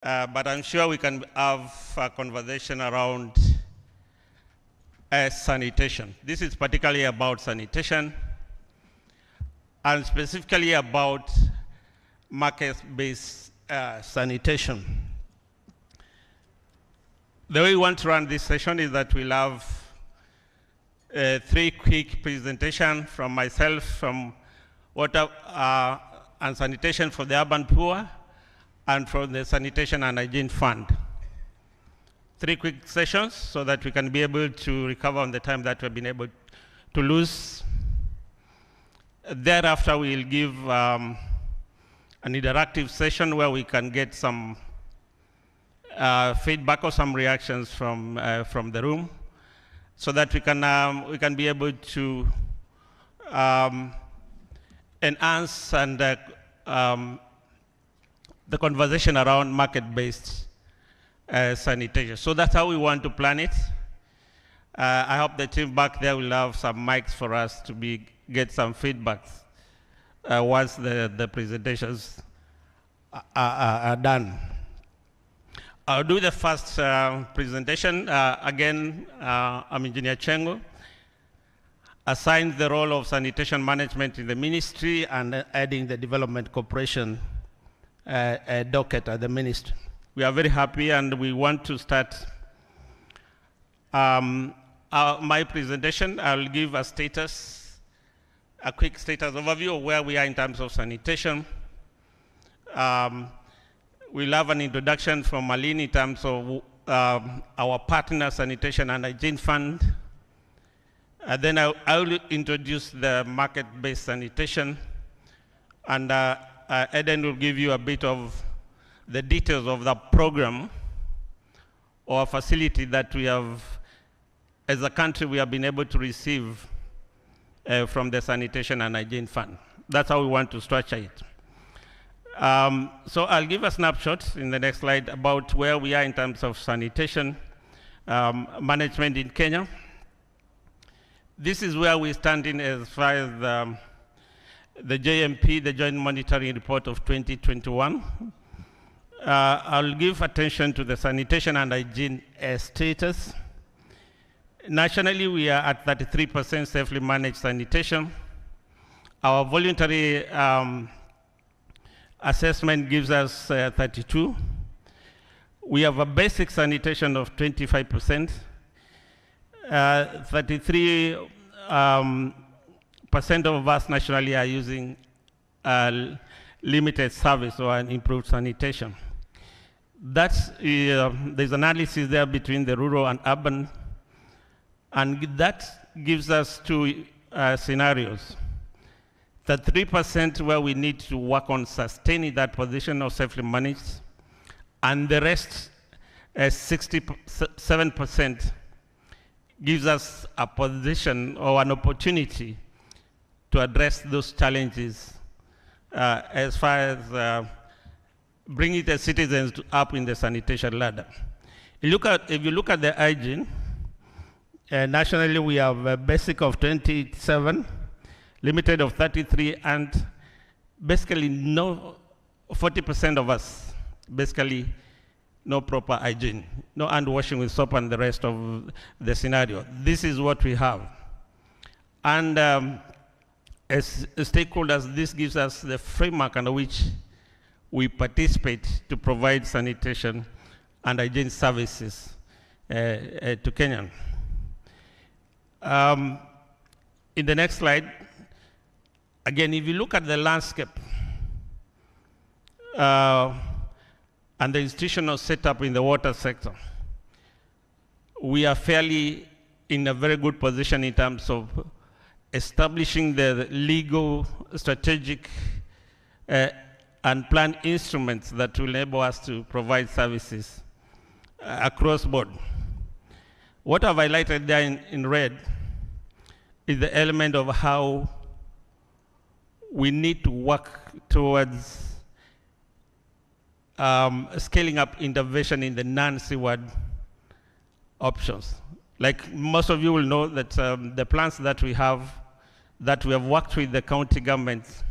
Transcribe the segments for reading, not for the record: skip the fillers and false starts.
but I'm sure we can have a conversation around sanitation. This is particularly about sanitation and specifically about market-based sanitation. The way we want to run this session is that we'll have 3 quick presentations from myself, from water and sanitation for the urban poor, and from the Sanitation and Hygiene Fund. 3 quick sessions so that we can be able to recover on the time that we've been able to lose. Thereafter, we'll give an interactive session where we can get some feedback or some reactions from the room, so that we can be able to enhance and the conversation around market-based sanitation. So that's how we want to plan it. I hope the team back there will have some mics for us to get some feedback once the presentations are done. I'll do the first presentation. Again, I'm Engineer Chengo, assigned the role of sanitation management in the ministry and adding the development cooperation docket at the ministry. We are very happy, and we want to start my presentation. I'll give a quick status overview of where we are in terms of sanitation. We'll have an introduction from Malini in terms of our partner Sanitation and Hygiene Fund. Then I will introduce the market-based sanitation, and Eden will give you a bit of the details of the program or facility that we have, as a country, we have been able to receive from the Sanitation and Hygiene Fund. That's how we want to structure it. So I'll give a snapshot in the next slide about where we are in terms of sanitation management in Kenya. This is where we stand in as far as the JMP, the Joint Monitoring Report of 2021. I'll give attention to the sanitation and hygiene status. Nationally, we are at 33% safely managed sanitation. Our voluntary assessment gives us 32. We have a basic sanitation of 25%. 33% of us nationally are using limited service or an improved sanitation. There's analysis there between the rural and urban, and that gives us 2 scenarios. The 3% where we need to work on sustaining that position of safely managed, and the rest, 67%, gives us a position or an opportunity to address those challenges as far as bringing the citizens up in the sanitation ladder. If you look at the hygiene, nationally we have a basic of 27, limited of 33, and basically 40% of us, basically no proper hygiene, no hand washing with soap and the rest of the scenario. This is what we have. And as stakeholders, this gives us the framework under which we participate to provide sanitation and hygiene services to Kenyans. In the next slide, again, if you look at the landscape and the institutional setup in the water sector, we are fairly in a very good position in terms of establishing the legal, strategic, and planned instruments that will enable us to provide services across board. What I've highlighted there in red is the element of how we need to work towards scaling up intervention in the non-seaward options. Like most of you will know that the plans that we have worked with the county governments,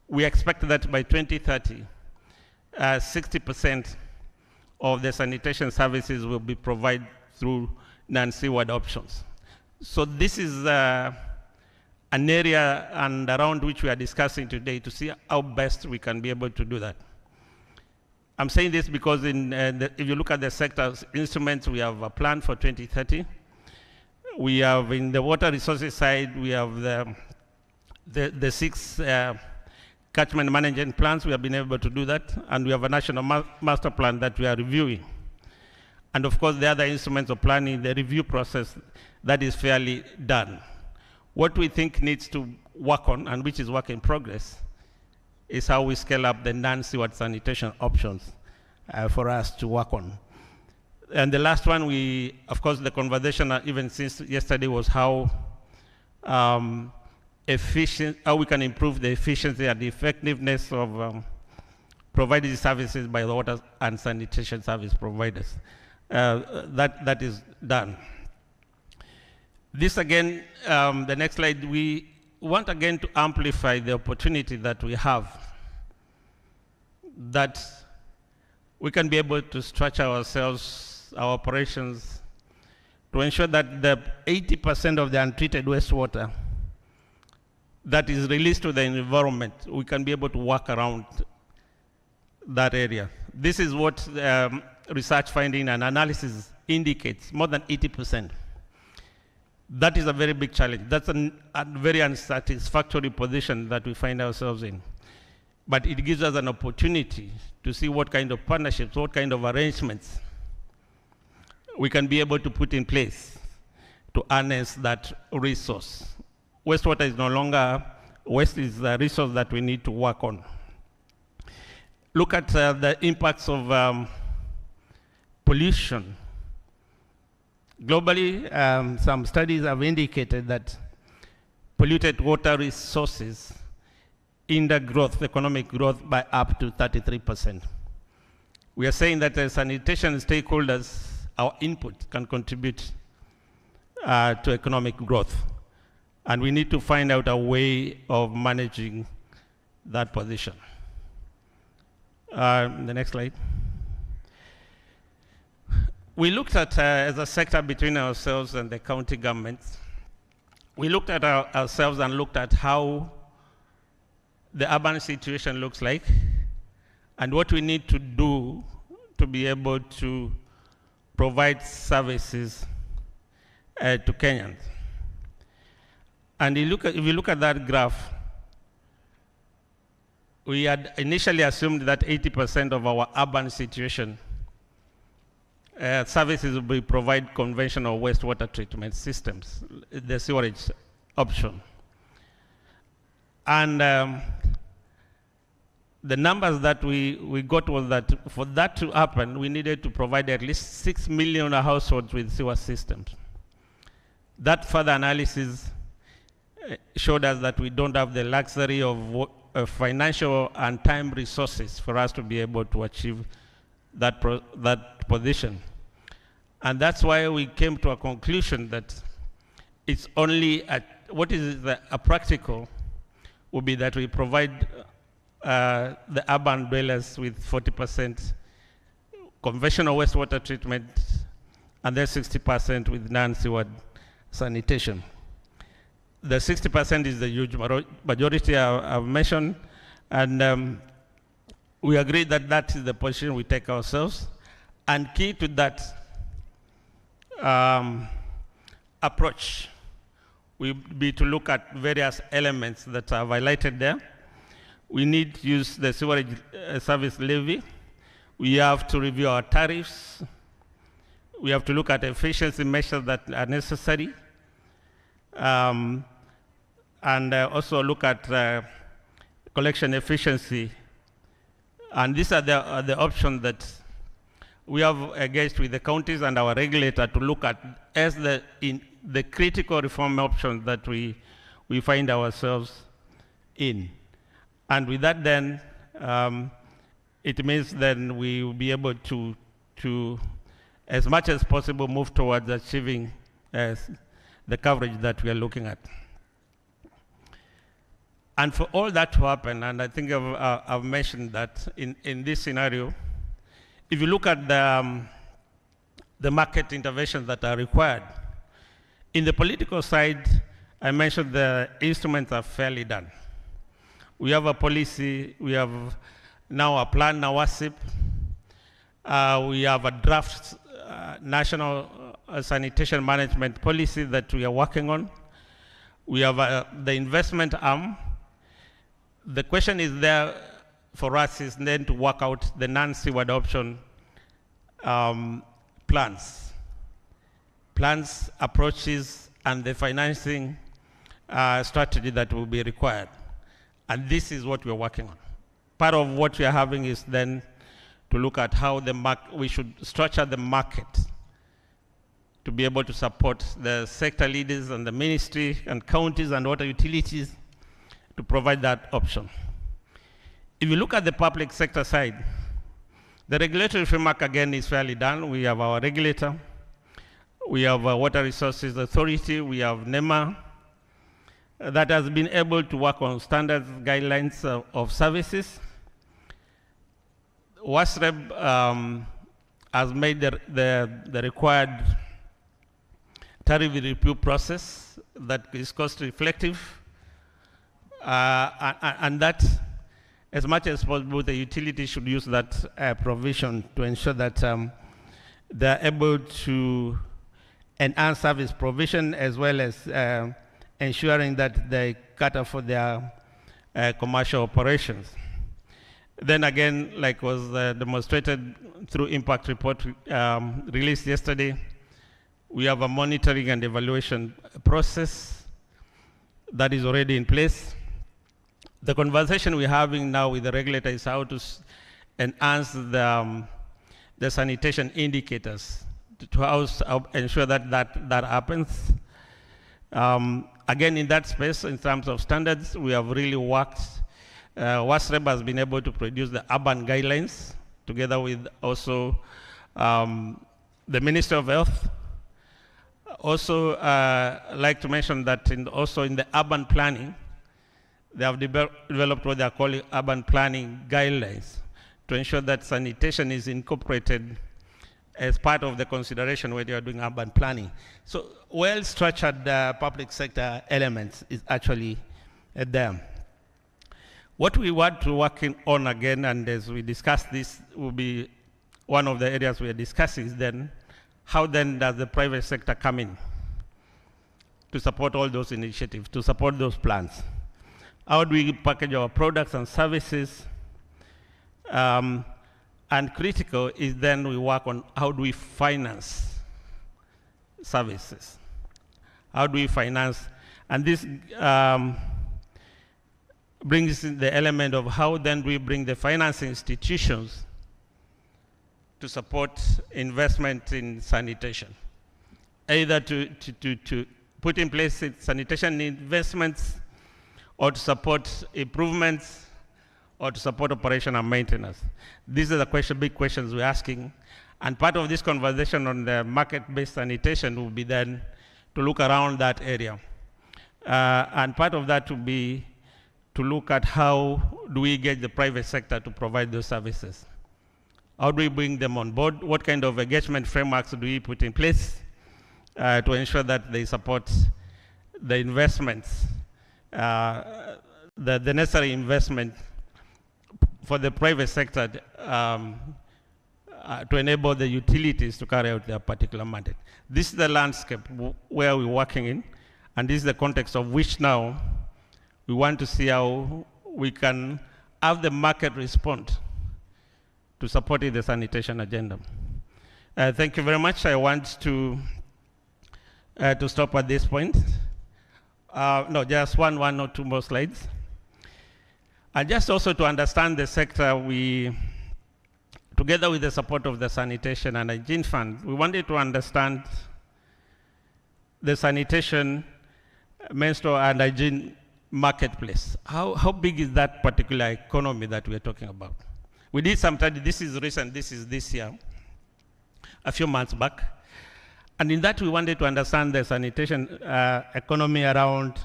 we expect that by 2030, 60% of the sanitation services will be provided through non-seaward options. So this is an area and around which we are discussing today to see how best we can be able to do that. I'm saying this because if you look at the sector's instruments, we have a plan for 2030. We have in the water resources side, we have the 6 catchment management plans. We have been able to do that, and we have a national master plan that we are reviewing. And of course, the other instruments of planning, the review process, that is fairly done. What we think needs to work on, and which is work in progress, is how we scale up the non-seaward sanitation options for us to work on. And the last one, of course, the conversation even since yesterday was how how we can improve the efficiency and the effectiveness of providing services by the water and sanitation service providers. That is done. This again, the next slide, we want again to amplify the opportunity that we have, that we can be able to structure ourselves, our operations, to ensure that the 80% of the untreated wastewater that is released to the environment, we can be able to work around that area. This is what research finding and analysis indicates, more than 80%. That is a very big challenge. That's a very unsatisfactory position that we find ourselves in. But it gives us an opportunity to see what kind of partnerships, what kind of arrangements we can be able to put in place to harness that resource. Wastewater is no longer waste, is a resource that we need to work on. Look at the impacts of pollution. Globally, some studies have indicated that polluted water resources hinder growth, economic growth, by up to 33%. We are saying that as sanitation stakeholders, our input can contribute to economic growth. And we need to find out a way of managing that position. The next slide. We looked at, as a sector between ourselves and the county governments, we looked at ourselves and looked at how the urban situation looks like and what we need to do to be able to provide services to Kenyans. And if you look at that graph, we had initially assumed that 80% of our urban situation services will provide conventional wastewater treatment systems, the sewerage option. And the numbers that we got was that for that to happen, we needed to provide at least 6 million households with sewer systems. That further analysis showed us that we don't have the luxury of financial and time resources for us to be able to achieve that position. And that's why we came to a conclusion that it's only what is a practical would be that we provide the urban dwellers with 40% conventional wastewater treatment and then 60% with non-sewer sanitation. The 60% is the huge majority I've mentioned, and we agree that that is the position we take ourselves. And key to that approach will be to look at various elements that are highlighted there. We need to use the sewerage service levy. We have to review our tariffs. We have to look at efficiency measures that are necessary. And also look at collection efficiency. And these are the options that we have engaged with the counties and our regulator to look at as the critical reform options that we find ourselves in. And with that then, it means then we will be able to, as much as possible, move towards achieving the coverage that we are looking at. And for all that to happen, and I think I've mentioned that in this scenario, if you look at the market interventions that are required, in the political side, I mentioned the instruments are fairly done. We have a policy, we have now a plan, NAWASIP, we have a draft national sanitation management policy that we are working on. We have the investment arm. The question is there for us is then to work out the non-sewer adoption plans, approaches, and the financing strategy that will be required. And this is what we're working on. Part of what we are having is then to look at how we should structure the market to be able to support the sector leaders and the ministry and counties and water utilities to provide that option. If you look at the public sector side, the regulatory framework again is fairly done. We have our regulator, we have a Water Resources Authority, we have NEMA, that has been able to work on standards, guidelines of services. WASREB has made the required tariff review process that is cost reflective, and that, as much as possible, the utility should use that provision to ensure that they're able to enhance service provision as well as ensuring that they cater for their commercial operations. Then again, like was demonstrated through impact report released yesterday, we have a monitoring and evaluation process that is already in place. The conversation we're having now with the regulator is how to enhance the sanitation indicators to ensure that happens. Again, in that space, in terms of standards, we have really worked. WASREB has been able to produce the urban guidelines together with also the Ministry of Health. Also, I'd like to mention that also in the urban planning, they have developed what they are calling urban planning guidelines to ensure that sanitation is incorporated as part of the consideration when you are doing urban planning. So well-structured public sector elements is actually there. What we want to work on again, and as we discuss this, will be one of the areas we are discussing is then, how then does the private sector come in to support all those initiatives, to support those plans? How do we package our products and services? And critical is then we work on how do we finance services? How do we finance? And this brings in the element of how then we bring the financing institutions to support investment in sanitation, either to put in place sanitation investments or to support improvements or to support operation and maintenance. These are the big questions we're asking. And part of this conversation on the market-based sanitation will be then to look around that area. And part of that will be to look at how do we get the private sector to provide those services. How do we bring them on board? What kind of engagement frameworks do we put in place to ensure that they support the investments, the necessary investment for the private sector to enable the utilities to carry out their particular mandate. This is the landscape where we're working in, and this is the context of which now we want to see how we can have the market respond to supporting the sanitation agenda. Thank you very much. I want to stop at this point. No, just one or two more slides. And just also to understand the sector, we, together with the support of the Sanitation and Hygiene Fund, we wanted to understand the sanitation, menstrual and hygiene marketplace. How big is that particular economy that we're talking about? We did some study, this is recent, this is this year, a few months back. And in that we wanted to understand the sanitation economy around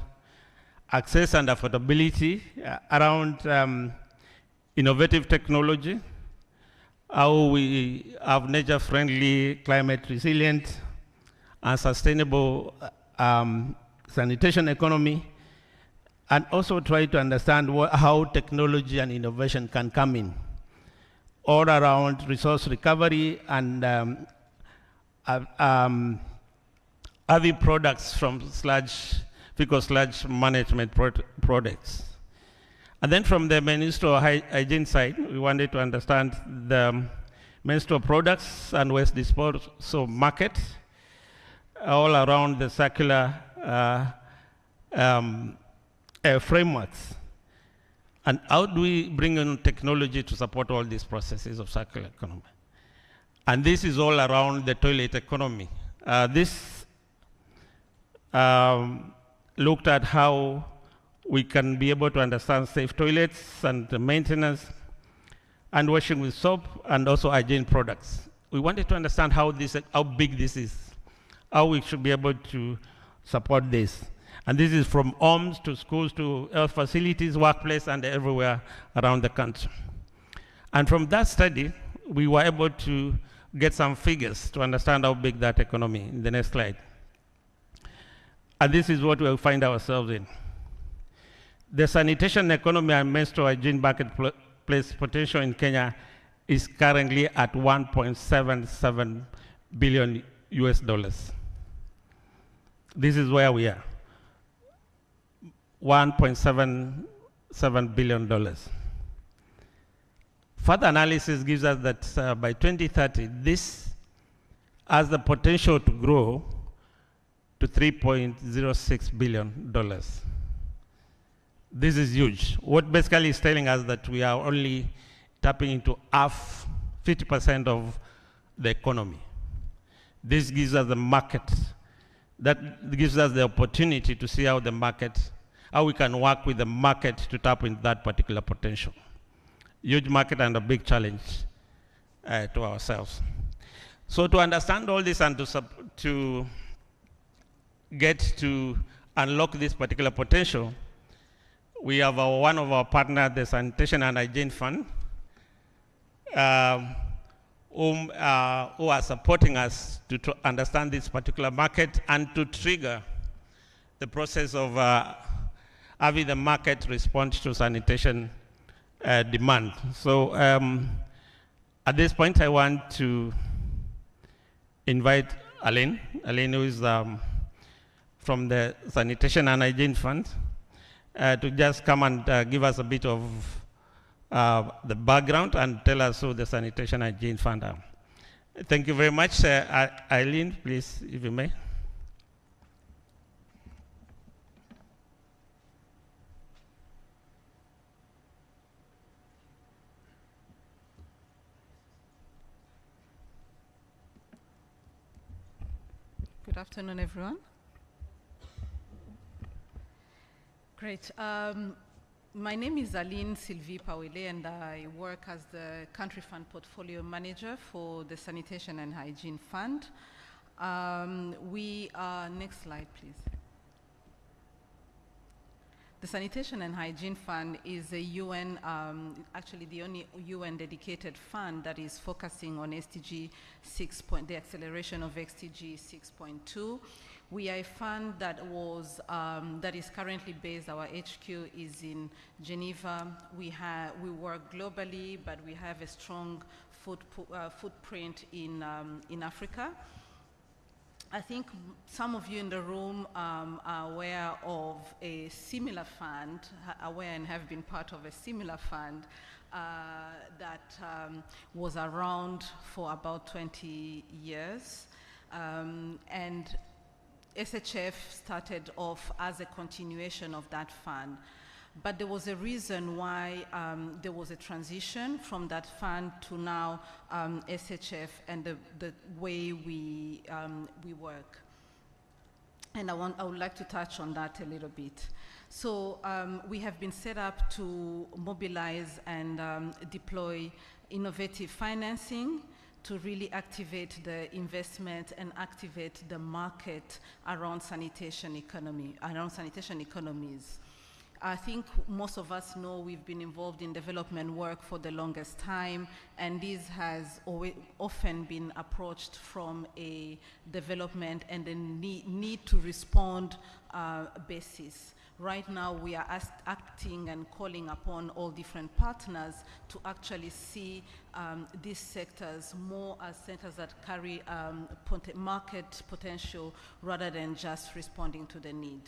access and affordability around innovative technology, how we have nature-friendly, climate-resilient, and sustainable sanitation economy, and also try to understand how technology and innovation can come in all around resource recovery and heavy products from fecal sludge management products. And then from the menstrual hygiene side, we wanted to understand the menstrual products and waste disposal market all around the circular frameworks. And how do we bring in technology to support all these processes of circular economy? And this is all around the toilet economy. This looked at how we can be able to understand safe toilets and the maintenance and washing with soap and also hygiene products. We wanted to understand how big this is, how we should be able to support this. And this is from homes to schools to health facilities, workplace, and everywhere around the country. And from that study, we were able to get some figures to understand how big that economy in the next slide. And this is what we'll find ourselves in. The sanitation economy and menstrual hygiene marketplace potential in Kenya is currently at 1.77 billion US dollars. This is where we are. $1.77 billion. Further analysis gives us that by 2030, this has the potential to grow to $3.06 billion. This is huge. What basically is telling us that we are only tapping into 50% of the economy. This gives us the market. That gives us the opportunity to see how we can work with the market to tap into that particular potential. Huge market and a big challenge to ourselves. So to understand all this and to get to unlock this particular potential, we have one of our partners, the Sanitation and Hygiene Fund, who are supporting us to understand this particular market and to trigger the process of having the market respond to sanitation demand. So at this point, I want to invite Aline, who is from the Sanitation and Hygiene Fund, to just come and give us a bit of the background and tell us who the Sanitation and Hygiene Fund are. Thank you very much. Eileen, please, if you may. Good afternoon, everyone. Great. My name is Aline Sylvie Pawele, and I work as the Country Fund Portfolio Manager for the Sanitation and Hygiene Fund. Next slide, please. The Sanitation and Hygiene Fund is a UN, actually the only UN dedicated fund that is focusing on SDG 6. The acceleration of SDG 6.2. We are a fund that is currently based. Our HQ is in Geneva. We work globally, but we have a strong footprint in Africa. I think some of you in the room are aware of a similar fund, aware and have been part of a similar fund that was around for about 20 years. And SHF started off as a continuation of that fund. But there was a reason why there was a transition from that fund to now SHF and the way we work. And I would like to touch on that a little bit. So we have been set up to mobilize and deploy innovative financing to really activate the investment and activate the market around sanitation economies. I think most of us know we've been involved in development work for the longest time, and this has often been approached from a development and a need to respond basis. Right now, we are acting and calling upon all different partners to actually see these sectors more as sectors that carry market potential rather than just responding to the need.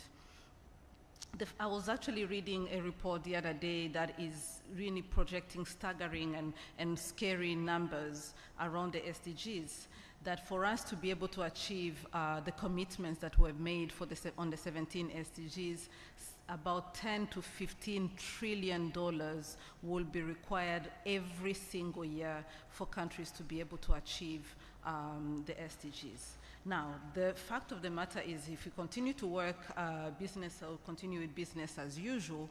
I was actually reading a report the other day that is really projecting staggering and scary numbers around the SDGs, that for us to be able to achieve the commitments that were made for on the 17 SDGs, about 10 to 15 trillion dollars will be required every single year for countries to be able to achieve the SDGs. Now, the fact of the matter is, if you continue to work business or continue with business as usual,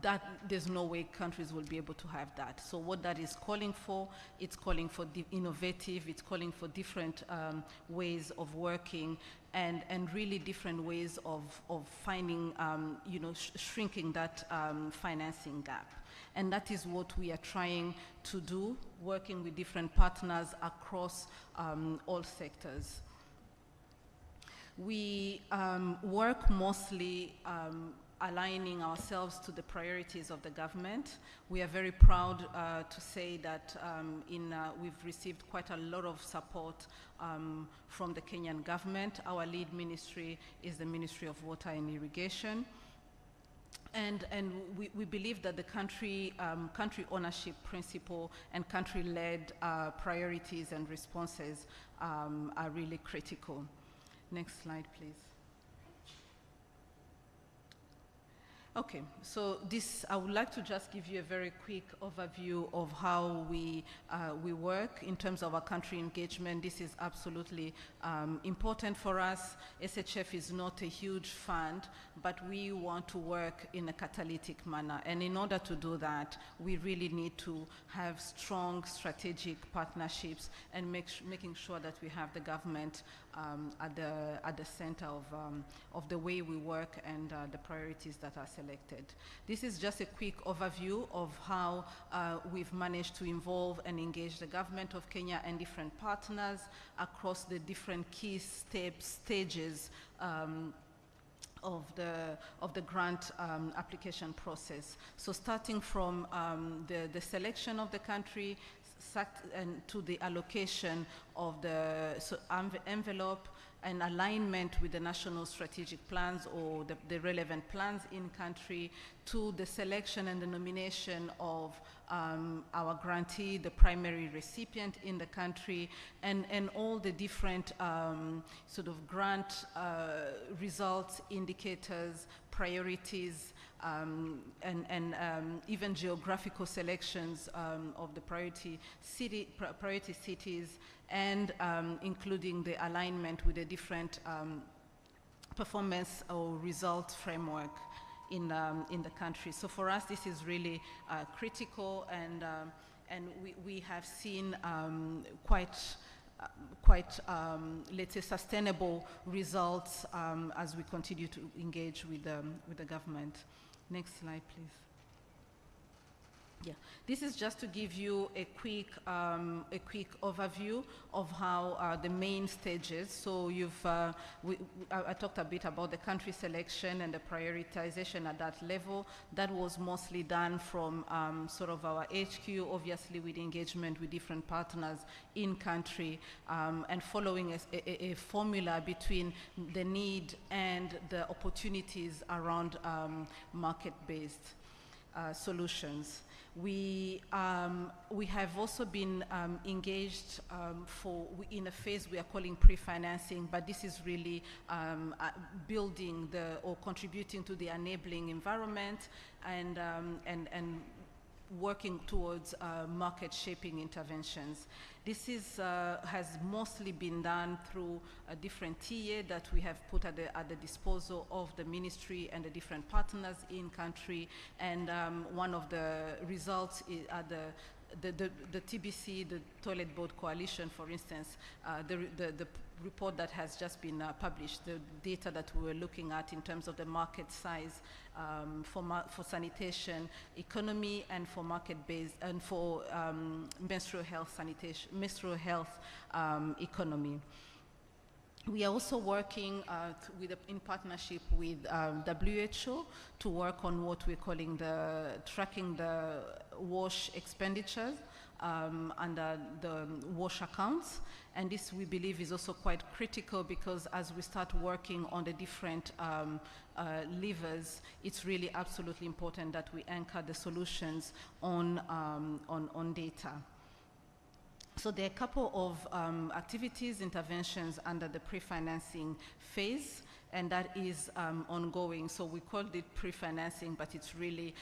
that there's no way countries will be able to have that. So what that is calling for, it's calling for innovative, it's calling for different ways of working and really different ways of finding, shrinking that financing gap. And that is what we are trying to do, working with different partners across all sectors. We work mostly aligning ourselves to the priorities of the government. We are very proud to say that we've received quite a lot of support from the Kenyan government. Our lead ministry is the Ministry of Water and Irrigation. And we believe that the country ownership principle and country-led priorities and responses are really critical. Next slide, please. Okay, so I would like to just give you a very quick overview of how we work in terms of our country engagement. This is absolutely important for us. SHF is not a huge fund, but we want to work in a catalytic manner. And in order to do that, we really need to have strong strategic partnerships and making sure that we have the government at the center of the way we work and the priorities that are selected. This is just a quick overview of how we've managed to involve and engage the government of Kenya and different partners across the different key stages of the grant application process. So starting from the selection of the country and to the allocation of the envelope and alignment with the national strategic plans or the relevant plans in country, to the selection and the nomination of our grantee, the primary recipient in the country, and all the different sort of grant results, indicators, priorities, and even geographical selections of the priority cities, and including the alignment with the different performance or results framework in the country. So for us, this is really critical, and we have seen quite let's say sustainable results as we continue to engage with the government. Next slide, please. Yeah, this is just to give you a quick overview of how the main stages. So I talked a bit about the country selection and the prioritization at that level. That was mostly done from sort of our HQ, obviously with engagement with different partners in country, and following a formula between the need and the opportunities around market-based solutions. We have also been engaged in a phase we are calling pre-financing, but this is really building or contributing to the enabling environment and working towards market shaping interventions. This has mostly been done through a different TA that we have put at the disposal of the ministry and the different partners in country, and one of the results are the TBC, the Toilet Board Coalition, for instance, the report that has just been published, the data that we were looking at in terms of the market size for sanitation economy and for market-based and for menstrual health sanitation, menstrual health economy. We are also working in partnership with WHO to work on what we're calling tracking the wash expenditures under the wash accounts. And this, we believe, is also quite critical, because as we start working on the different levers, it's really absolutely important that we anchor the solutions on data. So there are a couple of activities, interventions under the pre-financing phase, and that is ongoing. So we called it pre-financing, but it's really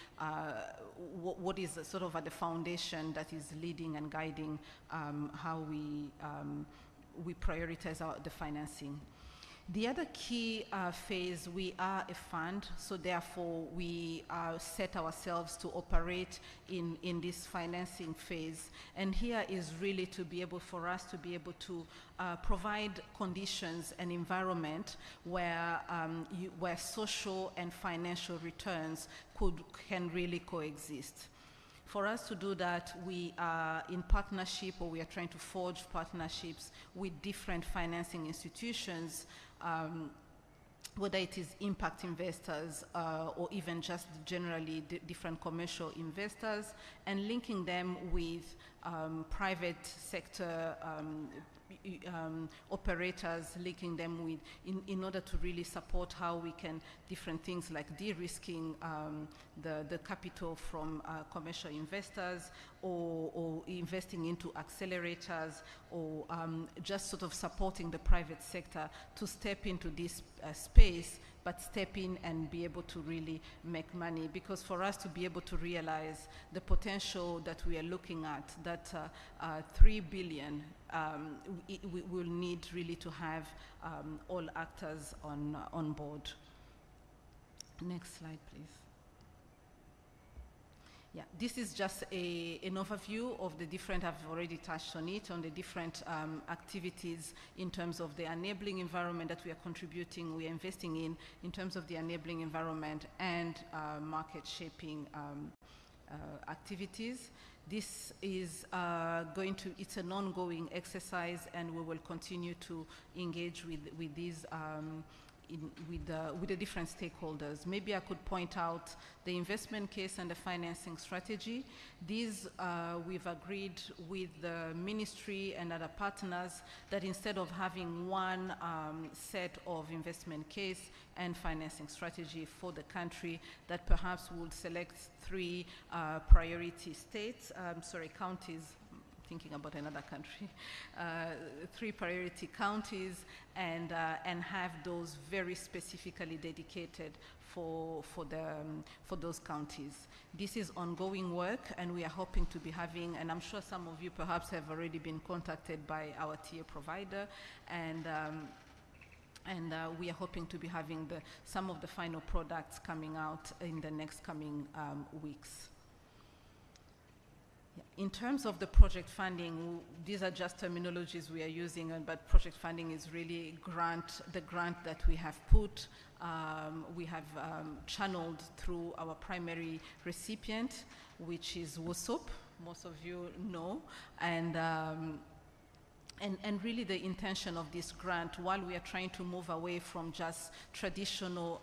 what is sort of at the foundation that is leading and guiding how we prioritize the financing. The other key phase, we are a fund, so therefore we set ourselves to operate in this financing phase. And here is really to be able, for us to be able to provide conditions and environment where, where social and financial returns can really coexist. For us to do that, we are in partnership, or we are trying to forge partnerships with different financing institutions, whether it is impact investors or even just generally different commercial investors, and linking them with private sector operators, linking them with, in order to really support how we can, different things like de-risking the capital from commercial investors, or investing into accelerators, or just sort of supporting the private sector to step into this space, but step in and be able to really make money. Because for us to be able to realize the potential that we are looking at, that 3 billion, we will need really to have all actors on board. Next slide, please. Yeah, this is just an overview of the different, I've already touched on it, on the different activities in terms of the enabling environment that we are contributing, we are investing in terms of the enabling environment and market shaping activities. This is it's an ongoing exercise, and we will continue to engage with these with the different stakeholders. Maybe I could point out the investment case and the financing strategy. These we've agreed with the ministry and other partners that instead of having one set of investment case and financing strategy for the country, that perhaps we'll select 3 priority states, counties, thinking about another country, 3 priority counties, and have those very specifically dedicated for those counties. This is ongoing work, and we are hoping to be having, and I'm sure some of you perhaps have already been contacted by our TA provider, and we are hoping to be having some of the final products coming out in the next coming weeks. In terms of the project funding, these are just terminologies we are using, but project funding is really the grant that we have put, we have channeled through our primary recipient, which is WSOP, most of you know, and really the intention of this grant, while we are trying to move away from just traditional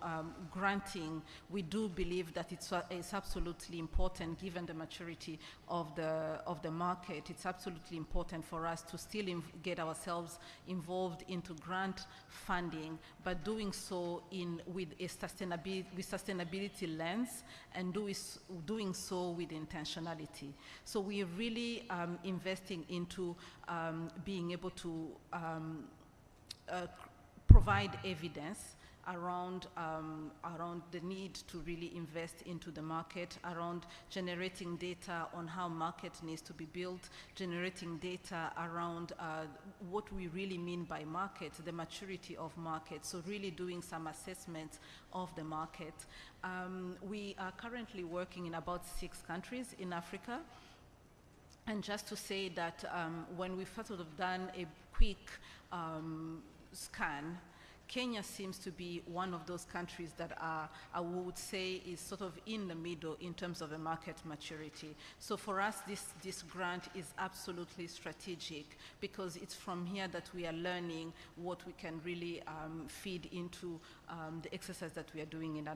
granting, we do believe that it's absolutely important, given the maturity of the market. It's absolutely important for us to still get ourselves involved into grant funding, but doing so with a sustainability lens, and doing so with intentionality. So we are really investing into being able to provide evidence around the need to really invest into the market, around generating data on how market needs to be built, generating data around what we really mean by market, the maturity of market, so really doing some assessment of the market. We are currently working in about 6 countries in Africa, And just to say that when we've sort of done a quick scan, Kenya seems to be one of those countries that are, I would say, is sort of in the middle in terms of a market maturity. So for us, this grant is absolutely strategic because it's from here that we are learning what we can really feed into the exercise that we are doing in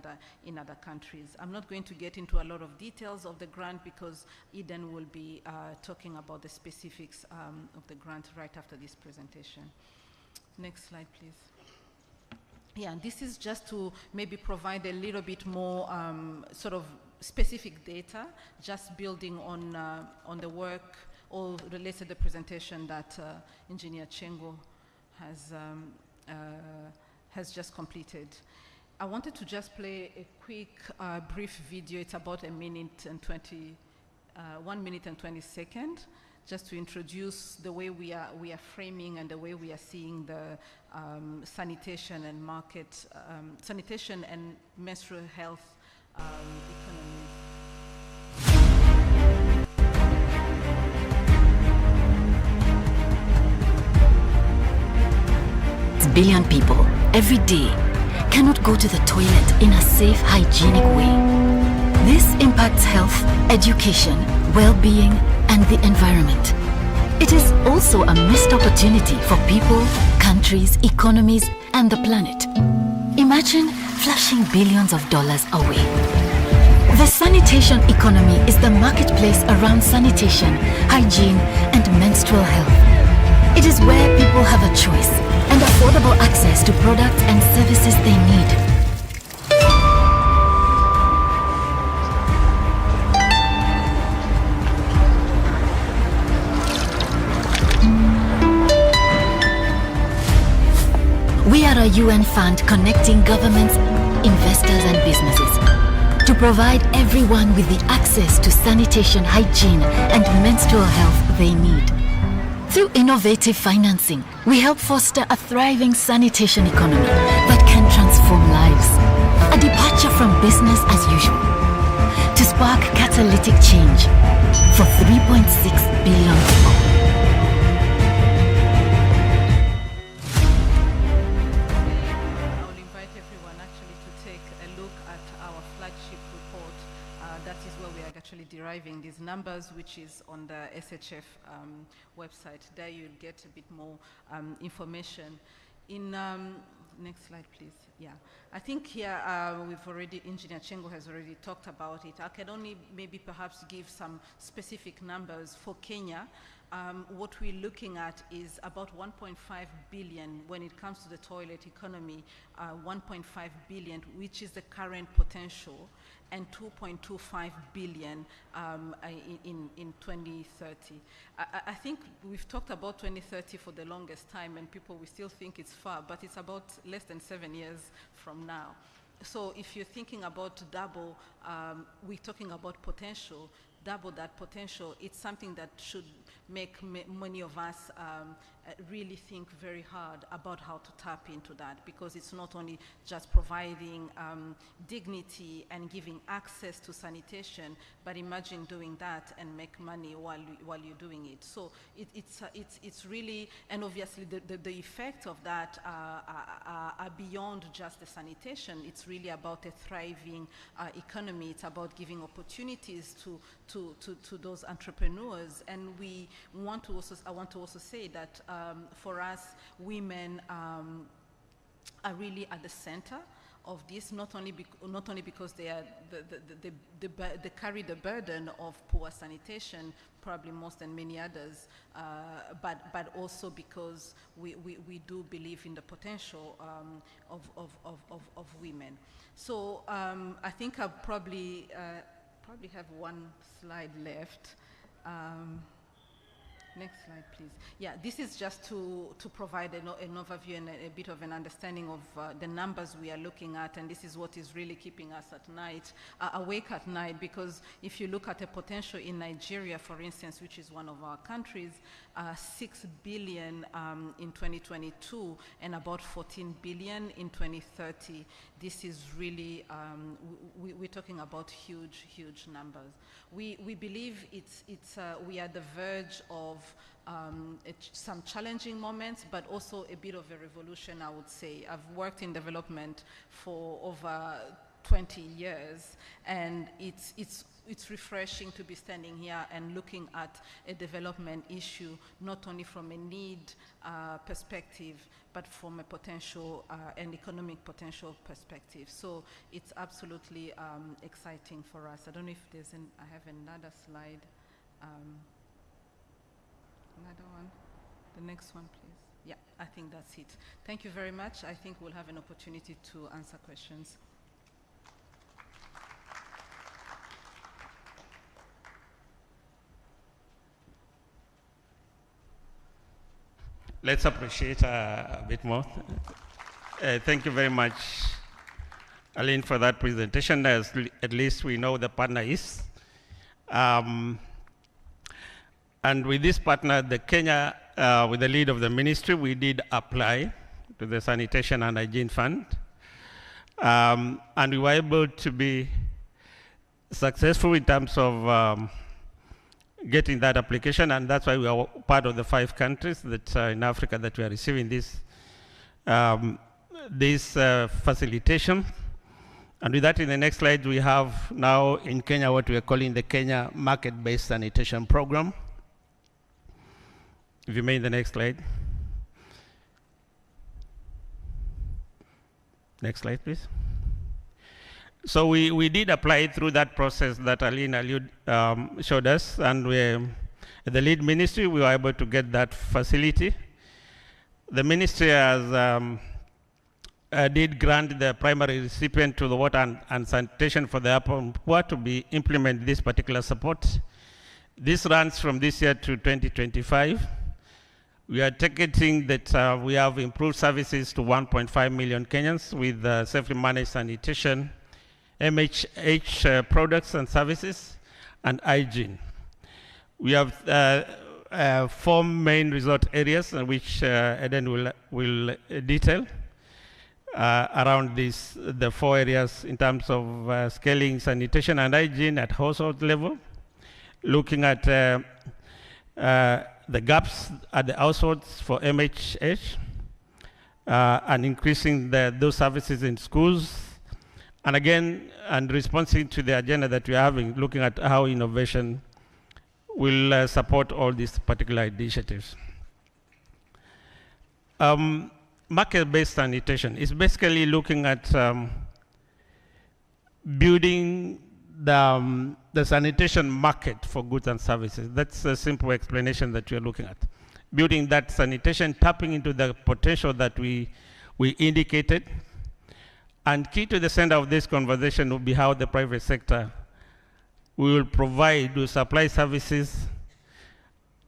other countries. I'm not going to get into a lot of details of the grant because Eden will be talking about the specifics of the grant right after this presentation. Next slide, please. Yeah, this is just to maybe provide a little bit more sort of specific data, just building on the work or related to the presentation that Engineer Chengo has just completed. I wanted to just play a quick, brief video. It's about 1 minute and 20 seconds, just to introduce the way we are framing and the way we are seeing the sanitation and market, sanitation and menstrual health economy. Billion people every day cannot go to the toilet in a safe, hygienic way. This impacts health, education, well-being, and the environment. It is also a missed opportunity for people, countries, economies, and the planet. Imagine flushing billions of dollars away. The sanitation economy is the marketplace around sanitation, hygiene, and menstrual health. It is where people have a choice and affordable access to products and services they need. We are a UN fund connecting governments, investors, and businesses to provide everyone with the access to sanitation, hygiene, and menstrual health they need. Through innovative financing, we help foster a thriving sanitation economy that can transform lives. A departure from business as usual to spark catalytic change for 3.6 billion people. I'll invite everyone actually to take a look at our flagship report. That is where we are actually deriving these numbers, which is on the SHF website. There you'll get a bit more information. In next slide, please. Yeah, I think here Engineer Chengo has already talked about it. I can only maybe perhaps give some specific numbers for Kenya. What we're looking at is about 1.5 billion when it comes to the toilet economy, 1.5 billion, which is the current potential, and 2.25 billion in 2030. I think we've talked about 2030 for the longest time, and people will still think it's far, but it's about less than 7 years from now. So if you're thinking about double, we're talking about potential, double that potential. It's something that should make many of us really think very hard about how to tap into that, because it's not only just providing dignity and giving access to sanitation, but imagine doing that and make money while you're doing it. So it's really, and obviously the effect of that are beyond just the sanitation. It's really about a thriving economy. It's about giving opportunities to those entrepreneurs. And I want to also say that for us, women are really at the center of this, not only because they are they carry the burden of poor sanitation, probably more than many others, but also because we do believe in the potential of women. So I think I'll probably have one slide left. Next slide, please. Yeah, this is just to provide an overview and a bit of an understanding of the numbers we are looking at, and this is what is really keeping us at night, awake at night, because if you look at the potential in Nigeria, for instance, which is one of our countries, 6 billion in 2022 and about 14 billion in 2030. This is really, we're talking about huge, huge numbers. We believe we are at the verge of some challenging moments, but also a bit of a revolution, I would say. I've worked in development for over 20 years, and it's refreshing to be standing here and looking at a development issue, not only from a need perspective, but from a potential and economic potential perspective. So it's absolutely exciting for us. I don't know if there's I have another slide. Another one. The next one, please. Yeah, I think that's it. Thank you very much. I think we'll have an opportunity to answer questions. Let's appreciate a bit more. Thank you very much, Aline, for that presentation. At least we know the partner is. And with this partner, the Kenya, with the lead of the ministry, we did apply to the Sanitation and Hygiene Fund. And we were able to be successful in terms of getting that application, and that's why we are part of the 5 countries that in Africa that we are receiving this facilitation. And with that, in the next slide, we have now in Kenya what we are calling the Kenya Market-Based Sanitation Program. If you may, the next slide. Next slide, please. So we did apply through that process that Aline showed us, and the lead ministry, we were able to get that facility. The ministry has did grant the primary recipient to the water and sanitation for the upper poor to implement this particular support. This runs from this year to 2025. We are targeting that we have improved services to 1.5 million Kenyans with safely managed sanitation, MHH products and services, and hygiene. We have 4 main resort areas, which Eden will detail around the 4 areas in terms of scaling sanitation and hygiene at household level, looking at the gaps at the households for MHH, and increasing those services in schools. And again, and responding to the agenda that we are having, looking at how innovation will support all these particular initiatives. Market-based sanitation is basically looking at building the sanitation market for goods and services. That's a simple explanation that you're looking at. Building that sanitation, tapping into the potential that we indicated. And key to the center of this conversation will be how the private sector will supply services.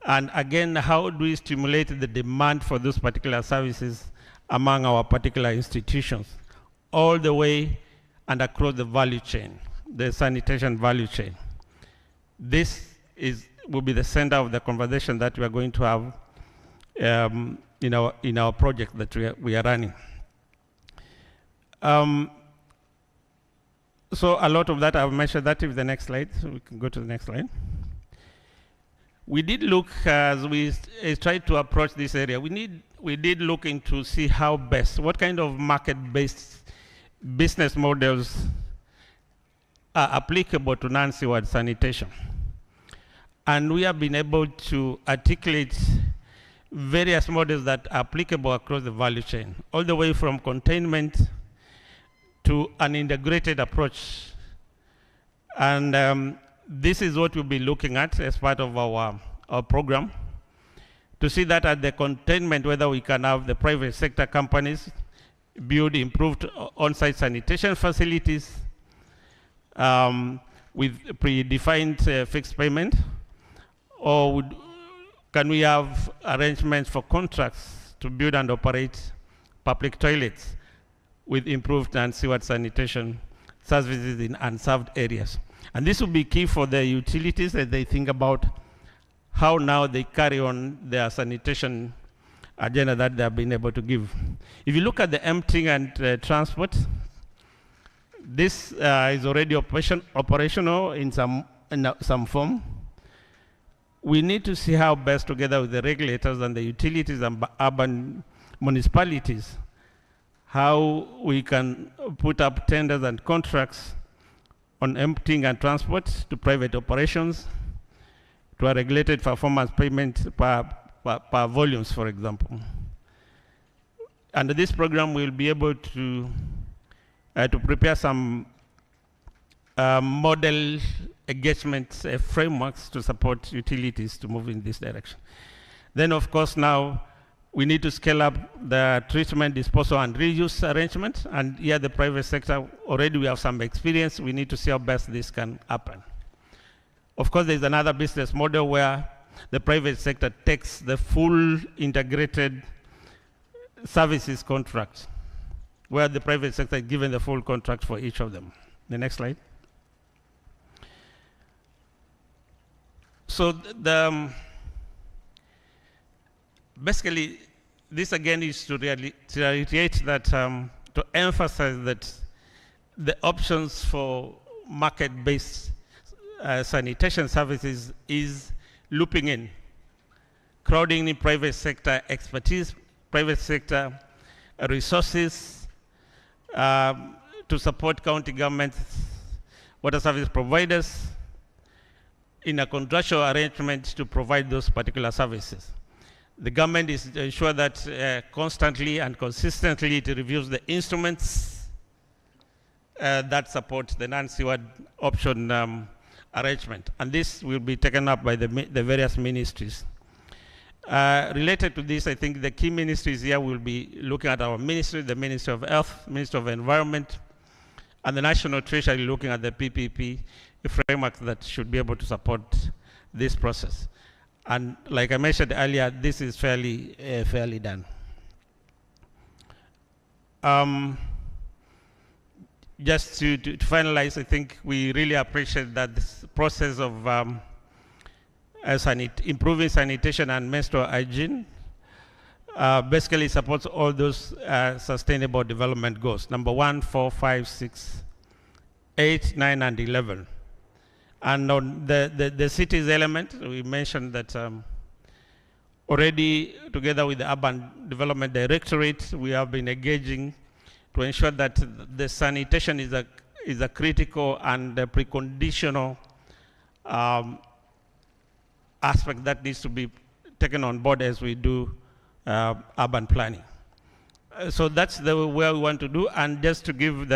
And again, how do we stimulate the demand for those particular services among our particular institutions, all the way and across the value chain, the sanitation value chain. This will be the center of the conversation that we are going to have in our project that we are running. So a lot of that, I've mentioned that with the next slide, so we can go to the next slide. We did look, as we tried to approach this area, we did look into see how best, what kind of market-based business models are applicable to non-sewer sanitation. And we have been able to articulate various models that are applicable across the value chain, all the way from containment to an integrated approach. And this is what we'll be looking at as part of our program, to see that at the containment, whether we can have the private sector companies build improved on-site sanitation facilities with predefined fixed payment, or can we have arrangements for contracts to build and operate public toilets with improved and sewer sanitation services in unserved areas? And this will be key for the utilities as they think about how now they carry on their sanitation agenda that they have been able to give. If you look at the emptying and transport, this is already operational in some form. We need to see how best, together with the regulators and the utilities and urban municipalities, how we can put up tenders and contracts on emptying and transport to private operations, to a regulated performance payment per volumes, for example. Under this program, we'll be able to prepare some model engagement frameworks to support utilities to move in this direction. Then, of course, now we need to scale up the treatment, disposal, and reuse arrangement. And here, the private sector, already we have some experience. We need to see how best this can happen. Of course, there's another business model where the private sector takes the full integrated services contract, where the private sector is given the full contract for each of them. The next slide. So basically, this again is to reiterate that, to emphasize that the options for market-based sanitation services is looping in, crowding in private sector expertise, private sector resources to support county governments, water service providers in a contractual arrangement to provide those particular services. The government is to ensure that constantly and consistently it reviews the instruments that support the non-sewer option arrangement. And this will be taken up by the various ministries. Related to this, I think the key ministries here will be looking at our ministry, the Ministry of Health, Ministry of Environment, and the National Treasury looking at the PPP framework that should be able to support this process. And like I mentioned earlier, this is fairly done. Just to finalize, I think we really appreciate that this process of improving sanitation and menstrual hygiene basically supports all those sustainable development goals. Number 1, 4, 5, 6, 8, 9, and 11. And on the cities element, we mentioned that already together with the Urban Development Directorate, we have been engaging to ensure that the sanitation is a critical and a preconditional aspect that needs to be taken on board as we do urban planning. So that's the way we want to do. And just to give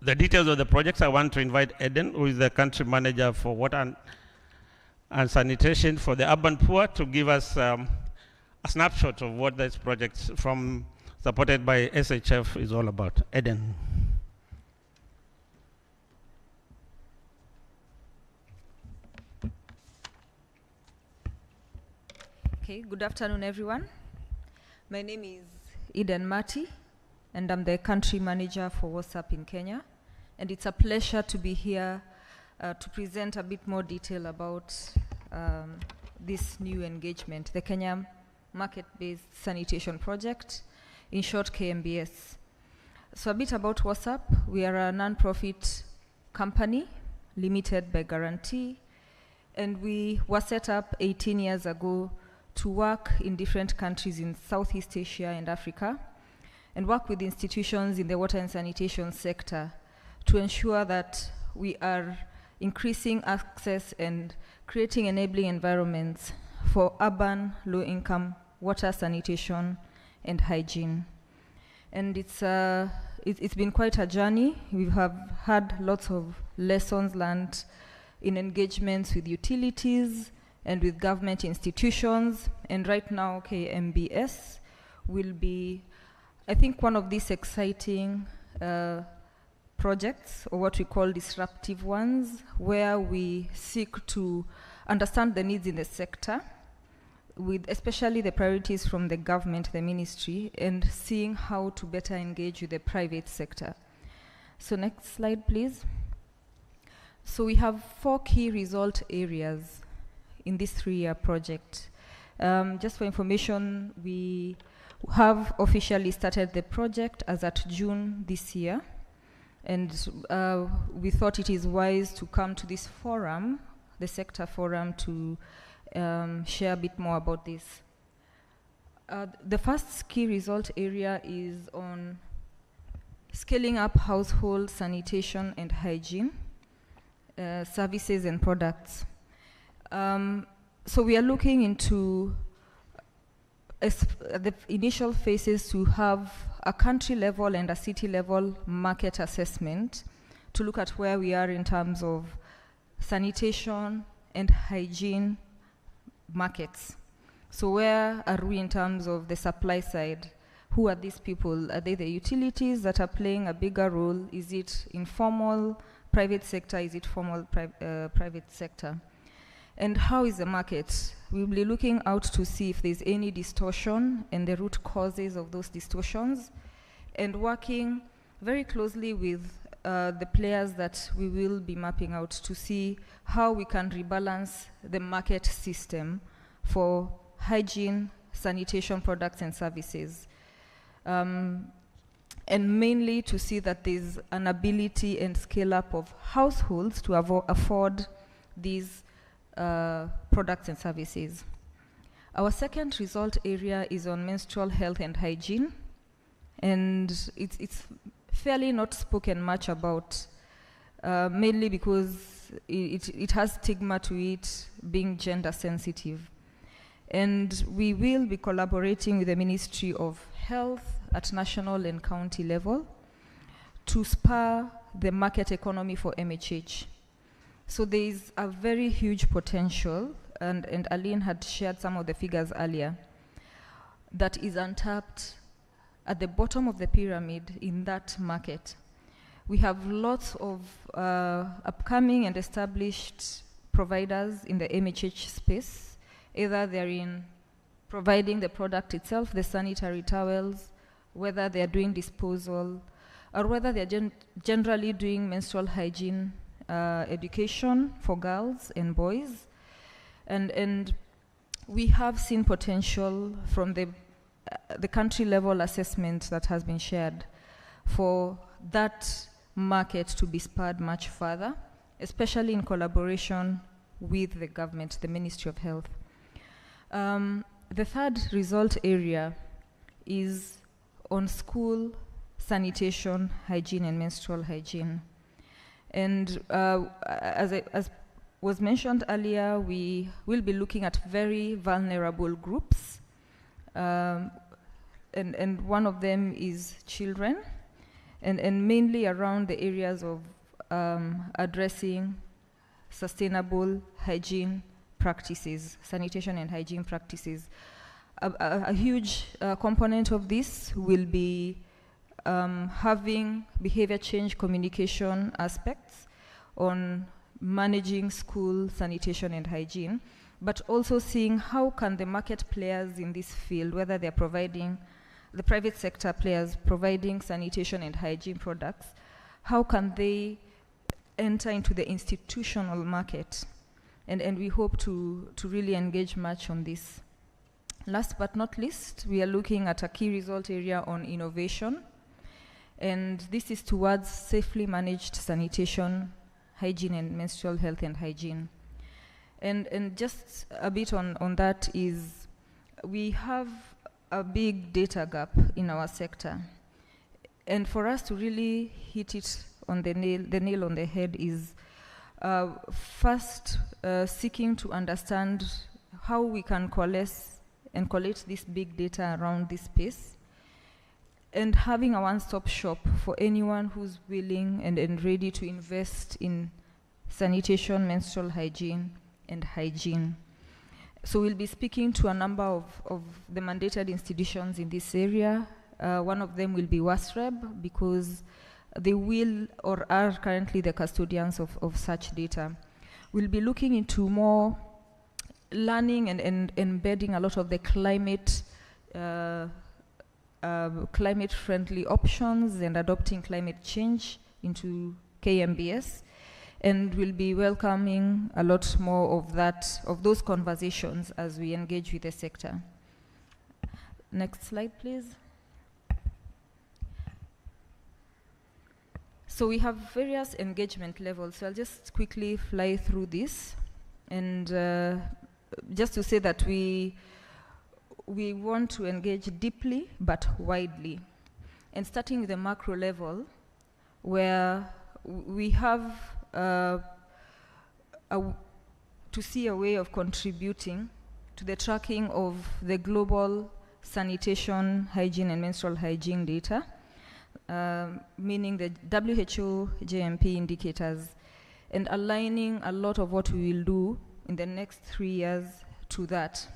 the details of the projects, I want to invite Eden, who is the country manager for water and sanitation for the urban poor, to give us a snapshot of what this project supported by SHF is all about. Eden. Okay, good afternoon, everyone. My name is Eden Mati, and I'm the country manager for WhatsApp in Kenya. And it's a pleasure to be here to present a bit more detail about this new engagement, the Kenya Market-Based Sanitation Project, in short KMBS. So a bit about WhatsApp. We are a non-profit company, limited by guarantee, and we were set up 18 years ago to work in different countries in Southeast Asia and Africa, and work with institutions in the water and sanitation sector to ensure that we are increasing access and creating enabling environments for urban, low-income water, sanitation, and hygiene. And it's been quite a journey. We have had lots of lessons learned in engagements with utilities and with government institutions. And right now, KMBS will be, I think, one of these exciting projects, or what we call disruptive ones, where we seek to understand the needs in the sector with especially the priorities from the government, the ministry, and seeing how to better engage with the private sector. So next slide, please. So we have 4 key result areas in this 3-year project. Just for information, we have officially started the project as at June this year, and we thought it is wise to come to this forum, the sector forum, to share a bit more about this. The first key result area is on scaling up household sanitation and hygiene services and products. So we are looking into the initial phases to have a country level and a city level market assessment to look at where we are in terms of sanitation and hygiene markets. So where are we in terms of the supply side? Who are these people? Are they the utilities that are playing a bigger role? Is it informal private sector? Is it formal private sector? And how is the market? We'll be looking out to see if there's any distortion and the root causes of those distortions, and working very closely with the players that we will be mapping out to see how we can rebalance the market system for hygiene, sanitation products and services. And mainly to see that there's an ability and scale up of households to afford these products and services. Our second result area is on menstrual health and hygiene, and it's fairly not spoken much about, mainly because it has stigma to it being gender sensitive. And we will be collaborating with the Ministry of Health at national and county level to spur the market economy for MHH. So there is a very huge potential, and Aline had shared some of the figures earlier, that is untapped at the bottom of the pyramid in that market. We have lots of upcoming and established providers in the MHH space. Either they're in providing the product itself, the sanitary towels, whether they're doing disposal, or whether they're generally doing menstrual hygiene education for girls and boys. And we have seen potential from the country level assessment that has been shared for that market to be spurred much further, especially in collaboration with the government, the Ministry of Health. The third result area is on school sanitation, hygiene, and menstrual hygiene. And as was mentioned earlier, we will be looking at very vulnerable groups, and one of them is children, and mainly around the areas of addressing sustainable hygiene practices, sanitation and hygiene practices. A huge component of this will be having behavior change communication aspects on managing school sanitation and hygiene, but also seeing how can the market players in this field, whether they're providing, the private sector players providing sanitation and hygiene products, how can they enter into the institutional market? And we hope to really engage much on this. Last but not least, we are looking at a key result area on innovation. And this is towards safely managed sanitation, hygiene, and menstrual health and hygiene. And just a bit on that is, we have a big data gap in our sector. And for us to really hit it on the nail on the head is first seeking to understand how we can coalesce and collect this big data around this space, and having a one-stop shop for anyone who's willing and ready to invest in sanitation, menstrual hygiene, and hygiene. So we'll be speaking to a number of the mandated institutions in this area. One of them will be WASREB, because they will or are currently the custodians of such data. We'll be looking into more learning and embedding a lot of the climate-friendly options and adopting climate change into KMBS. And we'll be welcoming a lot more of those conversations as we engage with the sector. Next slide, please. So we have various engagement levels. So I'll just quickly fly through this. And just to say that we want to engage deeply but widely. And starting with the macro level, where we have to see a way of contributing to the tracking of the global sanitation, hygiene, and menstrual hygiene data, meaning the WHO JMP indicators, and aligning a lot of what we will do in the next 3 years to that,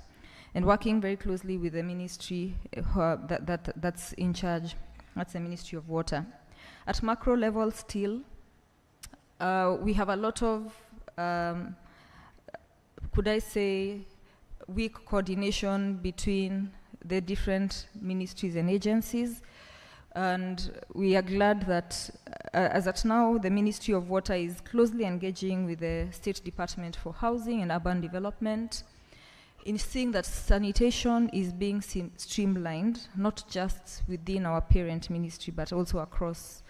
and working very closely with the ministry that's in charge. That's the Ministry of Water. At macro level still, we have a lot of, could I say, weak coordination between the different ministries and agencies. And we are glad that, as at now, the Ministry of Water is closely engaging with the State Department for Housing and Urban Development in seeing that sanitation is being streamlined, not just within our parent ministry, but also across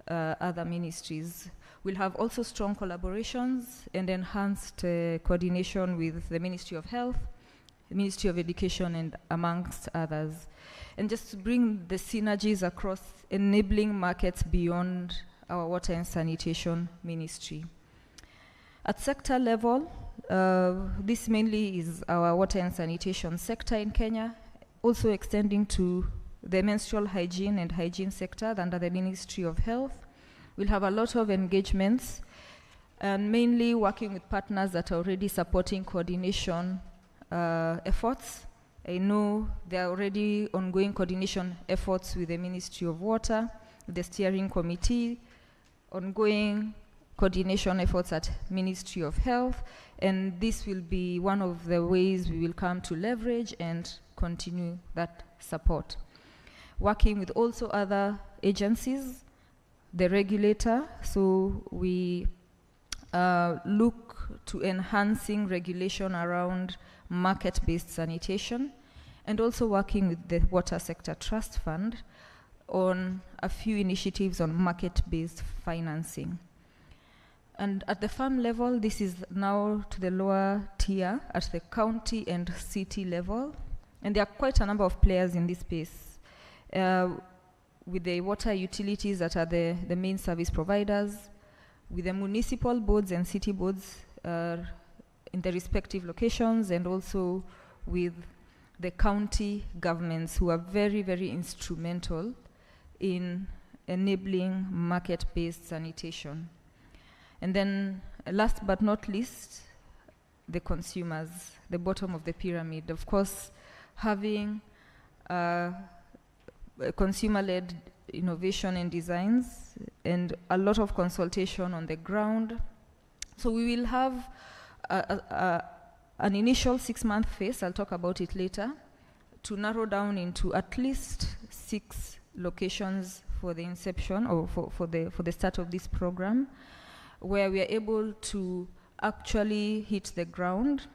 other ministries. We'll have also strong collaborations and enhanced coordination with the Ministry of Health, the Ministry of Education, and amongst others. And just to bring the synergies across enabling markets beyond our water and sanitation ministry. At sector level, this mainly is our water and sanitation sector in Kenya, also extending to the menstrual hygiene and hygiene sector under the Ministry of Health. We'll have a lot of engagements, and mainly working with partners that are already supporting coordination efforts. I know there are already ongoing coordination efforts with the Ministry of Water, the steering committee, ongoing coordination efforts at Ministry of Health, and this will be one of the ways we will come to leverage and continue that support. Working with also other agencies, the regulator, so we look to enhancing regulation around market-based sanitation, and also working with the Water Sector Trust Fund on a few initiatives on market-based financing. And at the farm level, this is now to the lower tier, at the county and city level, and there are quite a number of players in this space, with the water utilities that are the main service providers, with the municipal boards and city boards in the respective locations, and also with the county governments, who are very, very instrumental in enabling market-based sanitation. And then last but not least, the consumers, the bottom of the pyramid. Of course, having consumer-led innovation and designs, and a lot of consultation on the ground. So we will have an initial 6-month phase, I'll talk about it later, to narrow down into at least 6 locations for the inception, or for the start of this program, where we are able to actually hit the ground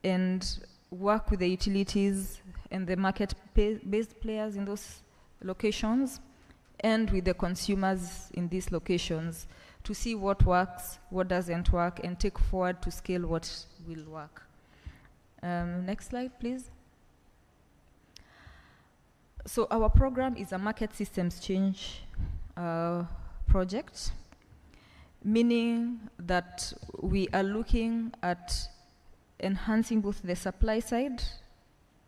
and work with the utilities and the market-based players in those locations, and with the consumers in these locations, to see what works, what doesn't work, and take forward to scale what will work. Next slide, please. So our program is a market systems change project, meaning that we are looking at enhancing both the supply side.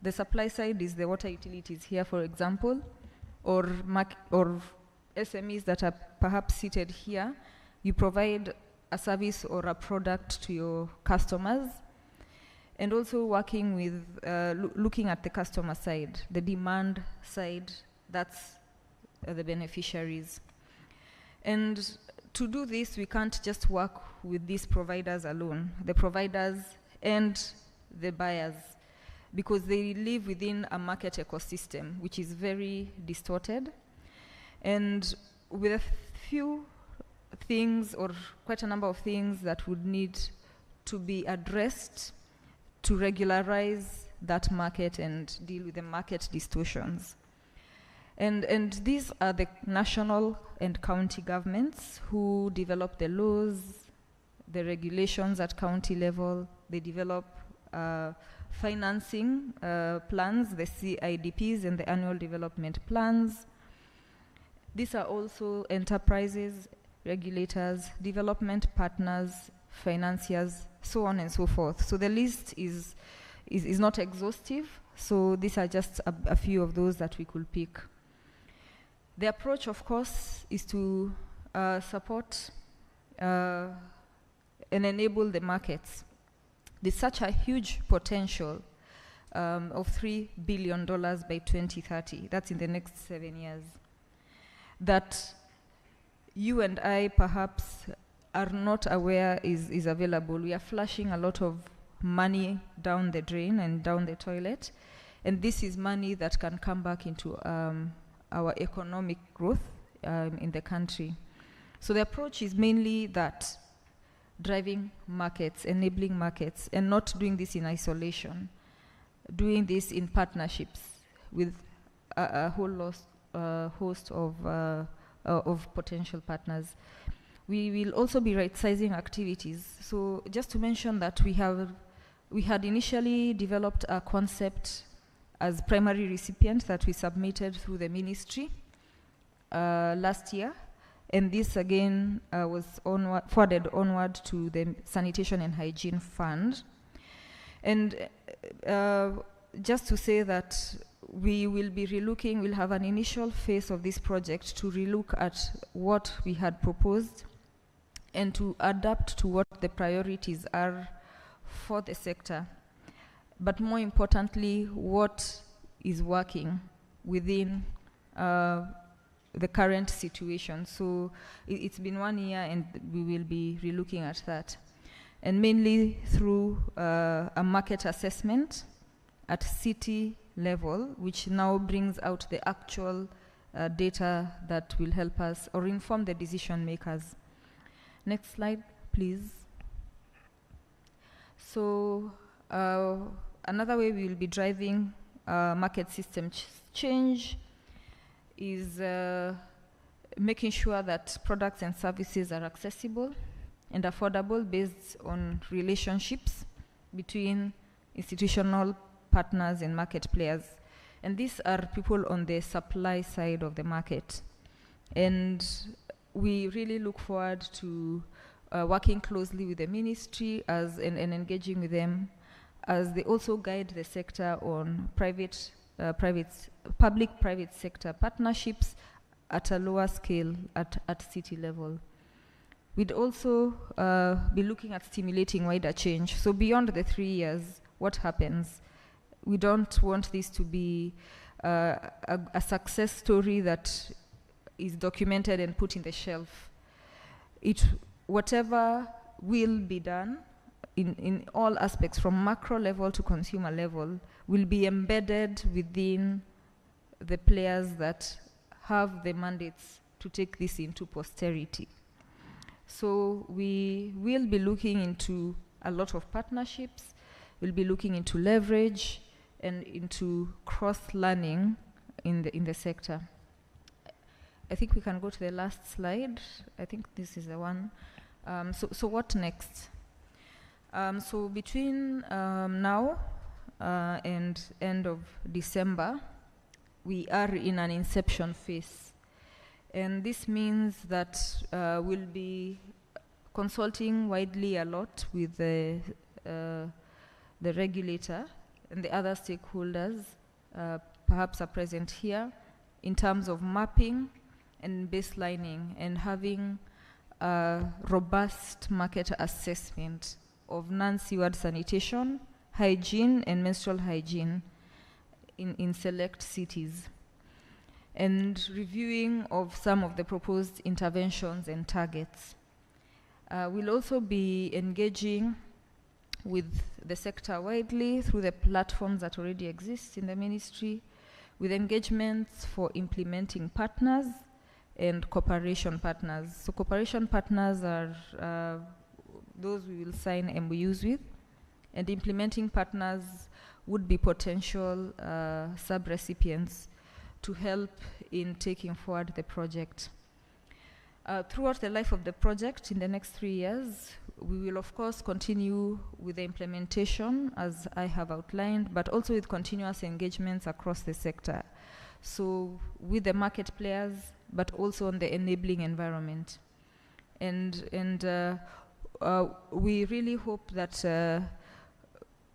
The supply side is the water utilities here, for example, or SMEs that are perhaps seated here. You provide a service or a product to your customers, and also working with, looking at the customer side, the demand side, that's the beneficiaries. And to do this, we can't just work with these providers alone. The providers and the buyers, because they live within a market ecosystem which is very distorted, and with a few things, or quite a number of things, that would need to be addressed to regularize that market and deal with the market distortions. And these are the national and county governments who develop the laws, the regulations at county level. They develop financing plans, the CIDPs and the annual development plans. These are also enterprises, regulators, development partners, financiers, so on and so forth. So the list is not exhaustive, so these are just a few of those that we could pick. The approach, of course, is to support and enable the markets. There's such a huge potential of $3 billion by 2030. That's in the next 7 years. That you and I perhaps are not aware is available. We are flushing a lot of money down the drain and down the toilet, and this is money that can come back into our economic growth in the country. So the approach is mainly that, driving markets, enabling markets, and not doing this in isolation, doing this in partnerships with a whole host of potential partners. We will also be right-sizing activities. So just to mention that we had initially developed a concept as primary recipient that we submitted through the ministry last year. And this again was forwarded onward to the Sanitation and Hygiene Fund. And just to say that we will be relooking, we'll have an initial phase of this project to relook at what we had proposed and to adapt to what the priorities are for the sector. But more importantly, what is working within the current situation. So it's been 1 year, and we will be relooking at that. And mainly through a market assessment at city level, which now brings out the actual data that will help us or inform the decision makers. Next slide, please. So another way we will be driving market system change is making sure that products and services are accessible and affordable based on relationships between institutional partners and market players. And these are people on the supply side of the market. And we really look forward to working closely with the ministry and engaging with them as they also guide the sector on public-private sector partnerships at a lower scale at city level. We'd also be looking at stimulating wider change. So beyond the 3 years, what happens? We don't want this to be a success story that is documented and put in the shelf. Whatever will be done in all aspects, from macro level to consumer level, will be embedded within the players that have the mandates to take this into posterity. So we will be looking into a lot of partnerships. We'll be looking into leverage and into cross-learning in the sector. I think we can go to the last slide. I think this is the one. So what next? So between now and end of December, we are in an inception phase. And this means that we'll be consulting widely a lot with the regulator and the other stakeholders, perhaps are present here, in terms of mapping and baselining and having a robust market assessment of non-sewered sanitation, hygiene, and menstrual hygiene in select cities, and reviewing of some of the proposed interventions and targets. We'll also be engaging with the sector widely through the platforms that already exist in the ministry, with engagements for implementing partners and cooperation partners. So cooperation partners are those we will sign MOUs with, and implementing partners would be potential sub-recipients to help in taking forward the project. Throughout the life of the project, in the next 3 years, we will of course continue with the implementation as I have outlined, but also with continuous engagements across the sector. So with the market players, but also on the enabling environment. And we really hope that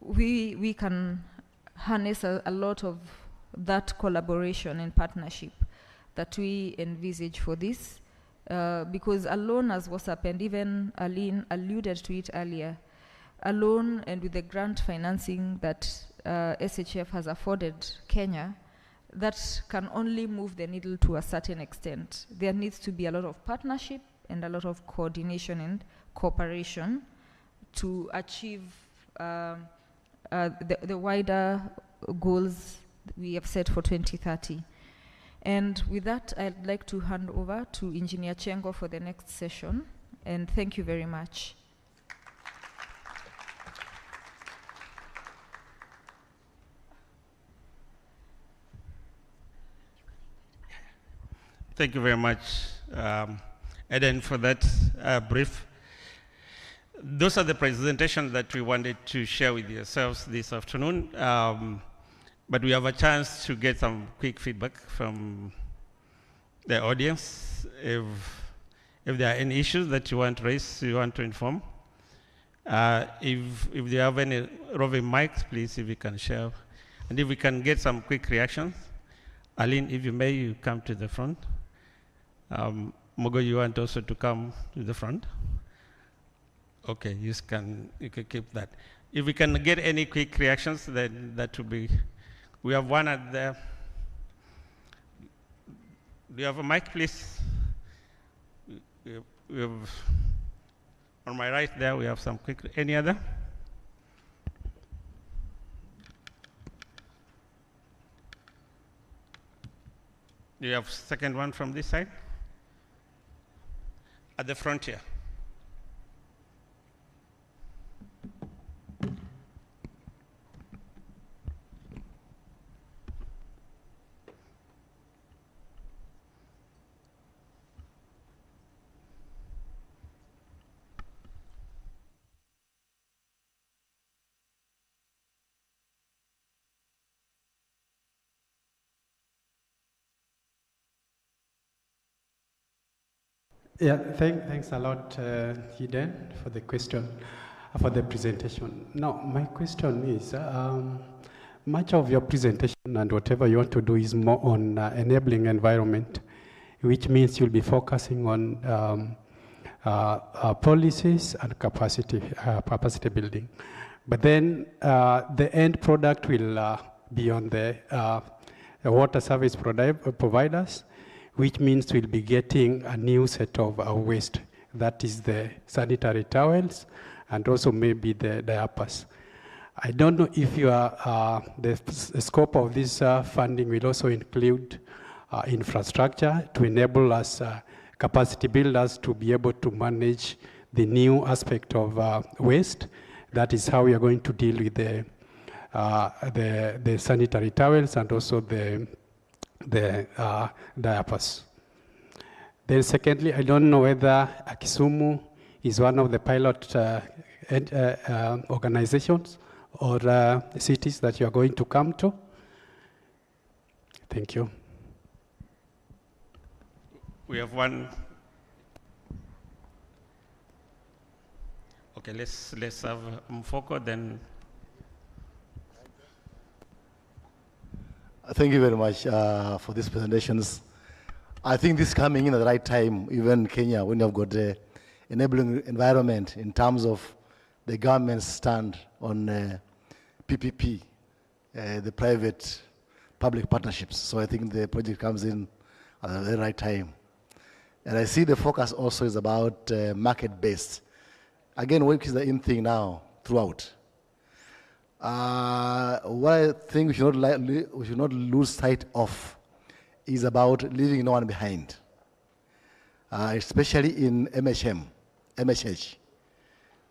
we can harness a lot of that collaboration and partnership that we envisage for this. Because alone as WhatsApp, and even Aline alluded to it earlier, alone and with the grant financing that SHF has afforded Kenya, that can only move the needle to a certain extent. There needs to be a lot of partnership and a lot of coordination and cooperation to achieve the wider goals we have set for 2030. And with that, I'd like to hand over to Engineer Chengo for the next session. And thank you very much. Thank you very much, Eden, for that brief. Those are the presentations that we wanted to share with yourselves this afternoon. But we have a chance to get some quick feedback from the audience. If there are any issues that you want to raise, you want to inform. If you have any roving mics, please, if you can share. And if we can get some quick reactions. Aline, if you may, you come to the front. Mogo, you want also to come to the front? Okay, you can keep that. If we can get any quick reactions, then that would be. We have one at the. Do you have a mic, please? We have, on my right there, we have some quick. Any other? Do you have second one from this side? At the front here. Yeah, thanks a lot, Eden, for the question, for the presentation. Now, my question is, much of your presentation and whatever you want to do is more on enabling environment, which means you'll be focusing on policies and capacity building. But then the end product will be on the water service providers, which means we'll be getting a new set of waste. That is the sanitary towels and also maybe the diapers. I don't know if you are, the scope of this funding will also include infrastructure to enable us, capacity builders to be able to manage the new aspect of waste. That is how we are going to deal with the sanitary towels and also the diapers. Then secondly, I don't know whether Kisumu is one of the pilot organizations or cities that you are going to come to. Thank you. We have one. Okay, let's have Mfoko then. Thank you very much for these presentations. I think this is coming in at the right time, even Kenya, when you've got the enabling environment in terms of the government's stand on PPP, the private-public partnerships. So I think the project comes in at the right time. And I see the focus also is about market-based. Again, work is the in thing now throughout. What I think we should not lose sight of is about leaving no one behind, especially in MHH.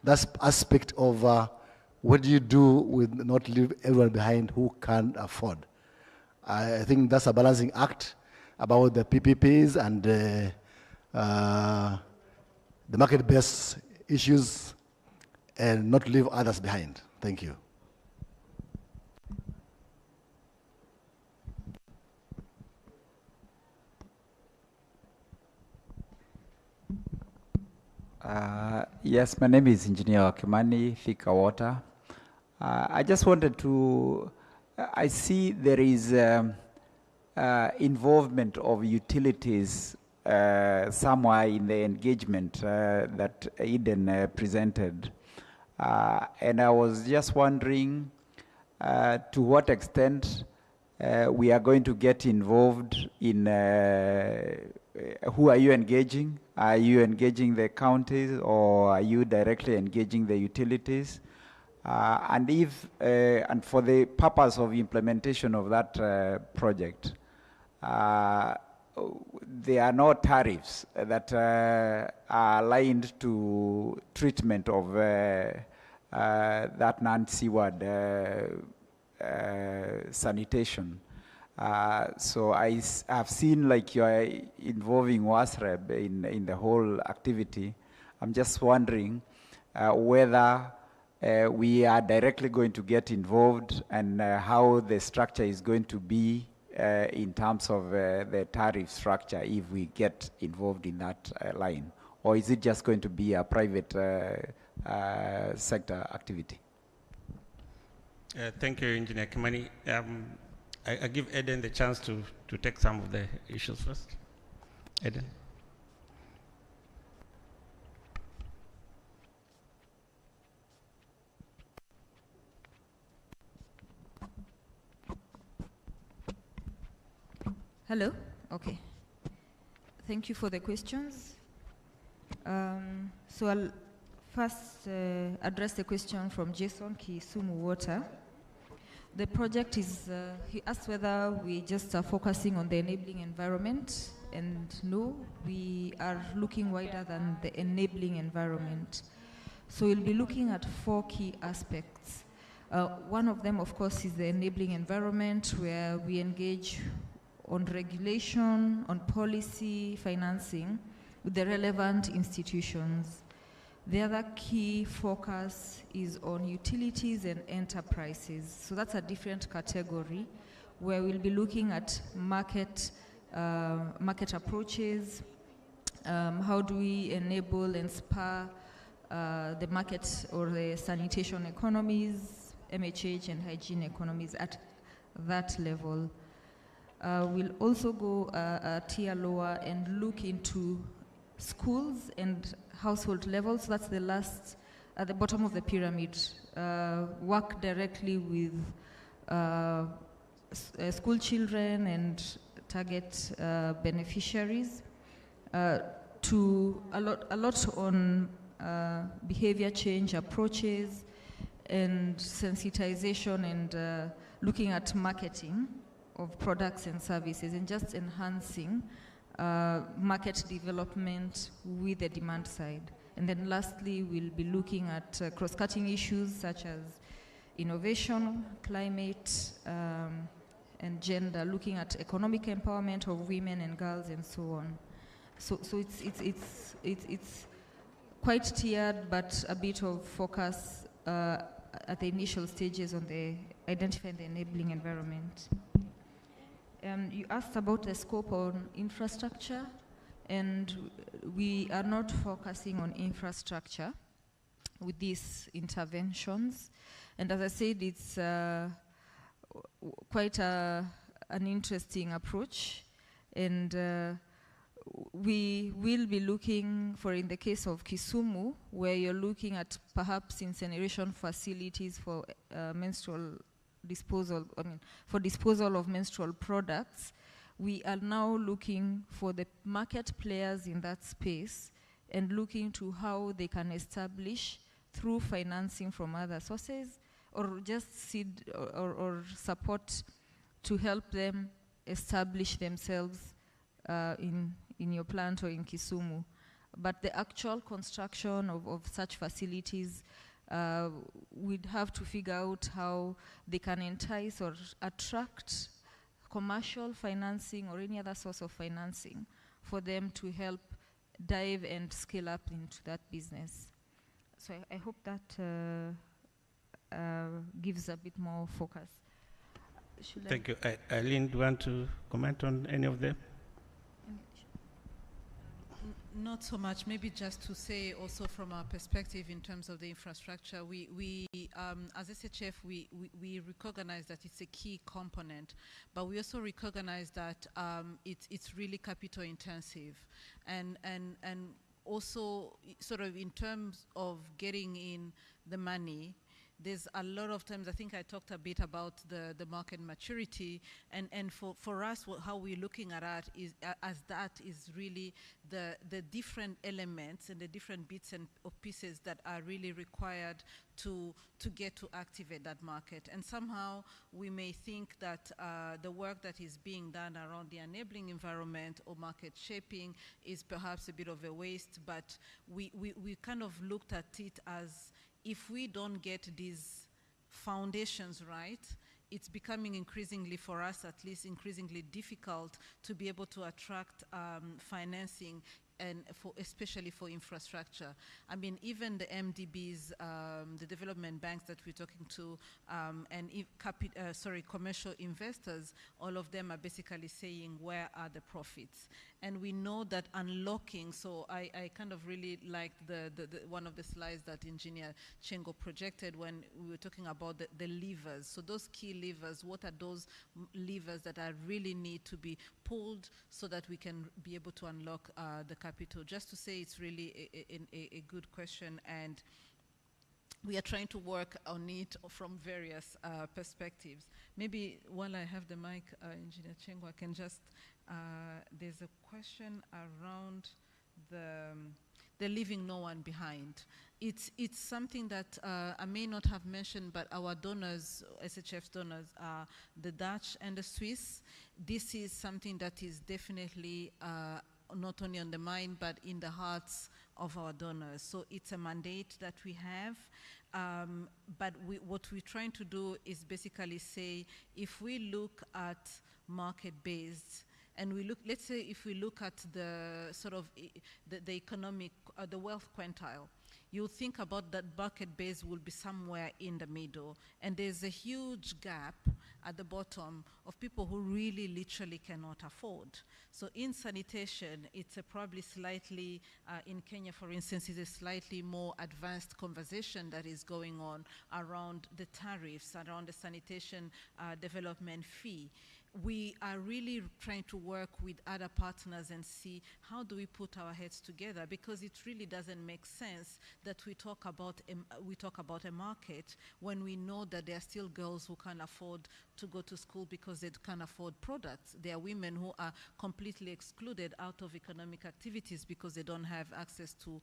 That's aspect of what do you do with not leave everyone behind who can't afford. I think that's a balancing act about the PPPs and the market-based issues, and not leave others behind. Thank you. Yes, my name is Engineer Kimani Fika Water. I just wanted to, I see there is involvement of utilities somewhere in the engagement that Eden presented. And I was just wondering to what extent we are going to get involved in, who are you engaging? Are you engaging the counties, or are you directly engaging the utilities? And if, and for the purpose of implementation of that project, there are no tariffs that are aligned to treatment of that non-seaward sanitation. So I've seen like you are involving WASREB in the whole activity. I'm just wondering whether we are directly going to get involved, and how the structure is going to be in terms of the tariff structure if we get involved in that line, or is it just going to be a private sector activity? Thank you, Engineer Kimani. I give Eden the chance to take some of the issues first. Eden. Hello. Okay. Thank you for the questions. So I'll first address the question from Jason Kisumu Water. The project is, he asked whether we just are focusing on the enabling environment, and no, we are looking wider than the enabling environment. So we'll be looking at 4 key aspects. One of them, of course, is the enabling environment, where we engage on regulation, on policy, financing, with the relevant institutions. The other key focus is on utilities and enterprises. So that's a different category, where we'll be looking at market approaches, how do we enable and spur the market or the sanitation economies, MHH and hygiene economies at that level. We'll also go a tier lower and look into schools and household levels. So that's the last, at the bottom of the pyramid. Work directly with school children and target beneficiaries. To a lot on behavior change approaches and sensitization and looking at marketing of products and services, and just enhancing market development with the demand side. And then lastly, we'll be looking at cross-cutting issues such as innovation, climate, and gender, looking at economic empowerment of women and girls and so on. So it's quite tiered, but a bit of focus at the initial stages on the identifying the enabling environment. You asked about the scope on infrastructure, and we are not focusing on infrastructure with these interventions. And as I said, it's quite an interesting approach, and we will be looking for, in the case of Kisumu, where you're looking at perhaps incineration facilities for menstrual disposal, for disposal of menstrual products. We are now looking for the market players in that space and looking to how they can establish, through financing from other sources or just seed or support to help them establish themselves in your plant or in Kisumu. But the actual construction of such facilities, we'd have to figure out how they can entice or attract commercial financing or any other source of financing for them to help dive and scale up into that business. So I hope that gives a bit more focus. Thank you. Eileen, do you want to comment on any of them? Not so much. Maybe just to say also from our perspective in terms of the infrastructure, we as SHF, we recognize that it's a key component, but we also recognize that it's really capital intensive, and also sort of in terms of getting in the money. There's a lot of times, I think I talked a bit about the market maturity, and for us, how we're looking at that is, that is really the different elements and the different bits and pieces that are really required to get to activate that market. And somehow we may think that the work that is being done around the enabling environment or market shaping is perhaps a bit of a waste, but we kind of looked at it as, if we don't get these foundations right, it's becoming increasingly, for us at least, increasingly difficult to be able to attract financing, and especially for infrastructure. I mean, even the MDBs, the development banks that we're talking to, and commercial investors, all of them are basically saying, where are the profits? And we know that unlocking, so I kind of really liked the one of the slides that Engineer Chengo projected when we were talking about the levers. So those key levers, what are those levers that are really need to be pulled so that we can be able to unlock the capital? Just to say, it's really a good question, and we are trying to work on it from various perspectives. Maybe while I have the mic, Engineer Chengo, I can just, there's a question around the leaving no one behind. It's something that I may not have mentioned, but our donors, SHF donors, are the Dutch and the Swiss. This is something that is definitely not only on the mind, but in the hearts of our donors. So it's a mandate that we have, but what we're trying to do is basically say, if we look at market-based, and we look, let's say if we look at the sort of the economic, the wealth quintile, you think about that bucket base will be somewhere in the middle, and there's a huge gap at the bottom of people who really literally cannot afford. So in sanitation, it's a probably slightly, in Kenya for instance, is a slightly more advanced conversation that is going on around the tariffs, around the sanitation development fee. We are really trying to work with other partners and see how do we put our heads together, because it really doesn't make sense that we talk about a market when we know that there are still girls who can't afford to go to school because they can't afford products. There are women who are completely excluded out of economic activities because they don't have access to,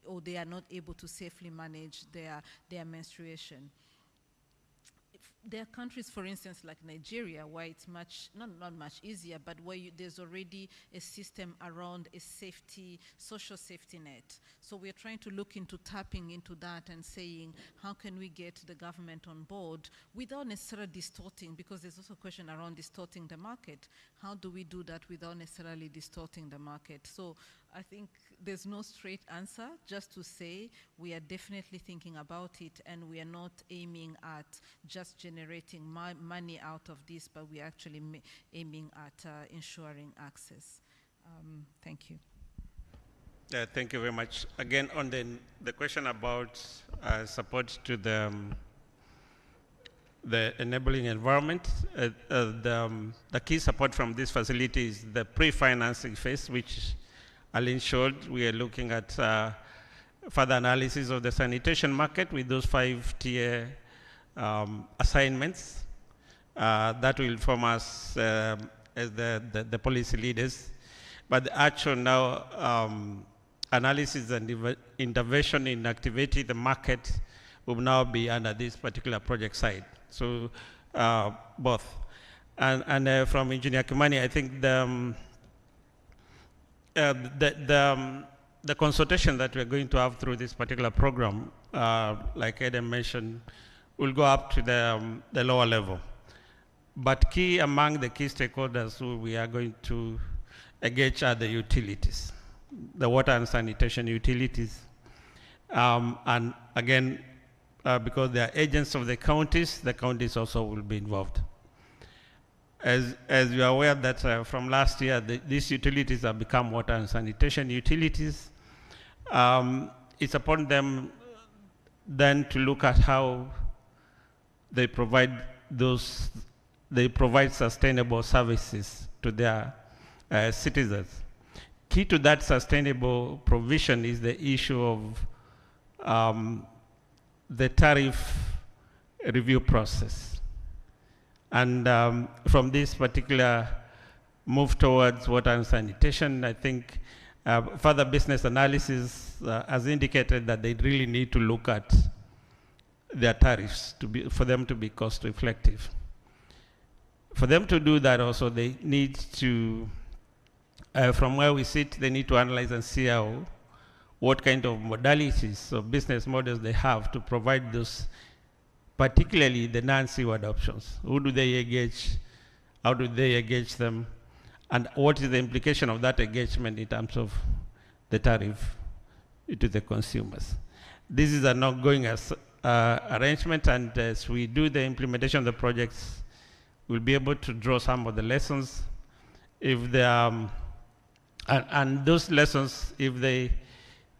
or they are not able to safely manage their menstruation. There are countries, for instance, like Nigeria, where it's much, not much easier, but where there's already a system around a safety, social safety net. So we're trying to look into tapping into that and saying, how can we get the government on board without necessarily distorting, because there's also a question around distorting the market. How do we do that without necessarily distorting the market? So I think there's no straight answer, just to say we are definitely thinking about it, and we are not aiming at just generating money out of this, but we're actually aiming at ensuring access. Thank you. Thank you very much. Again, on the question about support to the enabling environment, the key support from this facility is the pre-financing phase, which Aline showed. We are looking at further analysis of the sanitation market with those 5-tier assignments that will inform us as the policy leaders. But the actual now analysis and intervention in activating the market will now be under this particular project side. So both. And from Engineer Kimani, I think the consultation that we're going to have through this particular program, like Adam mentioned, will go up to the lower level. But key among the key stakeholders who we are going to engage are the utilities, the water and sanitation utilities. And again, because they are agents of the counties also will be involved. As you are aware that from last year, these utilities have become water and sanitation utilities. It's upon them then to look at how they provide sustainable services to their citizens. Key to that sustainable provision is the issue of the tariff review process. And from this particular move towards water and sanitation, I think further business analysis has indicated that they really need to look at their tariffs for them to be cost reflective. For them to do that also, they need to, from where we sit, they need to analyze and see what kind of modalities or business models they have to provide those, particularly the non-seaward options. Who do they engage? How do they engage them? And what is the implication of that engagement in terms of the tariff to the consumers? This is an ongoing arrangement, and as we do the implementation of the projects, we'll be able to draw some of the lessons. If they and those lessons, if they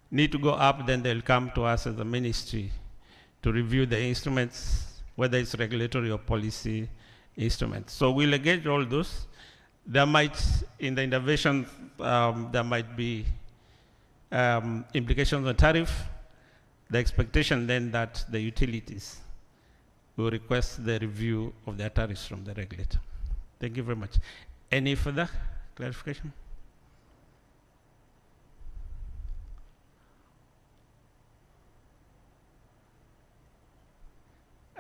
need to go up, then they'll come to us as a ministry to review the instruments, whether it's regulatory or policy instruments. So we'll engage all those. There might, in the intervention, there might be implications on tariff. The expectation then that the utilities will request the review of their tariffs from the regulator. Thank you very much. Any further clarification?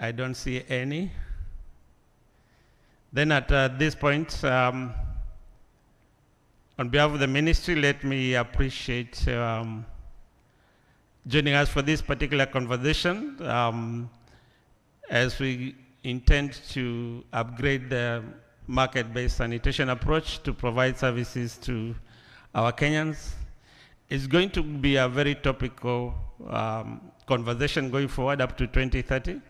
I don't see any. Then at this point, on behalf of the ministry, let me appreciate joining us for this particular conversation as we intend to upgrade the market-based sanitation approach to provide services to our Kenyans. It's going to be a very topical conversation going forward up to 2030.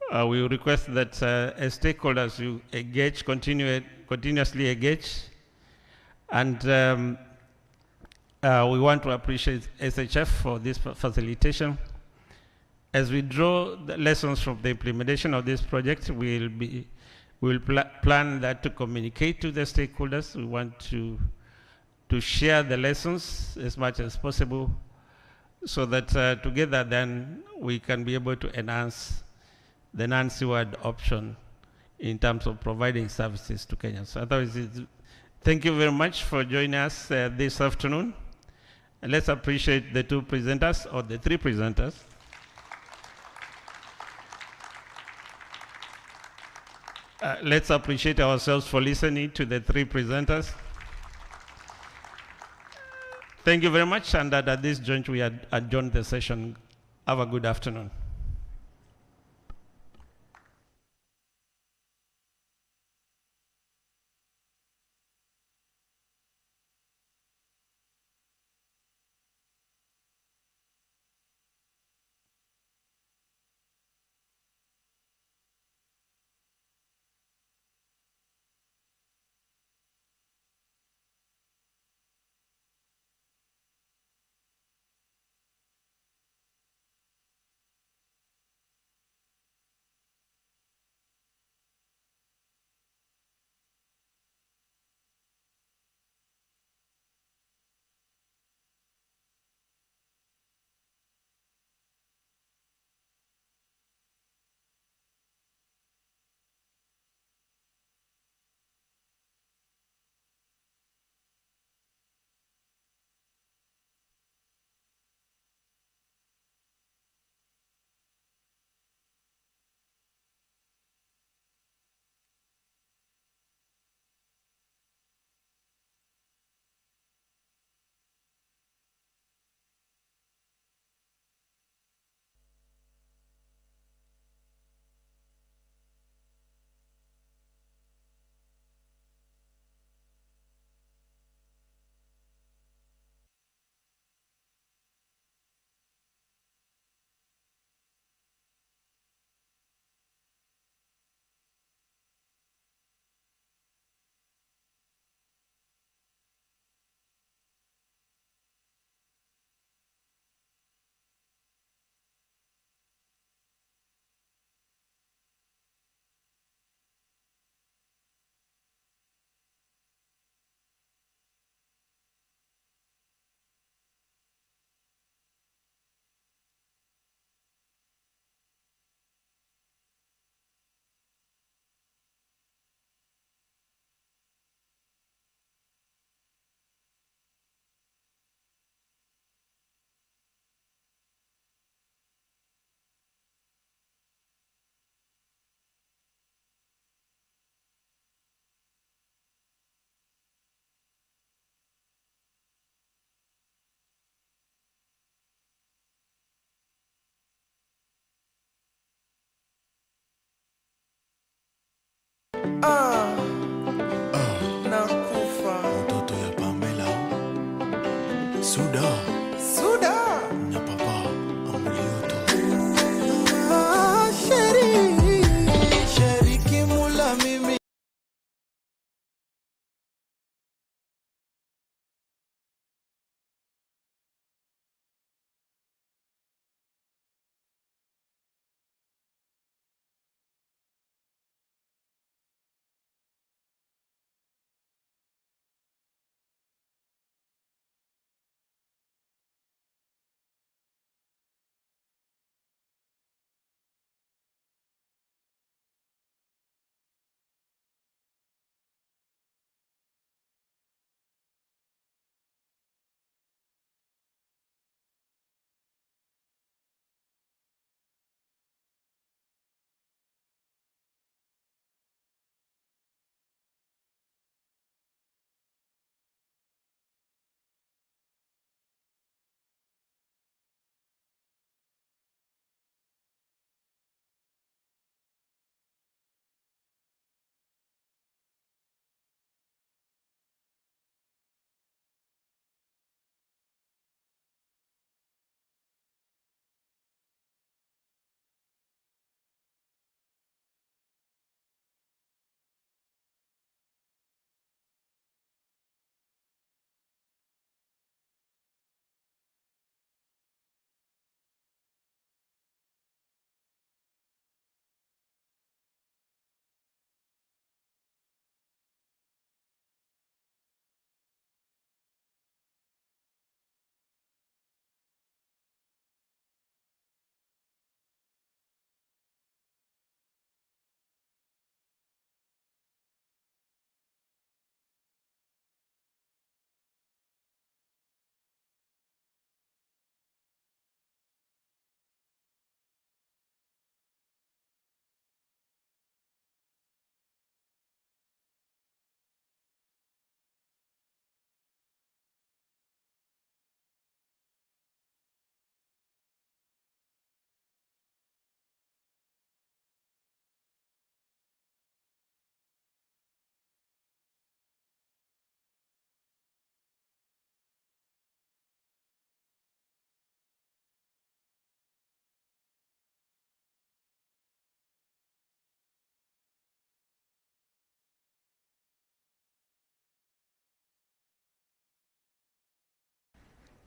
We will request that as stakeholders you engage, continuously engage, and we want to appreciate SHF for this facilitation. As we draw the lessons from the implementation of this project, we'll plan that to communicate to the stakeholders. We want to share the lessons as much as possible so that together then we can be able to enhance the non-seaward option in terms of providing services to Kenyans. So otherwise, thank you very much for joining us this afternoon. And let's appreciate the two presenters, or the three presenters. Let's appreciate ourselves for listening to the three presenters. Thank you very much, and at this joint we adjourn the session. Have a good afternoon.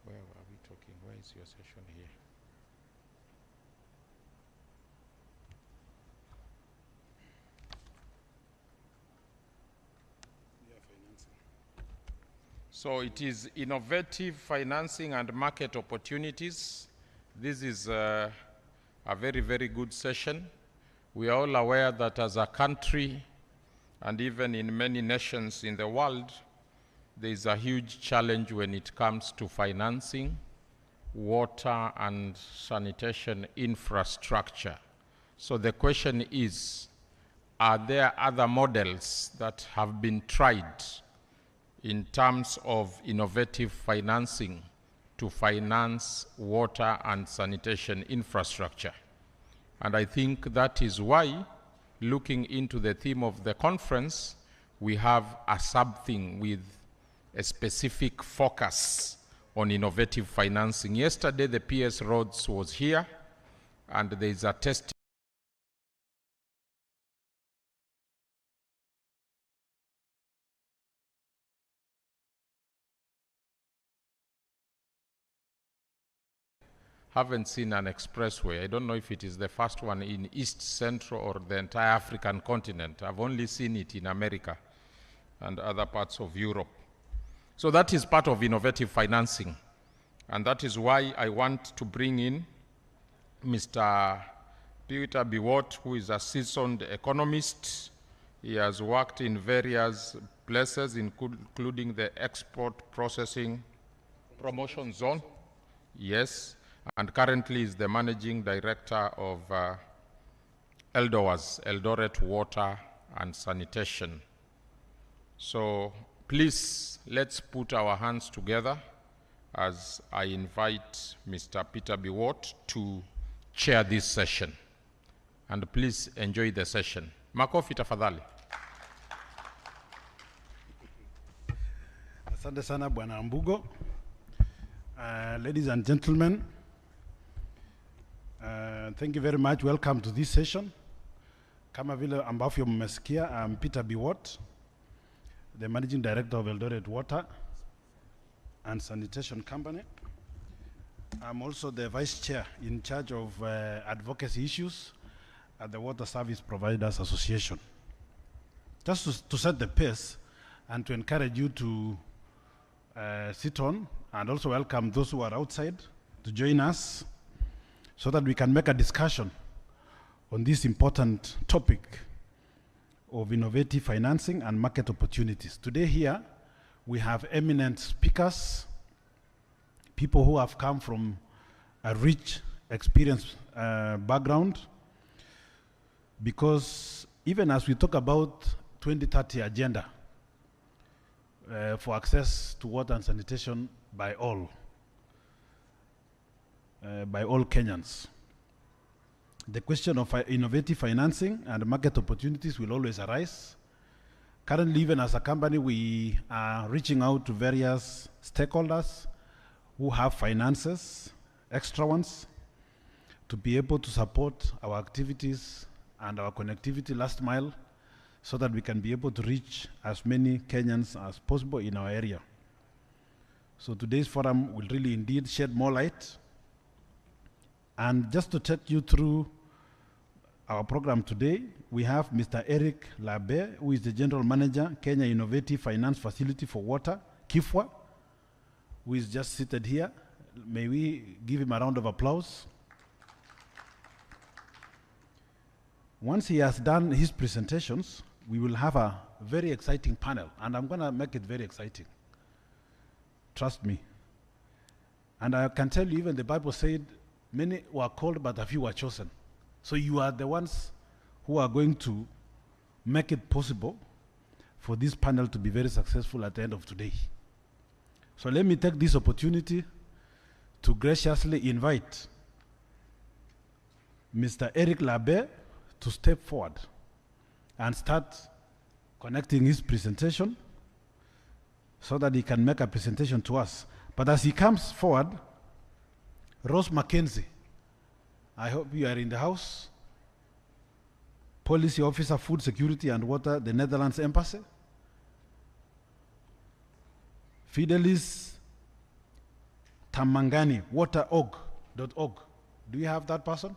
Where are we talking? Where is your session here? So it is innovative financing and market opportunities. This is a very, very good session. We are all aware that as a country, and even in many nations in the world, there is a huge challenge when it comes to financing water and sanitation infrastructure. So the question is, are there other models that have been tried in terms of innovative financing to finance water and sanitation infrastructure? And I think that is why, looking into the theme of the conference, we have a sub-theme with a specific focus on innovative financing. Yesterday, the PS Rhodes was here, and there is a testimony haven't seen an expressway. I don't know if it is the first one in East Central or the entire African continent. I've only seen it in America and other parts of Europe. So that is part of innovative financing. And that is why I want to bring in Mr. Peter Biwott, who is a seasoned economist. He has worked in various places, including the export processing promotion zone. Yes. And currently is the managing director of ELDOWAS, Eldoret Water and Sanitation. So please, let's put our hands together as I invite Mr. Peter Biwott to chair this session. And please enjoy the session. Makofi tafadhali. Asante sana Bwana Mbugo. Ladies and gentlemen, thank you very much. Welcome to this session. Kama vile ambavyo mmesikia, I'm Peter Biwott, the Managing Director of Eldoret Water and Sanitation Company. I'm also the Vice Chair in charge of advocacy issues at the Water Service Providers Association. Just to set the pace and to encourage you to sit on, and also welcome those who are outside to join us so that we can make a discussion on this important topic of innovative financing and market opportunities. Today here, we have eminent speakers, people who have come from a rich experience background, because even as we talk about 2030 agenda for access to water and sanitation by all Kenyans. The question of innovative financing and market opportunities will always arise. Currently, even as a company, we are reaching out to various stakeholders who have finances, extra ones, to be able to support our activities and our connectivity last mile so that we can be able to reach as many Kenyans as possible in our area. So today's forum will really indeed shed more light. And just to take you through our program today, we have Mr. Eric Labe, who is the General Manager, Kenya Innovative Finance Facility for Water, KIFWA, who is just seated here. May we give him a round of applause? Once he has done his presentations, we will have a very exciting panel, and I'm going to make it very exciting. Trust me. And I can tell you, even the Bible said, many were called, but a few were chosen. So you are the ones who are going to make it possible for this panel to be very successful at the end of today. So let me take this opportunity to graciously invite Mr. Eric Labe to step forward and start connecting his presentation so that he can make a presentation to us. But as he comes forward, Rose Mackenzie, I hope you are in the house, Policy Officer, Food Security and Water, the Netherlands Embassy. Fidelis Tamangani, waterorg.org. Do you have that person?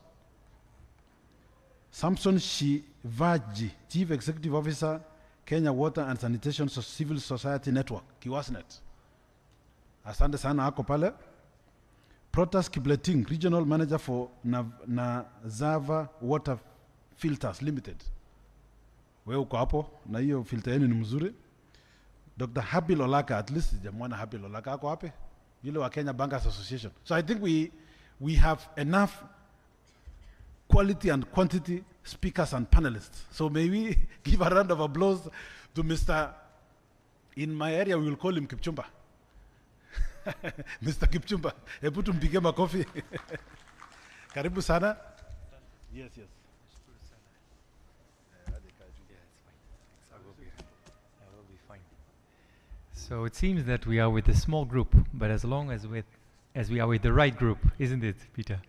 Samson Shivaji, Chief Executive Officer, Kenya Water and Sanitation Civil Society Network, Kiwasnet. Asante sana ako pale. Protas Kibleting, Regional Manager for Nazava Water Filters Limited. Wewe uko hapo, na hiyo filter yenu ni mzuri. Dr. Habil Olaka, at least jamwana Habil Olaka ako hape. Yule wa Kenya Bankers Association. So I think we have enough quality and quantity speakers and panelists. So may we give a round of applause to Mr. In my area, we will call him Kipchumba. Mr. Kipchumba. Hebu tumpige makofi. Karibu sana. Yes. I will be fine. So it seems that we are with a small group, but as long as we are with the right group, isn't it, Peter?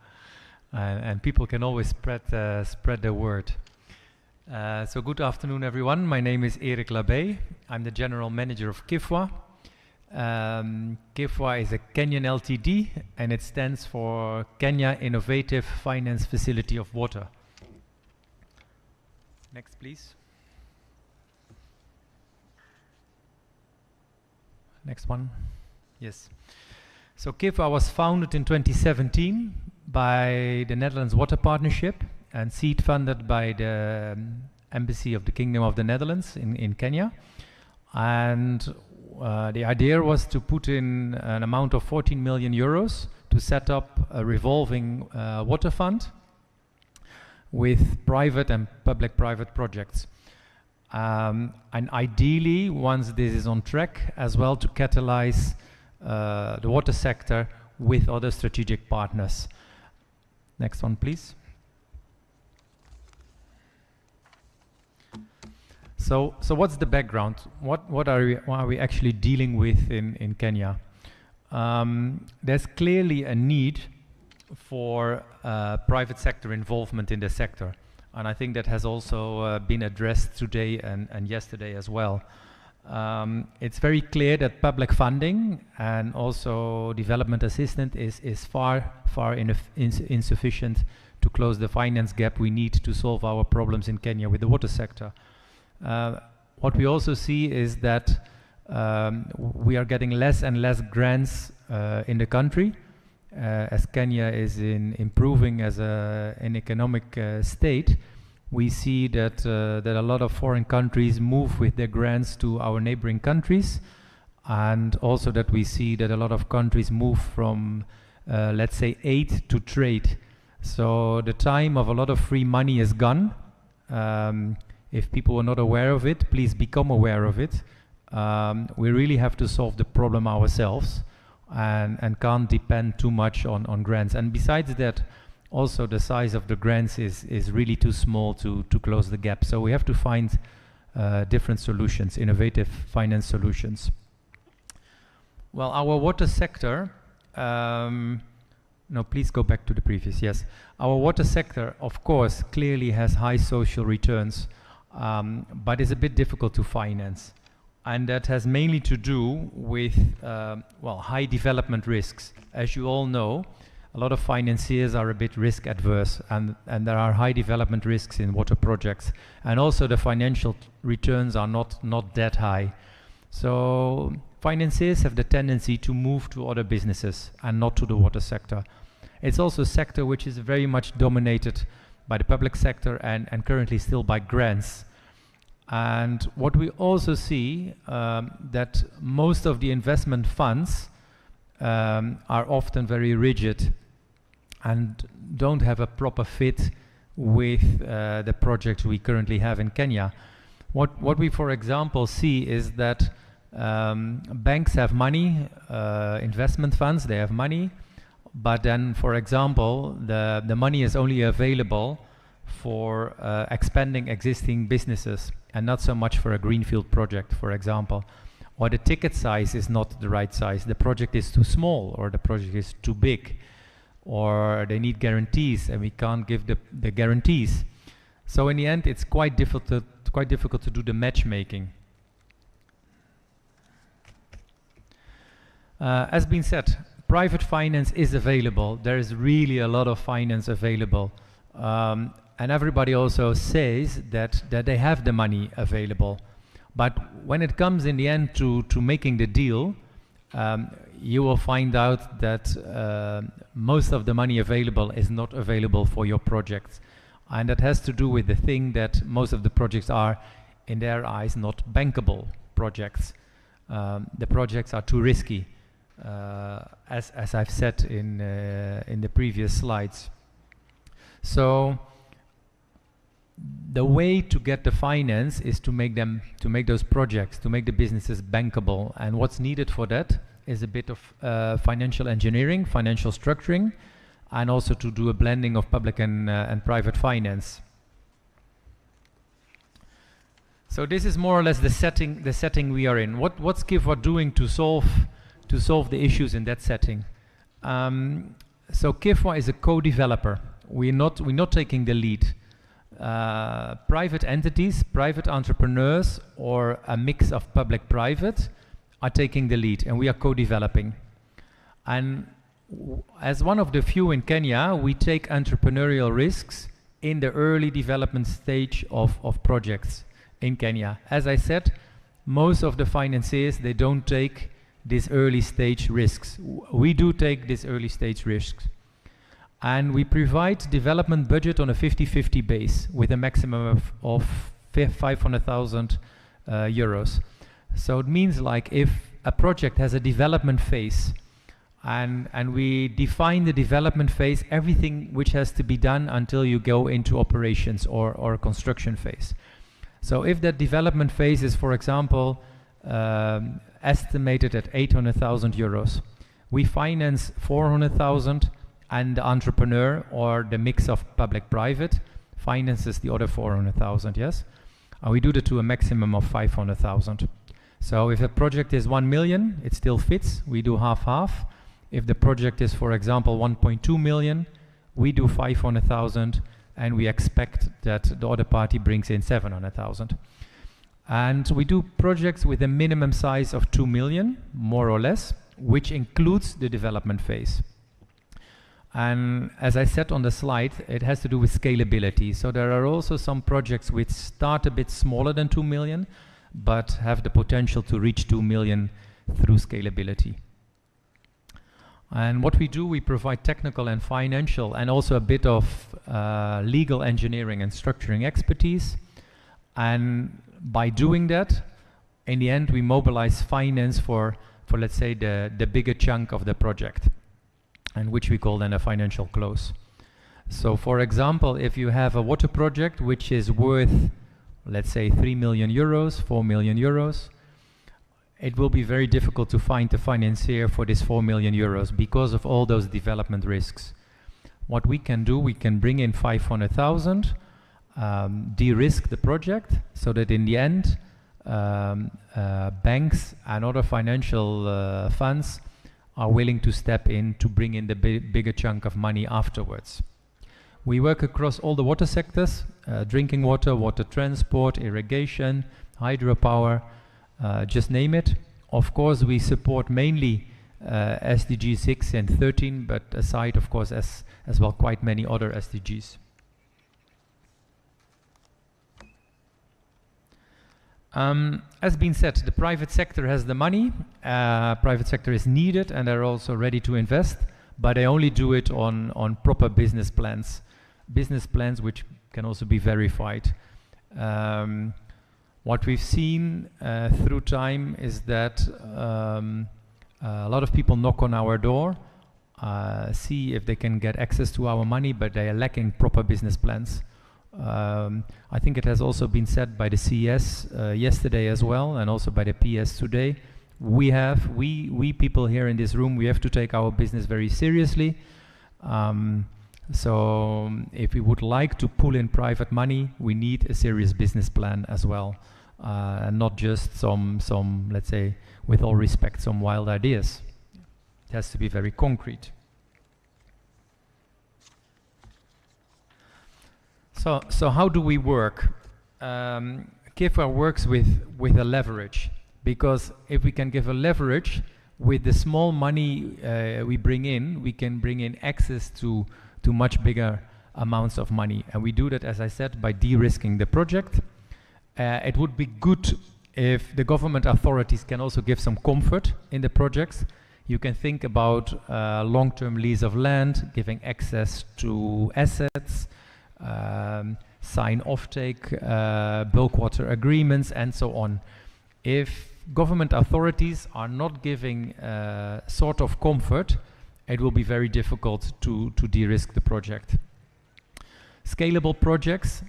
And people can always spread the word. So good afternoon, everyone. My name is Eric Labe. I'm the General Manager of KIFWA. KIFWA is a Kenyan LTD, and it stands for Kenya Innovative Finance Facility of Water. Next, please. Next one. Yes. So KIFWA was founded in 2017 by the Netherlands Water Partnership and seed funded by the Embassy of the Kingdom of the Netherlands in Kenya. And the idea was to put in an amount of 14 million euros to set up a revolving water fund with private and public-private projects. And ideally, once this is on track, as well to catalyze the water sector with other strategic partners. Next one, please. So what's the background? What are we actually dealing with in Kenya? there's clearly a need for private sector involvement in the sector. And I think that has also been addressed today and yesterday as well. It's very clear that public funding and also development assistance is far insufficient to close the finance gap we need to solve our problems in Kenya with the water sector. What we also see is that we are getting less and less grants in the country. As Kenya is improving as an economic state, we see that a lot of foreign countries move with their grants to our neighboring countries, and also that we see that a lot of countries move from, let's say, aid to trade. So the time of a lot of free money is gone. If people are not aware of it, please become aware of it. We really have to solve the problem ourselves and can't depend too much on grants. And besides that, also the size of the grants is really too small to close the gap. So we have to find different solutions, innovative finance solutions. Well, our water sector, no, please go back to the previous, yes. Our water sector, of course, clearly has high social returns, but is a bit difficult to finance. And that has mainly to do with, well, high development risks. As you all know, a lot of financiers are a bit risk adverse, and there are high development risks in water projects. And also the financial returns are not that high. So financiers have the tendency to move to other businesses and not to the water sector. It's also a sector which is very much dominated by the public sector and currently still by grants. And what we also see, that most of the investment funds are often very rigid and don't have a proper fit with the projects we currently have in Kenya. What we, for example, see is that banks have money, investment funds, they have money, but then, for example, the money is only available for expanding existing businesses and not so much for a greenfield project, for example. Or the ticket size is not the right size. The project is too small, or the project is too big, or they need guarantees and we can't give the guarantees. So in the end, it's quite difficult to do the matchmaking. As been said, private finance is available. There is really a lot of finance available. And everybody also says that they have the money available. But when it comes in the end to making the deal, you will find out that most of the money available is not available for your projects. And that has to do with the thing that most of the projects are, in their eyes, not bankable projects. The projects are too risky, as I've said in the previous slides. So the way to get the finance is to make those projects, to make the businesses bankable. And what's needed for that is a bit of financial engineering, financial structuring, and also to do a blending of public and private finance. So this is more or less the setting we are in. What's KIFWA doing to solve the issues in that setting? So KIFWA is a co-developer. We're not taking the lead. Private entities, private entrepreneurs, or a mix of public-private are taking the lead, and we are co-developing. And as one of the few in Kenya, we take entrepreneurial risks in the early development stage of projects in Kenya. As I said, most of the financiers, they don't take these early stage risks. We do take these early stage risks. And we provide development budget on a 50-50 base with a maximum of 500,000 euros. So it means, like, if a project has a development phase and we define the development phase, everything which has to be done until you go into operations or construction phase. So if that development phase is, for example, estimated at 800,000 euros, we finance 400,000, and the entrepreneur or the mix of public-private finances the other 400,000, yes? And we do that to a maximum of 500,000. So if a project is 1 million, it still fits. We do half-half. If the project is, for example, 1.2 million, we do 500,000, and we expect that the other party brings in 700,000. And we do projects with a minimum size of 2 million, more or less, which includes the development phase. And as I said on the slide, it has to do with scalability. So there are also some projects which start a bit smaller than 2 million, but have the potential to reach 2 million through scalability. And what we do, we provide technical and financial and also a bit of legal engineering and structuring expertise. And by doing that, in the end, we mobilize finance for let's say, the bigger chunk of the project, and which we call then a financial close. So for example, if you have a water project which is worth, let's say, 3 million euros, 4 million euros, it will be very difficult to find a financier for this 4 million euros because of all those development risks. What we can do, we can bring in 500,000, de-risk the project, so that in the end, banks and other financial funds are willing to step in to bring in the bigger chunk of money afterwards. We work across all the water sectors, drinking water, water transport, irrigation, hydropower, just name it. Of course, we support mainly SDG 6 and 13, but aside, of course, as well, quite many other SDGs. As been said, the private sector has the money, private sector is needed, and they're also ready to invest, but they only do it on proper business plans which can also be verified. What we've seen through time is that a lot of people knock on our door, see if they can get access to our money, but they are lacking proper business plans. I think it has also been said by the CES yesterday as well, and also by the PS today. We people here in this room, we have to take our business very seriously. So if we would like to pull in private money, we need a serious business plan as well, and not just some, let's say, with all respect, some wild ideas. It has to be very concrete. So how do we work? KEFA works with a leverage, because if we can give a leverage with the small money we bring in, we can bring in access to much bigger amounts of money. And we do that, as I said, by de-risking the project. It would be good if the government authorities can also give some comfort in the projects. You can think about long-term lease of land, giving access to assets, sign offtake, bulk water agreements, and so on. If government authorities are not giving sort of comfort, it will be very difficult to de-risk the project. Scalable projects,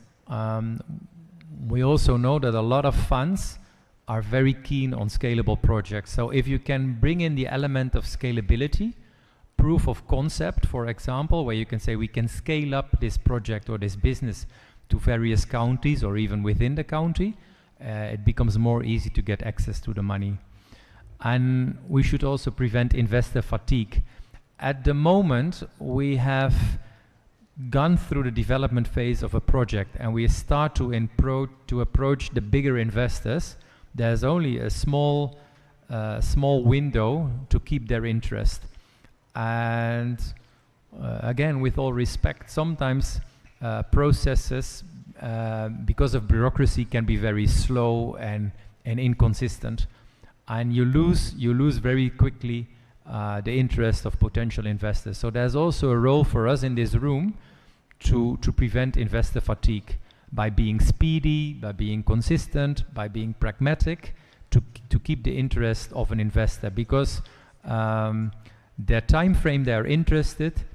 we also know that a lot of funds are very keen on scalable projects. So if you can bring in the element of scalability, proof of concept, for example, where you can say we can scale up this project or this business to various counties or even within the county, it becomes more easy to get access to the money. And we should also prevent investor fatigue. At the moment, we have gone through the development phase of a project and we start to approach the bigger investors. There's only a small window to keep their interest. And again, with all respect, sometimes processes, because of bureaucracy, can be very slow and inconsistent, and you lose very quickly the interest of potential investors. So there's also a role for us in this room to prevent investor fatigue by being speedy, by being consistent, by being pragmatic, to keep the interest of an investor, because the time frame they are interested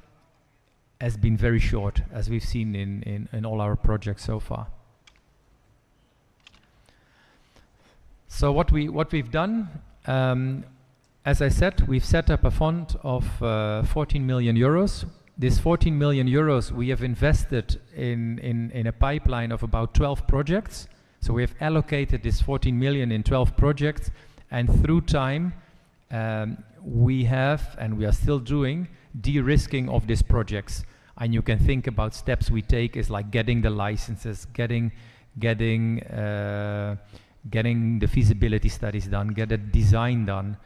has been very short, as we've seen in all our projects so far. So what we've done, as I said, we've set up a fund of 14 million euros. This 14 million euros we have invested in a pipeline of about 12 projects. So we have allocated this 14 million in 12 projects, And through time, we have, and we are still doing, de-risking of these projects. And you can think about steps we take is like getting the licenses, getting the feasibility studies done, get a design done,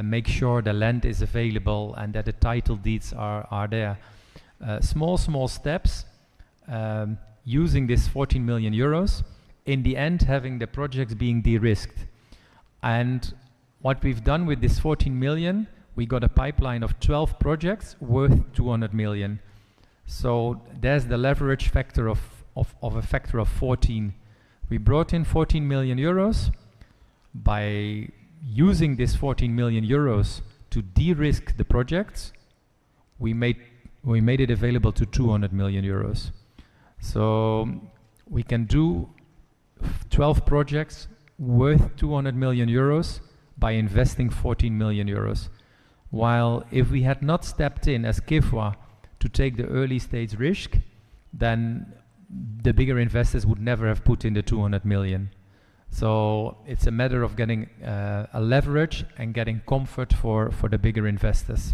make sure the land is available and that the title deeds are there. Small steps, using this 14 million euros, in the end having the projects being de-risked. And what we've done with this 14 million, we got a pipeline of 12 projects worth 200 million. So there's the leverage factor of a factor of 14. We brought in 14 million euros. By using this 14 million euros to de-risk the projects, we made it available to 200 million euros. So we can do 12 projects worth 200 million euros by investing 14 million euros. While if we had not stepped in as KIFWA to take the early stage risk, then the bigger investors would never have put in the 200 million. So it's a matter of getting a leverage and getting comfort for the bigger investors.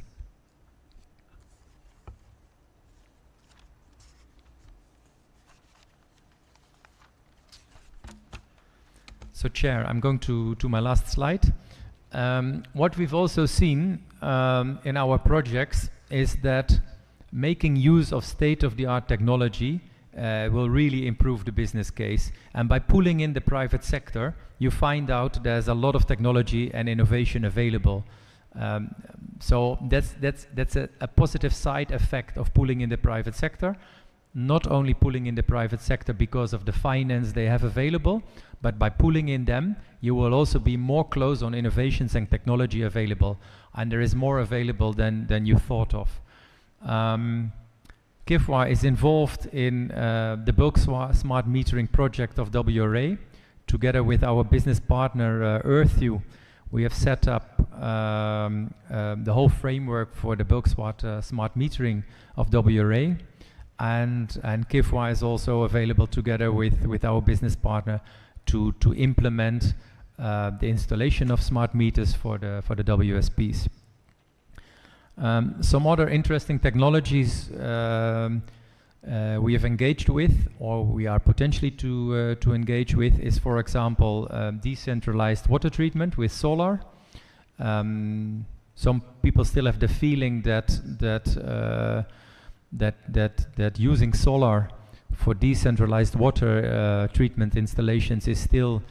So Chair, I'm going to my last slide. What we've also seen in our projects is that making use of state-of-the-art technology will really improve the business case. And by pulling in the private sector, you find out there's a lot of technology and innovation available. So that's a positive side effect of pulling in the private sector. Not only pulling in the private sector because of the finance they have available, but by pulling in them, you will also be more close on innovations and technology available. And there is more available than you thought of. KIFWA is involved in the bulk smart metering project of WRA. Together with our business partner EarthView, we have set up the whole framework for the bulk smart metering of WRA. And KIFWA is also available together with our business partner to implement the installation of smart meters for the WSPs. Some other interesting technologies we have engaged with, or we are potentially to engage with, is, for example, decentralized water treatment with solar. Some people still have the feeling that using solar for decentralized water treatment installations is still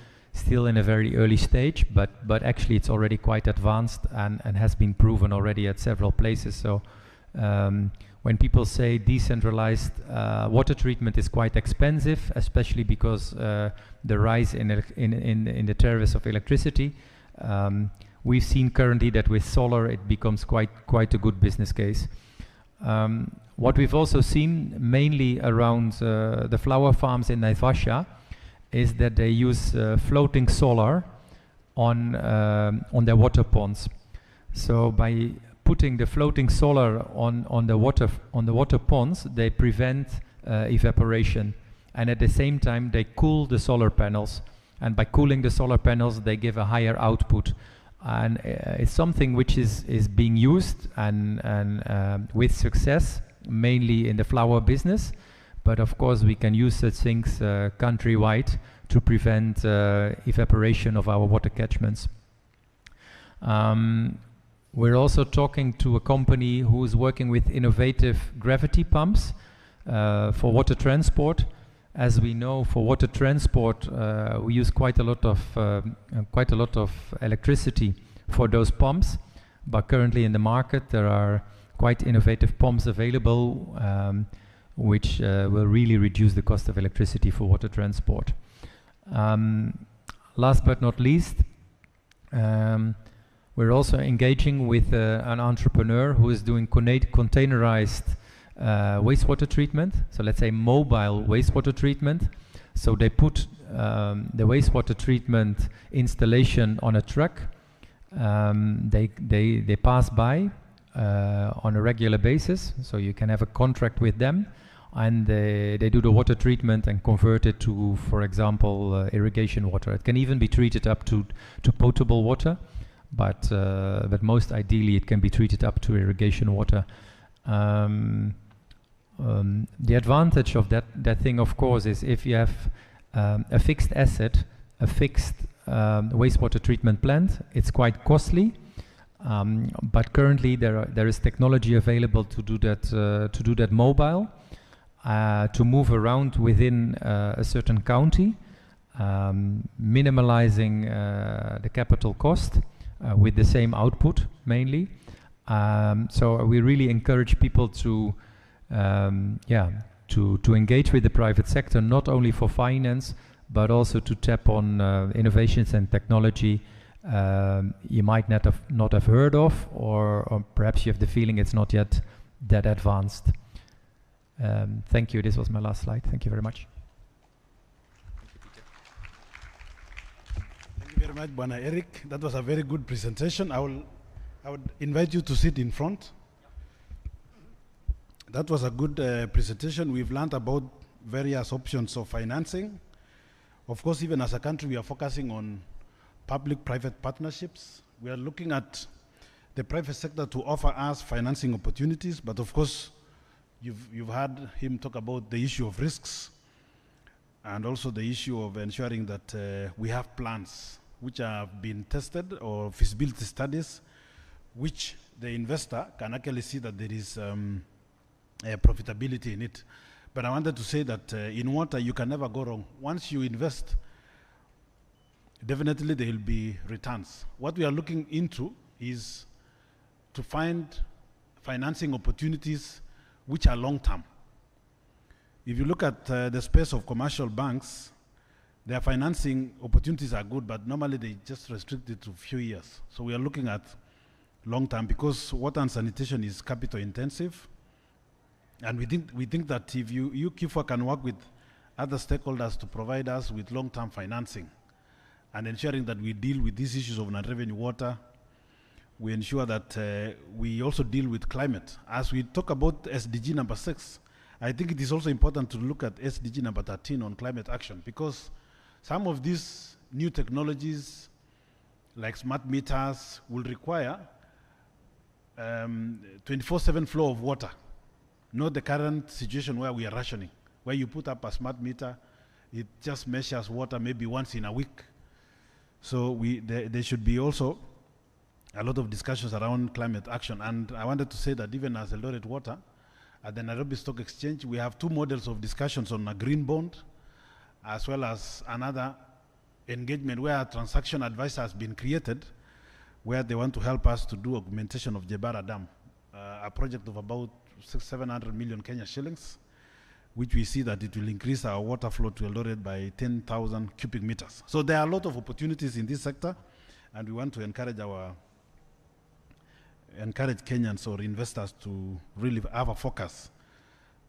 in a very early stage, but actually it's already quite advanced and has been proven already at several places. So when people say decentralized water treatment is quite expensive, especially because the rise in the tariffs of electricity, we've seen currently that with solar it becomes quite a good business case. What we've also seen mainly around the flower farms in Naivasha is that they use floating solar on their water ponds. So by putting the floating solar on the water ponds, they prevent evaporation, and at the same time they cool the solar panels. And by cooling the solar panels, they give a higher output. And it's something which is being used and with success, mainly in the flower business. But of course, we can use such things countrywide to prevent evaporation of our water catchments. We're also talking to a company who is working with innovative gravity pumps for water transport. As we know, for water transport, we use quite a lot of electricity for those pumps. But currently in the market, there are quite innovative pumps available, which will really reduce the cost of electricity for water transport. Last but not least, we're also engaging with an entrepreneur who is doing containerized wastewater treatment. So let's say mobile wastewater treatment. So they put the wastewater treatment installation on a truck. They pass by on a regular basis, so you can have a contract with them. and they do the water treatment and convert it to, for example, irrigation water. It can even be treated up to potable water, but most ideally it can be treated up to irrigation water. The advantage of that thing, of course, is if you have a fixed asset, a fixed wastewater treatment plant, it's quite costly. But currently there is technology available to do that mobile, to move around within a certain county, minimalizing the capital cost with the same output mainly. So we really encourage people to engage with the private sector, not only for finance, but also to tap on innovations and technology you might not have heard of, or perhaps you have the feeling it's not yet that advanced. Thank you. This was my last slide. Thank you very much. Thank you very much, Bwana Eric. That was a very good presentation. I would invite you to sit in front. That was a good presentation. We've learned about various options of financing. Of course, even as a country, we are focusing on public-private partnerships. We are looking at the private sector to offer us financing opportunities, but of course, you've heard him talk about the issue of risks and also the issue of ensuring that we have plans which have been tested, or feasibility studies, which the investor can actually see that there is profitability in it. But I wanted to say that in water, you can never go wrong. Once you invest, definitely there will be returns. What we are looking into is to find financing opportunities which are long-term. If you look at the space of commercial banks, their financing opportunities are good, but normally they just restrict it to a few years. So we are looking at long-term, because water and sanitation is capital intensive. And we think that if you KIFWA can work with other stakeholders to provide us with long-term financing and ensuring that we deal with these issues of non-revenue water, we ensure that we also deal with climate. As we talk about SDG number 6, I think it is also important to look at SDG number 13 on climate action, because some of these new technologies, like smart meters, will require 24/7 flow of water. Not the current situation where we are rationing, where you put up a smart meter, it just measures water maybe once in a week. So there should be also a lot of discussions around climate action. And I wanted to say that even as Eldoret Water, at the Nairobi Stock Exchange, we have 2 models of discussions on a green bond, as well as another engagement where a transaction advisor has been created, where they want to help us to do augmentation of Jebara Dam, a project of about 700 million Kenya shillings, which we see that it will increase our water flow to Eldoret by 10,000 cubic meters. So there are a lot of opportunities in this sector, and we want to encourage Kenyans or investors to really have a focus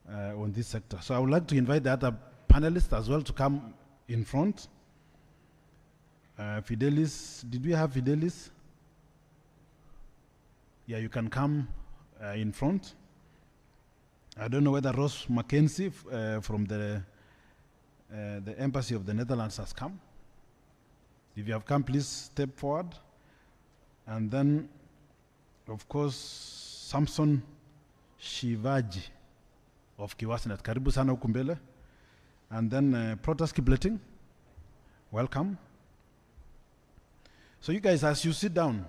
on this sector. So I would like to invite the other panelists as well to come in front. Fidelis, did we have Fidelis? Yeah, you can come in front. I don't know whether Ross Mackenzie from the Embassy of the Netherlands has come. If you have come, please step forward. And then, of course, Samson Shivaji of Kiwasnet. Karibu sana huku mbele. And then Protas Kibleting, welcome. So you guys, as you sit down,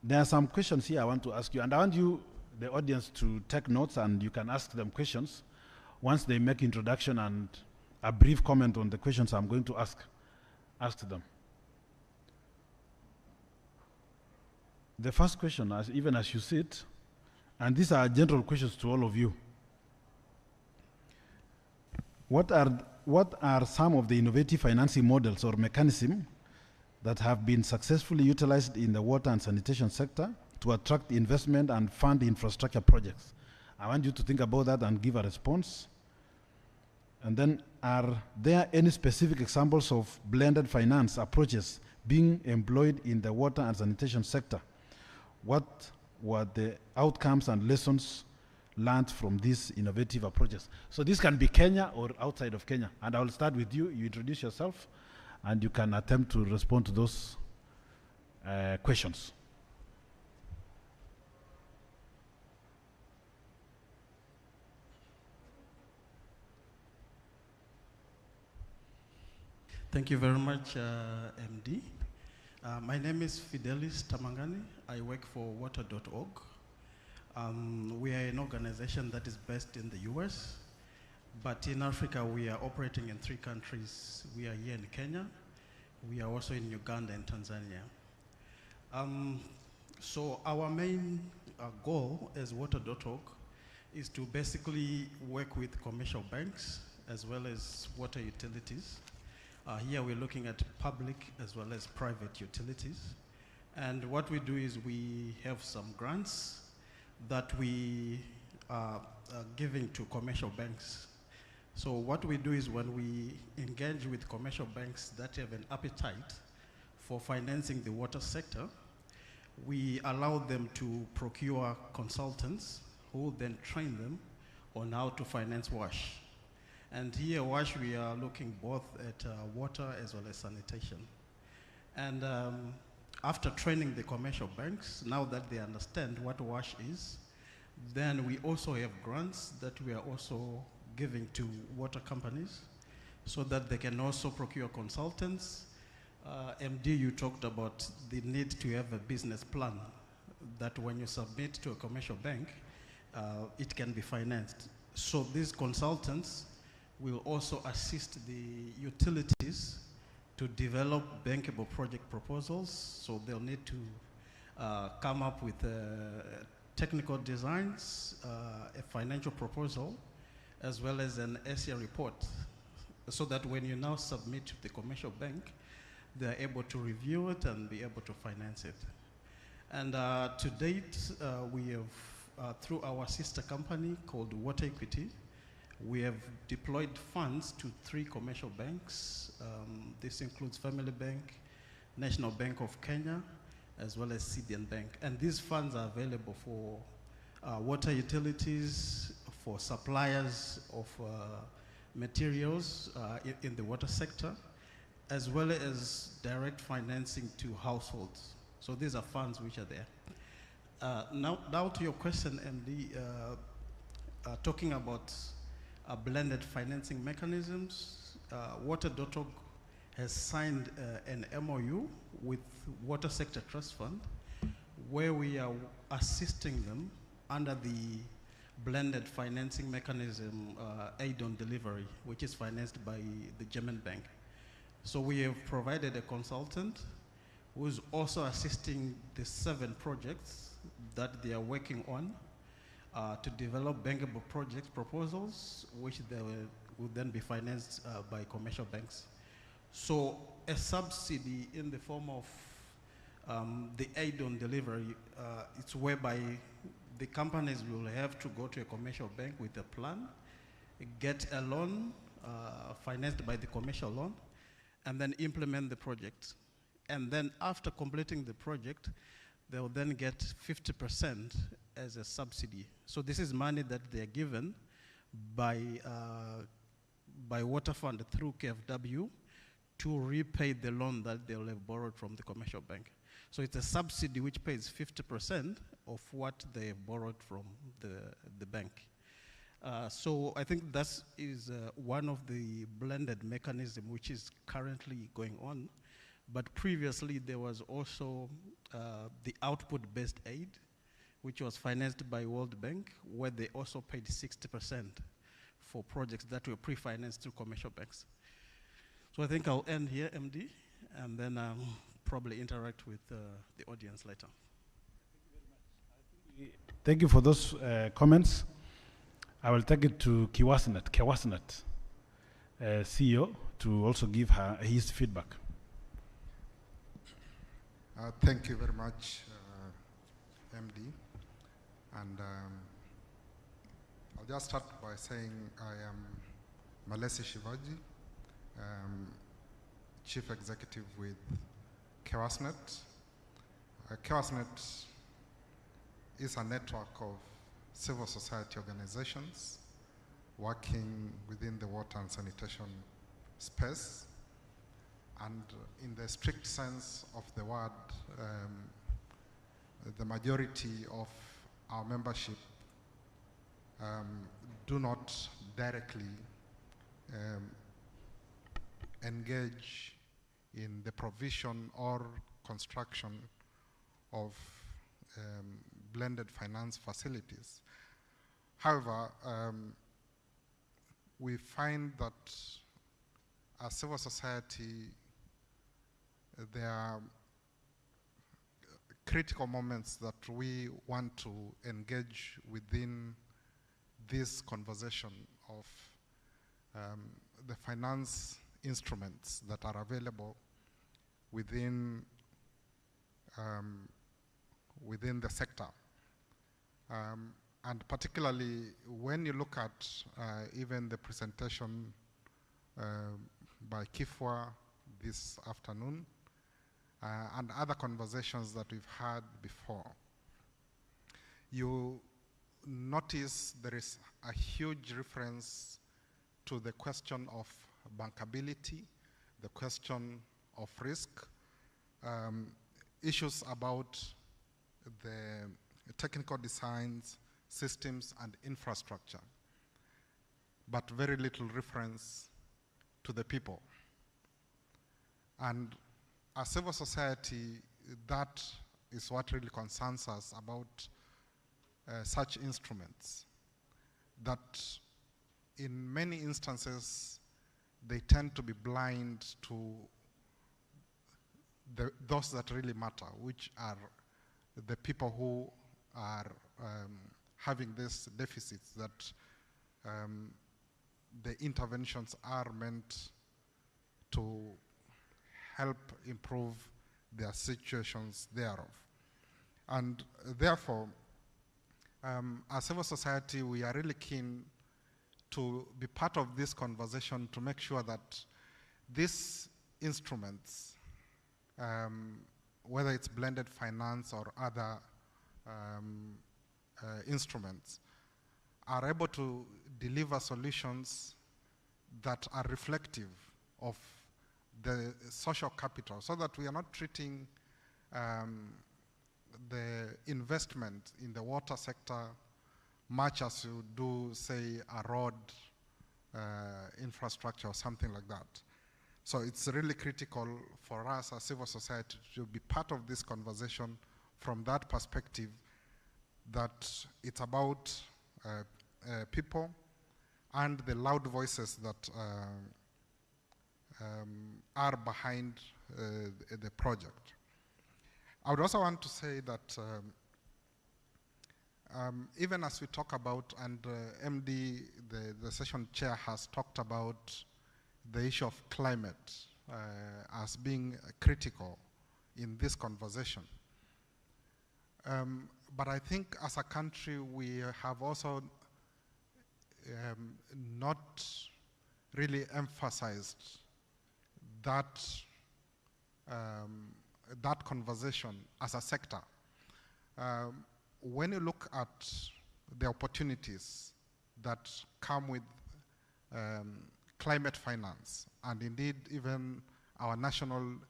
there are some questions here I want to ask you. And I want you, the audience, to take notes, and you can ask them questions once they make introduction and a brief comment on the questions I'm going to ask them. The first question, even as you sit, and these are general questions to all of you. What are some of the innovative financing models or mechanisms that have been successfully utilized in the water and sanitation sector to attract investment and fund infrastructure projects? I want you to think about that and give a response. And then, are there any specific examples of blended finance approaches being employed in the water and sanitation sector? What were the outcomes and lessons learned from these innovative approaches. So this can be Kenya or outside of Kenya. And I will start with you. You introduce yourself, and you can attempt to respond to those questions. Thank you very much, MD. My name is Fidelis Tamangani. I work for water.org. We are an organization that is based in the US, but in Africa we are operating in 3 countries. We are here in Kenya, we are also in Uganda and Tanzania. So our main goal as water.org is to basically work with commercial banks as well as water utilities. Here we're looking at public as well as private utilities. And what we do is we have some grants that we are giving to commercial banks. So what we do is when we engage with commercial banks that have an appetite for financing the water sector, we allow them to procure consultants who will then train them on how to finance WASH. And here, WASH, we are looking both at water as well as sanitation. And after training the commercial banks, now that they understand what WASH is, then we also have grants that we are also giving to water companies so that they can also procure consultants. MD, you talked about the need to have a business plan that when you submit to a commercial bank, it can be financed. So these consultants will also assist the utilities to develop bankable project proposals. So they'll need to come up with technical designs, a financial proposal, as well as an SEA report, so that when you now submit to the commercial bank, they're able to review it and be able to finance it. And to date, we have, through our sister company called Water Equity, we have deployed funds to 3 commercial banks. This includes Family Bank, National Bank of Kenya, as well as CDN Bank. And these funds are available for water utilities, for suppliers of materials in the water sector, as well as direct financing to households. So these are funds which are there. Now to your question, MD, talking about blended financing mechanisms, Water.org has signed an MOU with Water Sector Trust Fund, where we are assisting them under the blended financing mechanism, aid on delivery, which is financed by the German bank. So we have provided a consultant who is also assisting the 7 projects that they are working on to develop bankable project proposals, which they will then be financed by commercial banks. So a subsidy in the form of the aid on delivery, it's whereby the companies will have to go to a commercial bank with a plan, get a loan financed by the commercial loan, and then implement the project. And then after completing the project, they'll then get 50% as a subsidy. So this is money that they're given by Water Fund through KfW to repay the loan that they'll have borrowed from the commercial bank. So it's a subsidy which pays 50% of what they have borrowed from the bank. So I think that is one of the blended mechanism which is currently going on. But previously there was also the output-based aid, which was financed by World Bank, where they also paid 60% for projects that were pre-financed through commercial banks. So I think I'll end here, MD, and then probably interact with the audience later. Thank you for those comments. I will take it to Kewasnet, CEO, to also give his feedback. Thank you very much, MD. And I'll just start by saying I am Malesi Shivaji, Chief Executive with Kewasnet. Kewasnet is a network of civil society organizations working within the water and sanitation space. And in the strict sense of the word, the majority of our membership do not directly engage in the provision or construction of blended finance facilities. However, we find that as civil society, there are critical moments that we want to engage within this conversation of the finance instruments that are available within within the sector. And particularly when you look at even the presentation by Kifwa this afternoon and other conversations that we've had before, you notice there is a huge reference to the question of bankability, the question of risk, issues about the technical designs, systems, and infrastructure, but very little reference to the people. And as civil society, that is what really concerns us about such instruments, that in many instances, they tend to be blind to those that really matter, which are the people who are having these deficits, that the interventions are meant to help improve their situations thereof. And therefore, as civil society, we are really keen to be part of this conversation to make sure that these instruments, whether it's blended finance or other instruments, are able to deliver solutions that are reflective of the social capital, so that we are not treating the investment in the water sector much as you do, say, a road infrastructure or something like that. So it's really critical for us as civil society to be part of this conversation from that perspective, that it's about people and the loud voices that are behind the project. I would also want to say that even as we talk about, and MD, the session chair, has talked about the issue of climate as being critical in this conversation. But I think as a country, we have also not really emphasized that that conversation as a sector. When you look at the opportunities that come with climate finance, and indeed even our national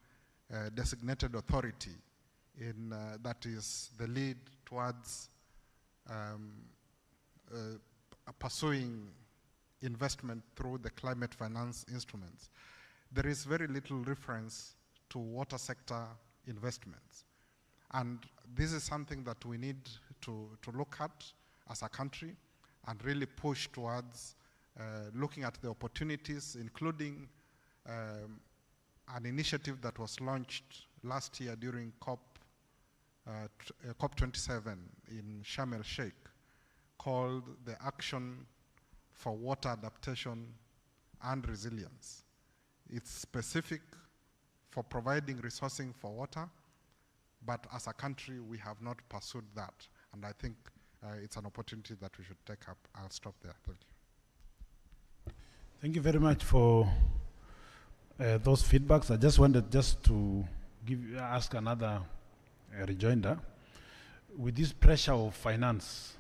designated authority in that is the lead towards pursuing investment through the climate finance instruments, there is very little reference to water sector investments. And this is something that we need to look at as a country and really push towards looking at the opportunities, including an initiative that was launched last year during COP27 in Sharm el-Sheikh, called the Action for Water Adaptation and Resilience. It's specific for providing resourcing for water, but as a country, we have not pursued that. And I think it's an opportunity that we should take up. I'll stop there. Thank you. Thank you very much for those feedbacks. I just wanted to ask another rejoinder. With this pressure of finance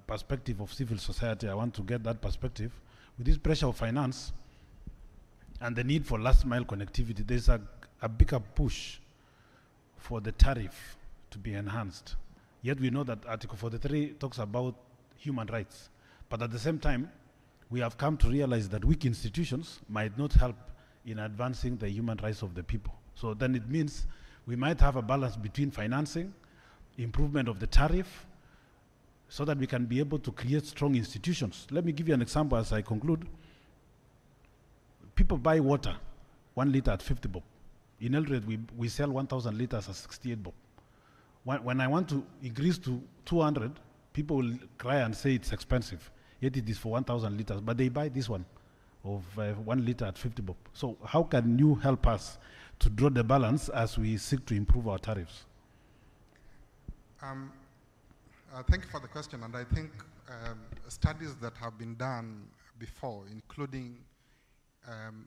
perspective of civil society. I want to get that perspective. With this pressure of finance and the need for last mile connectivity, there's a bigger push for the tariff to be enhanced. Yet we know that Article 43 talks about human rights. But at the same time, we have come to realize that weak institutions might not help in advancing the human rights of the people. So then it means we might have a balance between financing, improvement of the tariff, so that we can be able to create strong institutions. Let me give you an example as I conclude. People buy water, 1 liter at 50 bob. In Eldoret, we sell 1,000 liters at 68 bob. When I want to increase to 200, people will cry and say it's expensive. Yet it is for 1,000 liters, but they buy this one of 1 liter at 50 bob. So how can you help us to draw the balance as we seek to improve our tariffs? Thank you for the question, and I think studies that have been done before, including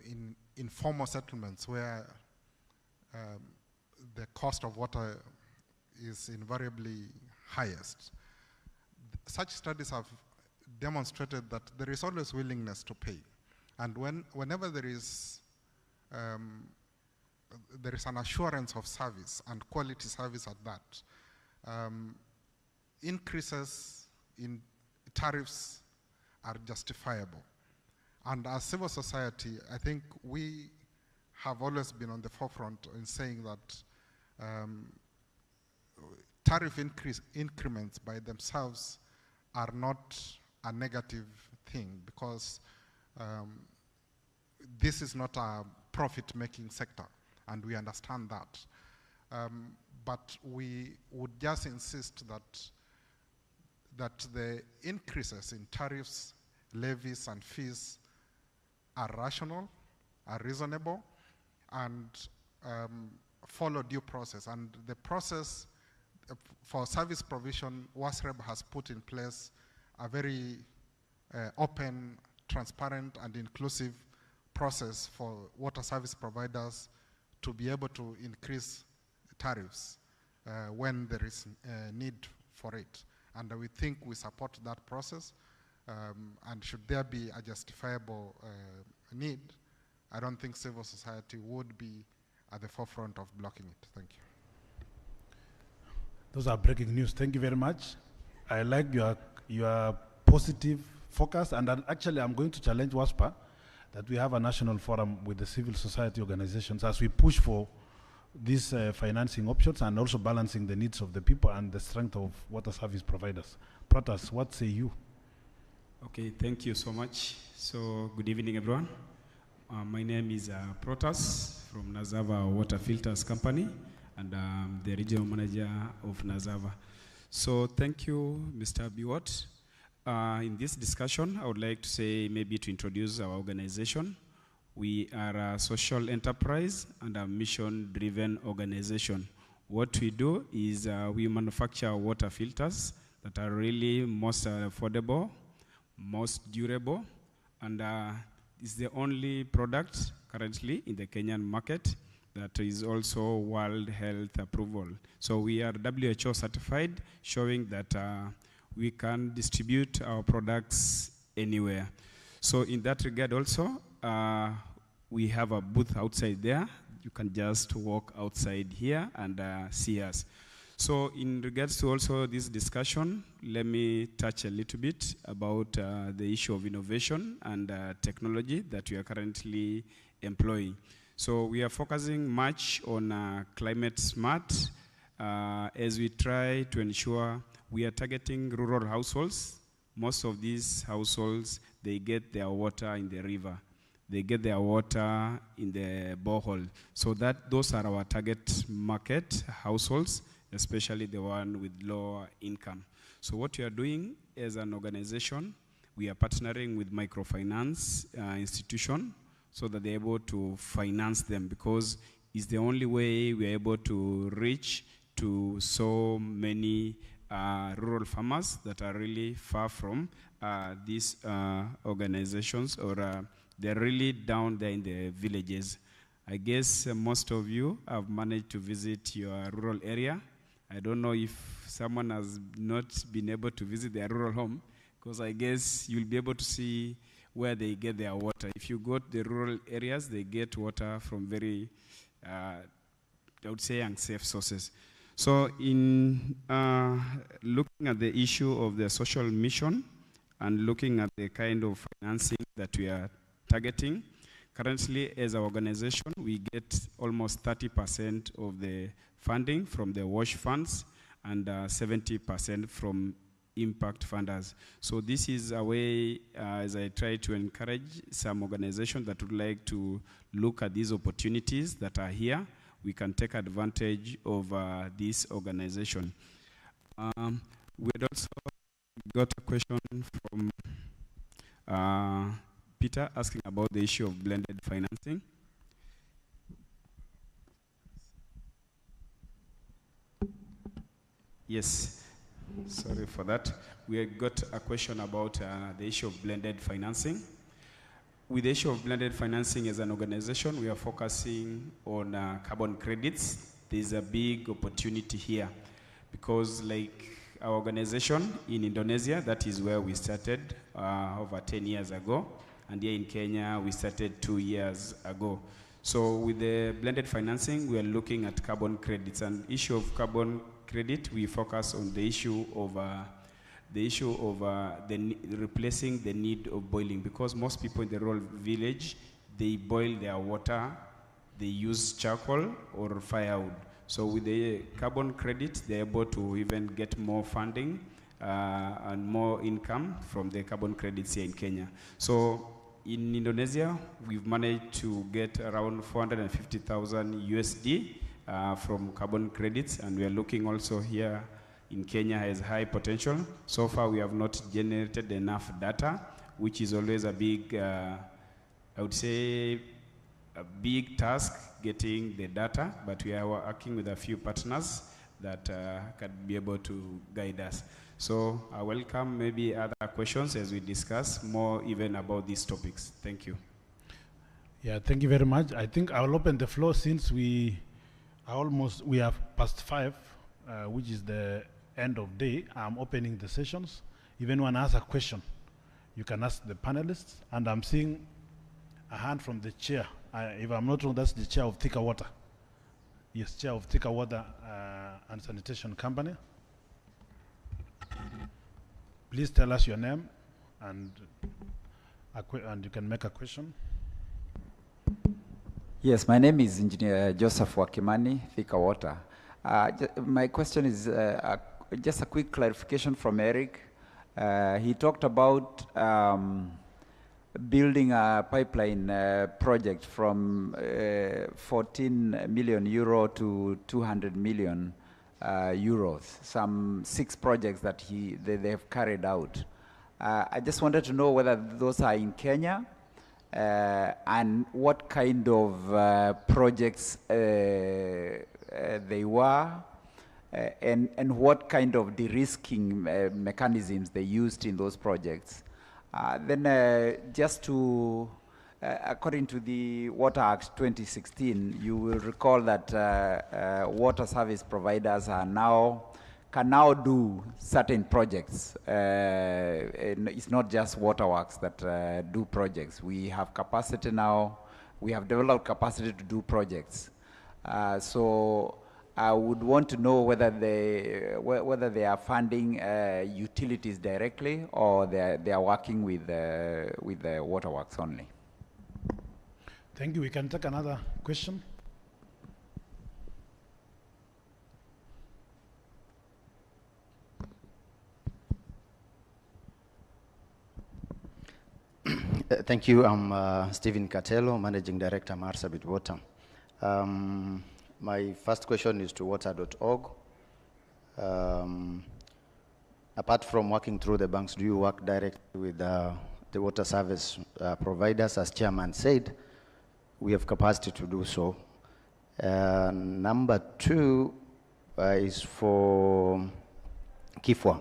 in informal settlements where the cost of water is invariably highest, such studies have demonstrated that there is always willingness to pay. And whenever there is an assurance of service and quality service at that, increases in tariffs are justifiable. And as civil society, I think we have always been on the forefront in saying that tariff increments by themselves are not a negative thing, because this is not a profit-making sector, and we understand that. But we would just insist that the increases in tariffs, levies, and fees are rational, are reasonable, and follow due process. And the process for service provision, WASREB has put in place a very open, transparent, and inclusive process for water service providers to be able to increase tariffs when there is a need for it. And we think we support that process. And should there be a justifiable need, I don't think civil society would be at the forefront of blocking it. Thank you. Those are breaking news. Thank you very much. I like your positive focus, and actually I'm going to challenge WASPA that we have a national forum with the civil society organizations as we push for these financing options and also balancing the needs of the people and the strength of water service providers. Protas, what say you? Okay, thank you so much. So good evening, everyone. My name is Protas from Nazava Water Filters Company, and I'm the regional manager of Nazava. So thank you, Mr. Biwott. In this discussion, I would like to say maybe to introduce our organization. We are a social enterprise and a mission-driven organization. What we do is we manufacture water filters that are really most affordable, most durable, and is the only product currently in the Kenyan market that is also World Health approval. So we are WHO certified, showing that we can distribute our products anywhere. So in that regard also, we have a booth outside there. You can just walk outside here and see us. So in regards to also this discussion, let me touch a little bit about the issue of innovation and technology that we are currently employing. So we are focusing much on climate smart as we try to ensure we are targeting rural households. Most of these households, they get their water in the river. They get their water in the borehole. So those are our target market households, especially the one with lower income. So what we are doing as an organization, we are partnering with microfinance institution so that they're able to finance them, because it's the only way we're able to reach to so many rural farmers that are really far from these organizations, or they're really down there in the villages. I guess most of you have managed to visit your rural area. I don't know if someone has not been able to visit their rural home, because I guess you'll be able to see where they get their water. If you go to the rural areas, they get water from very, I would say, unsafe sources. So in looking at the issue of the social mission and looking at the kind of financing that we are targeting, currently as an organization, we get almost 30% of the funding from the WASH funds and 70% from impact funders. So this is a way, as I try to encourage some organizations that would like to look at these opportunities that are here, we can take advantage of this organization. We had also got a question from Peter asking about the issue of blended financing. Yes, sorry for that. We had got a question about the issue of blended financing. With the issue of blended financing as an organization, we are focusing on carbon credits. There's a big opportunity here because like our organization in Indonesia, that is where we started over 10 years ago. And here in Kenya, we started 2 years ago. So with the blended financing, we are looking at carbon credits. And issue of carbon credit, we focus on the issue of replacing the need of boiling, because most people in the rural village, they boil their water, they use charcoal or firewood. So with the carbon credit, they're able to even get more funding and more income from the carbon credits here in Kenya. So in Indonesia, we've managed to get around 450,000 USD from carbon credits, and we are looking also here in Kenya has high potential. So far, we have not generated enough data, which is always a big, I would say, a big task getting the data, but we are working with a few partners that can be able to guide us. So I welcome maybe other questions as we discuss more even about these topics. Thank you. Yeah, thank you very much. I think I'll open the floor since we have past 5, which is the end of day. I'm opening the sessions. If anyone has a question, you can ask the panelists. And I'm seeing a hand from the chair. If I'm not wrong, that's the chair of Thika Water. Yes, chair of Thika Water and Sanitation Company. Please tell us your name and you can make a question. Yes, my name is Engineer Joseph Wakimani, Thika Water. My question is just a quick clarification from Eric. He talked about building a pipeline project from 14 million euro to 200 million euros, some 6 projects that they have carried out. I just wanted to know whether those are in Kenya and what kind of projects they were, and what kind of de-risking mechanisms they used in those projects. Then just to, according to the Water Act 2016, you will recall that water service providers can now do certain projects. And it's not just waterworks that do projects. We have capacity now. We have developed capacity to do projects. So I would want to know whether they are funding utilities directly or they are working with the waterworks only. Thank you. We can take another question. Thank you. I'm Stephen Catello, Managing Director, Marsabit Water. My first question is to water.org. Apart from working through the banks, do you work directly with the water service providers? As Chairman said, we have capacity to do so. Number 2 is for Kifwa.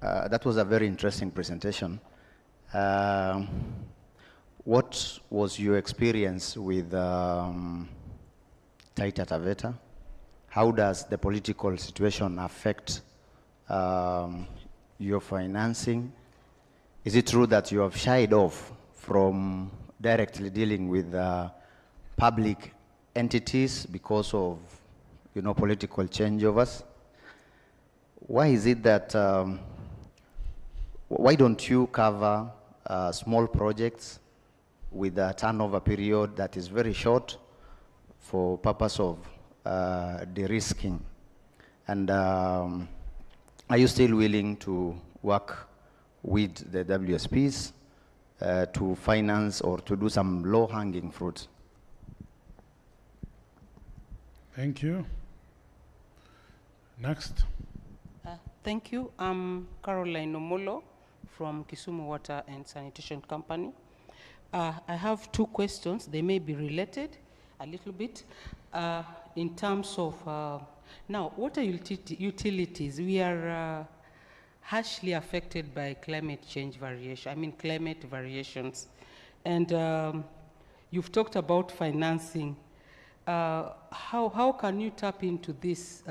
That was a very interesting presentation. What was your experience with Taita Taveta how does the political situation affect your financing? Is it true that you have shied off from directly dealing with public entities because of, political changeovers? Why is it that, why don't you cover small projects with a turnover period that is very short for purpose of de-risking? And are you still willing to work with the WSPs to finance or to do some low-hanging fruits? Thank you. Next. Thank you. I'm Caroline Omolo from Kisumu Water and Sanitation Company. I have two questions. They may be related a little bit. In terms of, now, water utilities, we are harshly affected by climate change variation, climate variations. And you've talked about financing. How can you tap into this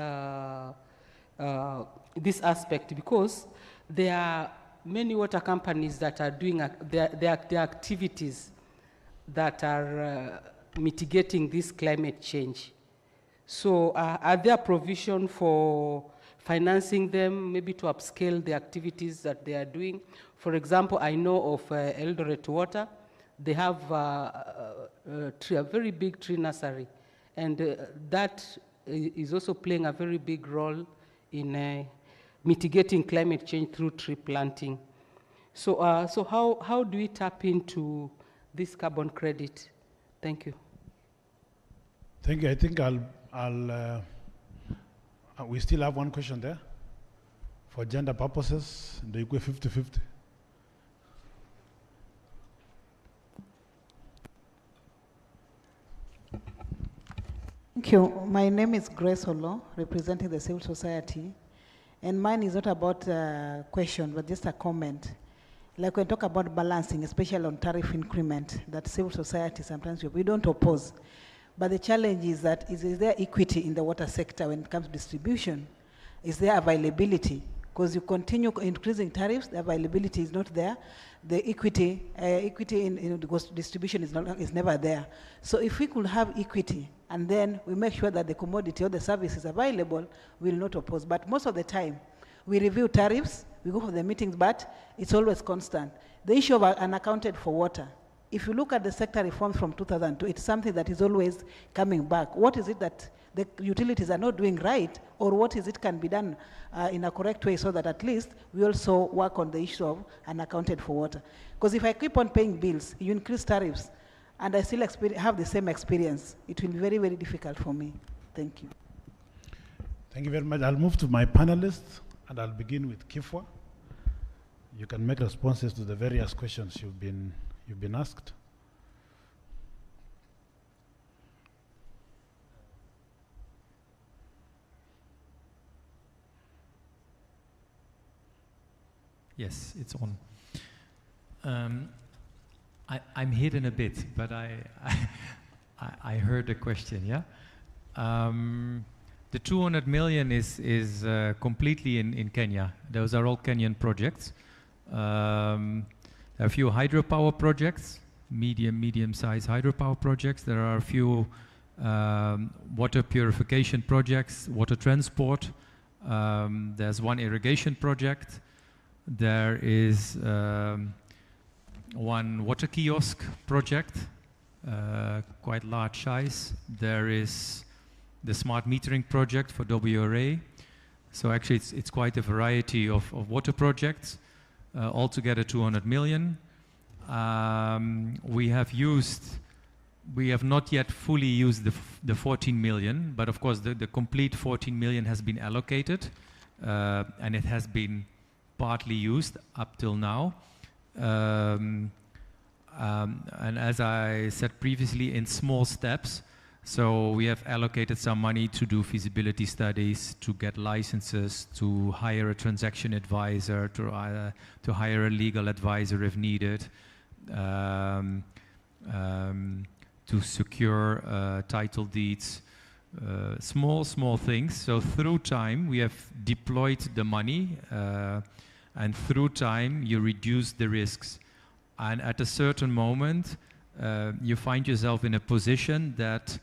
this aspect? Because there are many water companies that are doing their activities that are mitigating this climate change. So are there provision for financing them, maybe to upscale the activities that they are doing? For example, I know of Eldoret Water. They have a very big tree nursery, and that is also playing a very big role in mitigating climate change through tree planting. So, so how do we tap into this carbon credit? Thank you. Thank you. I think we still have one question there. For gender purposes, do you go 50-50? Thank you. My name is Grace Olo, representing the civil society. And mine is not about a question, but just a comment. Like when we talk about balancing, especially on tariff increment, that civil society sometimes we don't oppose. But the challenge is that is there equity in the water sector when it comes to distribution? Is there availability? Because you continue increasing tariffs, the availability is not there. The equity in distribution is never there. So if we could have equity, and then we make sure that the commodity or the service is available, we will not oppose. But most of the time, we review tariffs, we go for the meetings, but it's always constant. The issue of unaccounted for water, if you look at the sector reforms from 2002, it's something that is always coming back. What is it that the utilities are not doing right, or what is it can be done in a correct way so that at least we also work on the issue of unaccounted for water? Because if I keep on paying bills, you increase tariffs, and I still have the same experience, it will be very, very difficult for me. Thank you. Thank you very much. I'll move to my panelists, and I'll begin with Kifwa. You can make responses to the various questions you've been asked. Yes, it's on. I'm hidden a bit, but I heard the question, yeah? The 200 million is completely in Kenya. Those are all Kenyan projects. There are a few hydropower projects, medium-sized hydropower projects. There are a few water purification projects, water transport. There's one irrigation project. There is one water kiosk project, quite large size. There is the smart metering project for WRA. So actually it's quite a variety of water projects, altogether 200 million. We have not yet fully used the 14 million, but of course the complete 14 million has been allocated, and it has been partly used up till now. And as I said previously, in small steps. So we have allocated some money to do feasibility studies, to get licenses, to hire a transaction advisor, to hire a legal advisor if needed, to secure title deeds, small things. So through time, we have deployed the money, and through time, you reduce the risks. And at a certain moment, you find yourself in a position that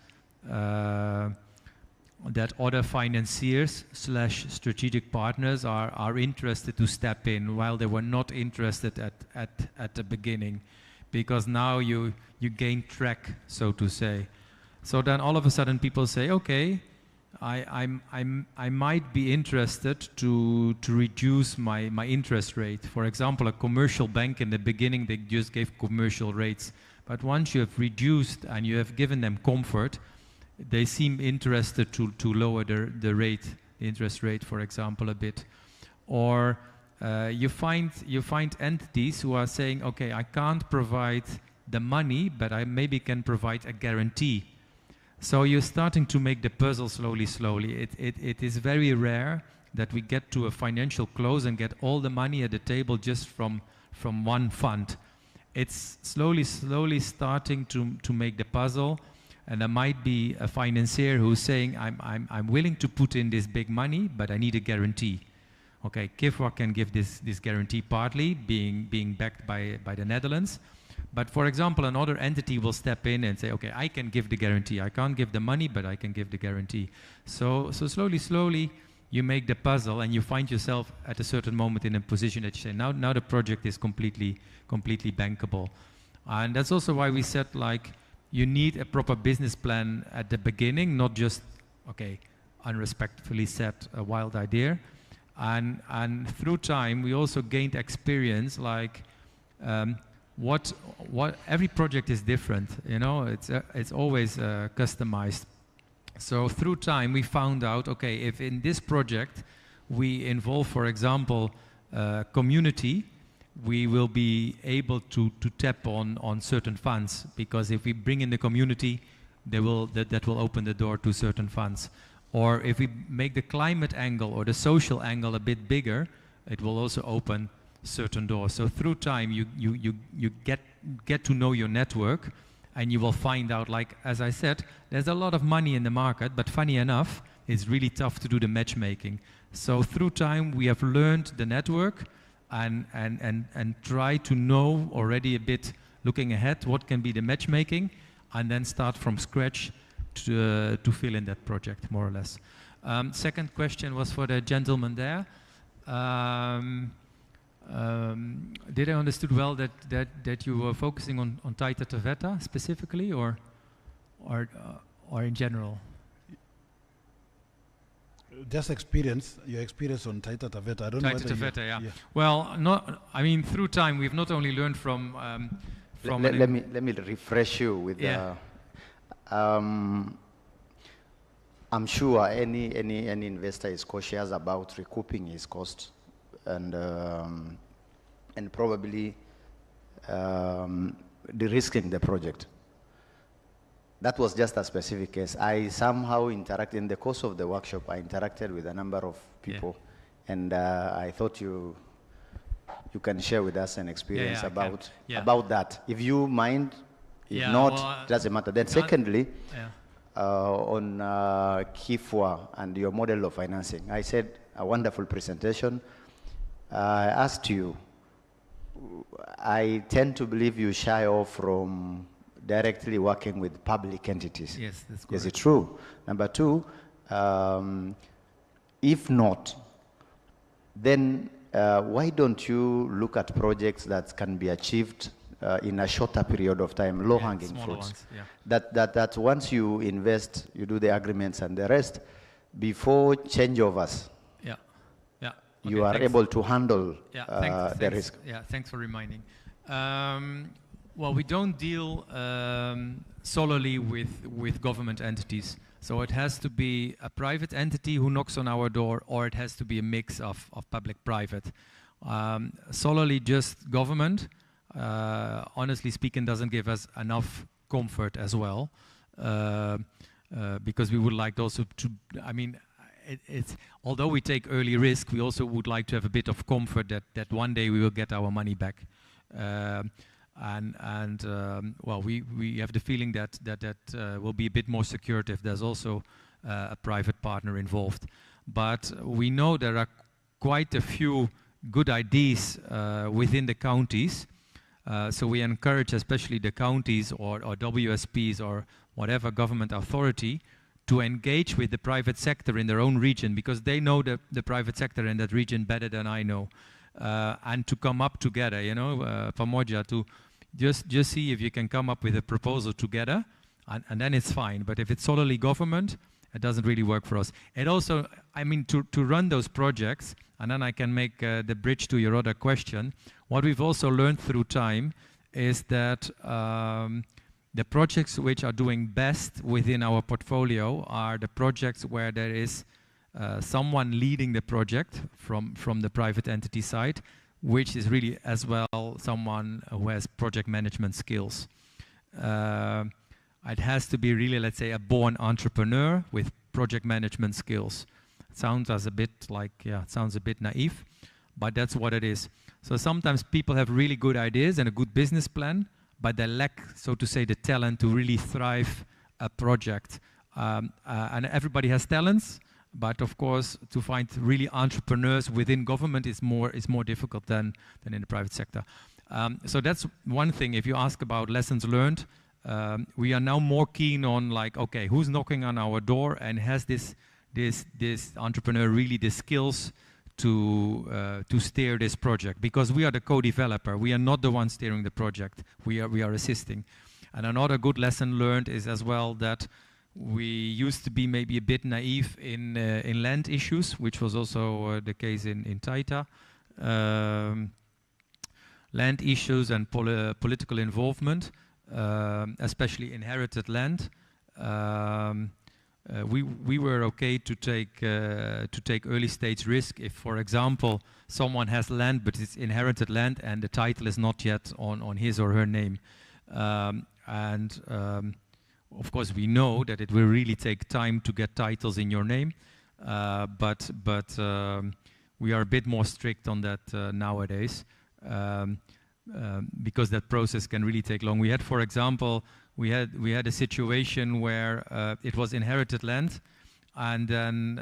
that other financiers / strategic partners are interested to step in, while they were not interested at the beginning, because now you gain track, so to say. So then all of a sudden people say, okay, I might be interested to reduce my interest rate. For example, a commercial bank in the beginning, they just gave commercial rates. But once you have reduced and you have given them comfort, they seem interested to lower the interest rate, for example, a bit. Or you find entities who are saying, okay, I can't provide the money, but I maybe can provide a guarantee. So you're starting to make the puzzle slowly. It is very rare that we get to a financial close and get all the money at the table just from one fund. It's slowly starting to make the puzzle, and there might be a financier who's saying, I'm willing to put in this big money, but I need a guarantee. Okay, KIFWA can give this guarantee partly, being backed by the Netherlands. But for example, another entity will step in and say, okay, I can give the guarantee. I can't give the money, but I can give the guarantee. So slowly, you make the puzzle, and you find yourself at a certain moment in a position that you say, now the project is completely bankable. And that's also why we said, like, you need a proper business plan at the beginning, not just, okay, unrespectfully said, a wild idea. And through time, we also gained experience, like, what every project is different, you know, it's always customized. So through time we found out, okay, if in this project we involve, for example, community, we will be able to tap on certain funds, because if we bring in the community, that will open the door to certain funds. Or if we make the climate angle or the social angle a bit bigger, it will also open certain doors. So through time you get to know your network, and you will find out, like as I said, there's a lot of money in the market, but funny enough, it's really tough to do the matchmaking. So through time we have learned the network and try to know already a bit, looking ahead, what can be the matchmaking, and then start from scratch to fill in that project, more or less. Second question was for the gentleman there. Did I understood well that you were focusing on Taita Taveta specifically, or in general? Just your experience on Taita Taveta. I don't know. Taita Taveta, yeah. Well, I mean, through time we've not only learned from. Let me refresh you with. Yeah. I'm sure any investor is cautious about recouping his cost, and probably de-risking the project. That was just a specific case. I somehow interacted in the course of the workshop. I interacted with a number of people, and I thought you can share with us an experience about that. If you mind, if not, doesn't matter. Then secondly, on KIFWA and your model of financing, I said a wonderful presentation. I asked you, I tend to believe you shy off from directly working with public entities. Yes, that's correct. Is it true? Number two, if not, then why don't you look at projects that can be achieved in a shorter period of time, low-hanging fruits? That once you invest, you do the agreements and the rest, before changeovers, you are able to handle the risk. Yeah, thanks for reminding. Well, we don't deal solely with government entities. So it has to be a private entity who knocks on our door, or it has to be a mix of public-private. Solely just government, honestly speaking, doesn't give us enough comfort as well, because we would like also to, I mean, although we take early risk, we also would like to have a bit of comfort that one day we will get our money back. Well, we have the feeling that will be a bit more secured if there's also a private partner involved. But we know there are quite a few good ideas within the counties. So we encourage especially the counties or WSPs or whatever government authority to engage with the private sector in their own region, because they know the private sector in that region better than I know. And to come up together, you know, Pamoja, to just see if you can come up with a proposal together, and then it's fine. But if it's solely government, it doesn't really work for us. And also, I mean, to run those projects, and then I can make the bridge to your other question, what we've also learned through time is that the projects which are doing best within our portfolio are the projects where there is someone leading the project from the private entity side, which is really as well someone who has project management skills. It has to be really, let's say, a born entrepreneur with project management skills. It sounds as a bit like, yeah, it sounds a bit naive, but that's what it is. So sometimes people have really good ideas and a good business plan, but they lack, so to say, the talent to really thrive a project. And everybody has talents, but of course, to find really entrepreneurs within government is more difficult than in the private sector. So that's one thing. If you ask about lessons learned, we are now more keen on like, okay, who's knocking on our door and has this entrepreneur really the skills to steer this project, because we are the co-developer. We are not the one steering the project. We are assisting. And another good lesson learned is as well that we used to be maybe a bit naive in land issues, which was also the case in Taita. Land issues and political involvement, especially inherited land. We were okay to take early stage risk if, for example, someone has land but it's inherited land and the title is not yet on his or her name. Of course, we know that it will really take time to get titles in your name, but we are a bit more strict on that nowadays, because that process can really take long. We had, for example, we had a situation where it was inherited land, and then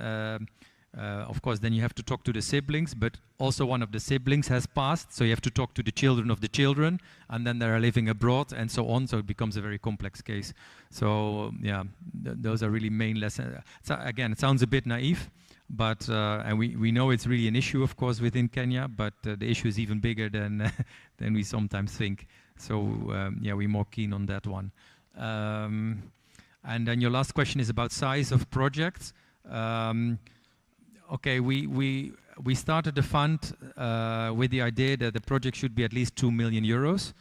of course then you have to talk to the siblings, but also one of the siblings has passed, so you have to talk to the children of the children, and then they are living abroad and so on, so it becomes a very complex case. So yeah, those are really main lessons. So again, it sounds a bit naive, but and we know it's really an issue, of course, within Kenya, but the issue is even bigger than than we sometimes think. So yeah, we're more keen on that one. And then your last question is about size of projects. Okay, we started the fund with the idea that the project should be at least 2 million euros.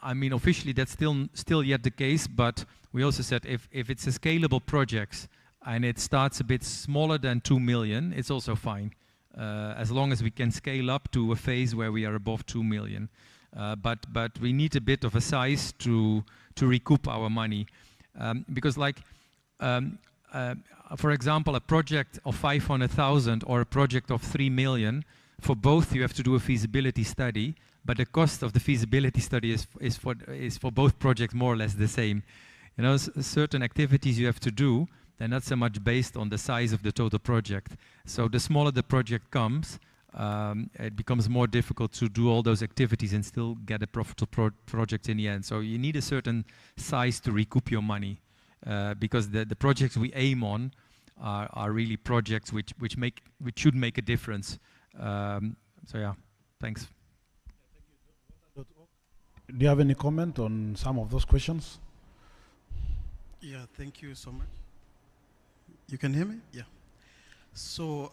I mean, officially that's still yet the case, but we also said if it's a scalable project and it starts a bit smaller than 2 million, it's also fine, as long as we can scale up to a phase where we are above 2 million. But we need a bit of a size to recoup our money, because like, for example, a project of 500,000 or a project of 3 million, for both you have to do a feasibility study, but the cost of the feasibility study is for both projects more or less the same. You know, certain activities you have to do, they're not so much based on the size of the total project. So the smaller the project comes, it becomes more difficult to do all those activities and still get a profitable project in the end. So you need a certain size to recoup your money, because the projects we aim on are really projects which should make a difference. So yeah, thanks. Do you have any comment on some of those questions? Yeah, thank you so much. You can hear me? Yeah. So,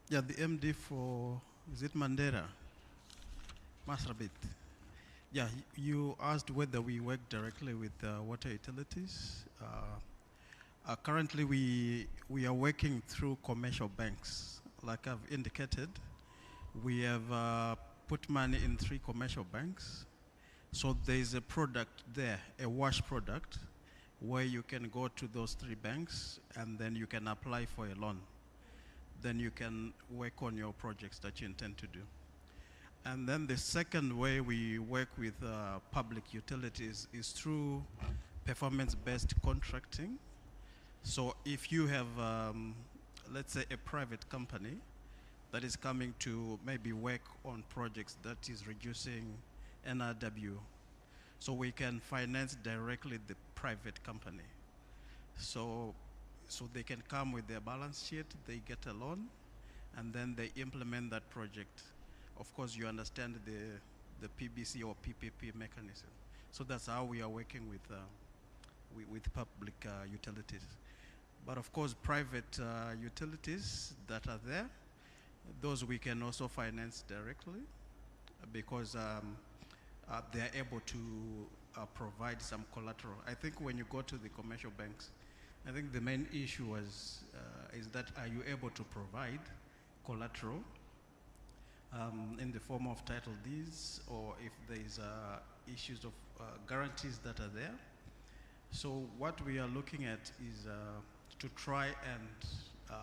yeah, the MD for, is it Mandera? Masrabit. Yeah, you asked whether we work directly with water utilities. Currently, we are working through commercial banks. Like I've indicated, we have put money in 3 commercial banks. So there's a product there, a wash product, where you can go to those 3 banks and then you can apply for a loan. Then you can work on your projects that you intend to do. And then the second way we work with public utilities is through performance-based contracting. So if you have, let's say, a private company that is coming to maybe work on projects that is reducing NRW, so we can finance directly the private company. So they can come with their balance sheet, they get a loan, and then they implement that project. Of course, you understand the PBC or PPP mechanism. So that's how we are working with public utilities. But of course, private utilities that are there, those we can also finance directly because they are able to provide some collateral. I think when you go to the commercial banks, I think the main issue was is that are you able to provide collateral in the form of title deeds, or if there is issues of guarantees that are there. So what we are looking at is to try and